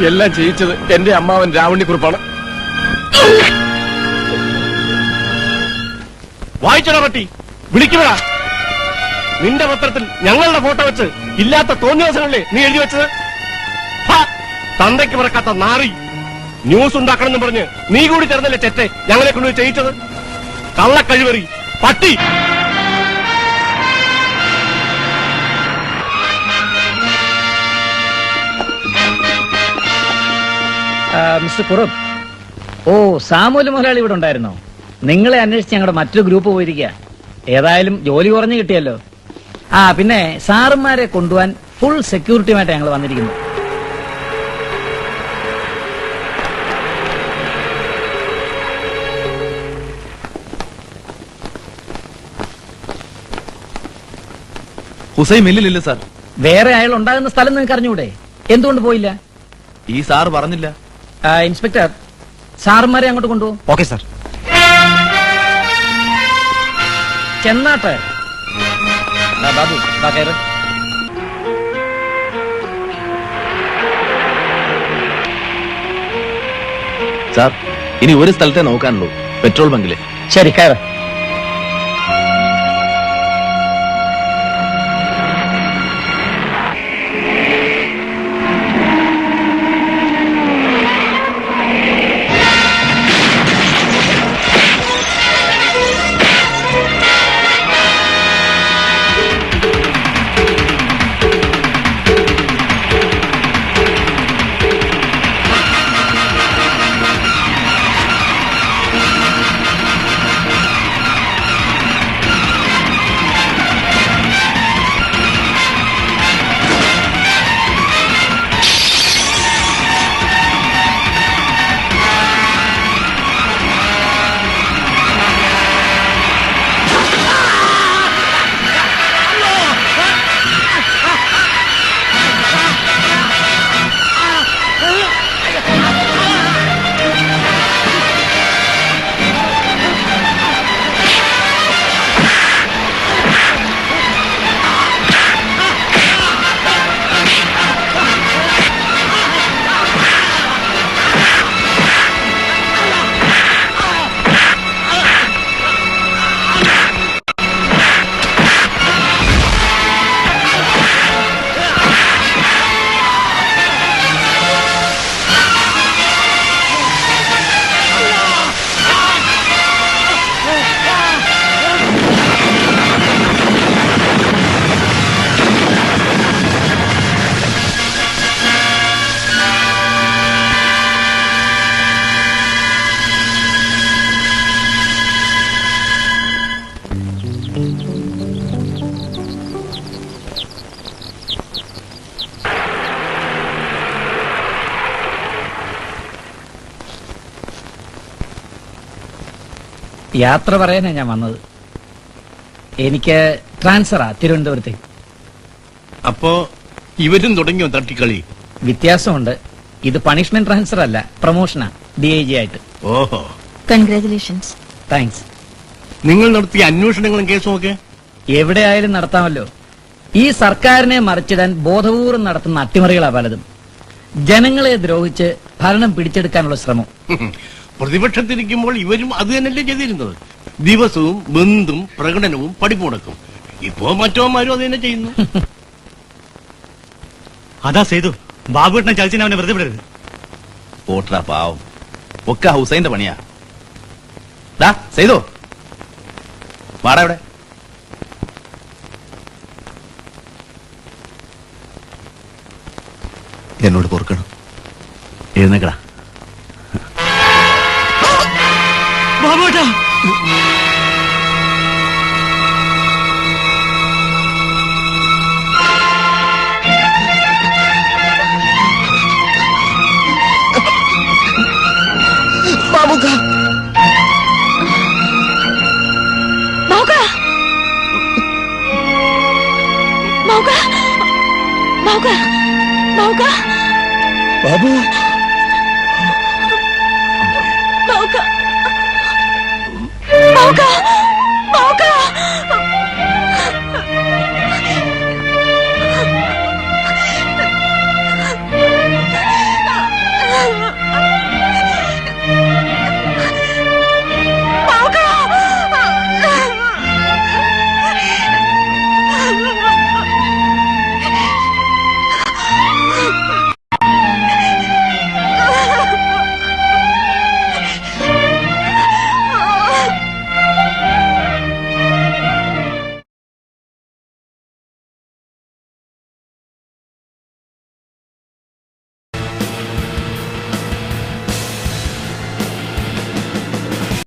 എല്ലാം ചെയ്യിച്ചത് എന്റെ അമ്മാവൻ രാവണിക്കുറിപ്പാണ്. വായിച്ചോടാ പട്ടി, വിളിക്കണടാ. നിന്റെ പത്രത്തിൽ ഞങ്ങളുടെ ഫോട്ടോ വെച്ച് ഇല്ലാത്ത തോന്നിയവസരമല്ലേ നീ എഴുതി വെച്ചത്? തന്തയ്ക്ക് പറക്കാത്ത നാറി. ന്യൂസ് ഉണ്ടാക്കണമെന്ന് പറഞ്ഞ് നീ കൂടി ചേർന്നല്ലേ ചെറ്റെ ഞങ്ങളെ കൊണ്ടുപോയി ചെയ്യിച്ചത്? കള്ളക്കഴിവറി പട്ടി. മിസ്റ്റർ കുറുപ്പ്, ഓ സാമൂല് മുതലാളി ഇവിടെ ഉണ്ടായിരുന്നോ? നിങ്ങളെ അന്വേഷിച്ച് ഞങ്ങളുടെ മറ്റൊരു ഗ്രൂപ്പ് പോയിരിക്കുക. ഏതായാലും ജോലി കുറഞ്ഞു കിട്ടിയല്ലോ. പിന്നെ സാറുമാരെ കൊണ്ടുപോകാൻ ഫുൾ സെക്യൂരിറ്റിയുമായിട്ട് ഞങ്ങൾ വന്നിരിക്കുന്നു. ഹുസൈൻ മില്ലിലില്ല സാർ. വേറെ അയാൾ ഉണ്ടാകുന്ന സ്ഥലം നിങ്ങൾക്ക് അറിഞ്ഞൂടെ? എന്തുകൊണ്ട് പോയില്ല? ഈ സാർ പറഞ്ഞില്ല. ഇൻസ്പെക്ടർ, സാറുമാരെ അങ്ങോട്ട് കൊണ്ടുപോകും. Okay sir. ചെന്നാട്ടെ ബാബു, കയറ്. സാർ, ഇനി ഒരു സ്ഥലത്തെ നോക്കാനുള്ളൂ, പെട്രോൾ ബങ്കില്. ശരി, കയറ്. യാത്ര പറയാനാ ഞാൻ വന്നത്. എനിക്ക് ട്രാൻസ്ഫറാ തിരുവനന്തപുരത്തേക്ക്. അപ്പോ ഇവരും തുടങ്ങിയോ തട്ടിക്കളി? വ്യത്യാസമുണ്ട്. ഇത് പണിഷ്മെന്റ് ട്രാൻസ്ഫർ അല്ല, പ്രൊമോഷനാ, DIG ആയിട്ട്. ഓഹോ, കൺഗ്രാറ്റുലേഷൻസ്. താങ്ക്സ്. നിങ്ങൾ നടത്തിയ അന്വേഷണങ്ങളും കേസും ഒക്കെ എവിടെയായാലും നടത്താമല്ലോ. ഈ സർക്കാരിനെ മറിച്ചിടാൻ ബോധപൂർവ്വം നടത്തുന്ന അട്ടിമറികളാ പലതും. ജനങ്ങളെ ദ്രോഹിച്ച് ഭരണം പിടിച്ചെടുക്കാനുള്ള ശ്രമം. പ്രതിപക്ഷത്തിരിക്കുമ്പോൾ ഇവരും അത് തന്നെയല്ലേ ചെയ്തിരുന്നത്. ദിവസവും ബന്ധും പ്രകടനവും പഠിപ്പുടക്കും. ഇപ്പോ മറ്റോമാരും അത് തന്നെ ചെയ്യുന്നു. അതാ സേതു, ബാബുവേട്ടനെ ചതിച്ചിന് അവനെ വെറുതെ വിടരുത്. പോട്ടാ പാവം, ഒക്കെ ഹുസൈന്റെ പണിയാ. സേതു വാടാ ഇവിടെ. എന്നോട് പൊറുക്കണം. എഴുന്നേക്കടാ. ബാബുവേട്ടാ, ബാബുക്ക, ബാബുക്ക, ബാബുക്ക, ബാബുക്ക, ബാബുക്ക, ബാബു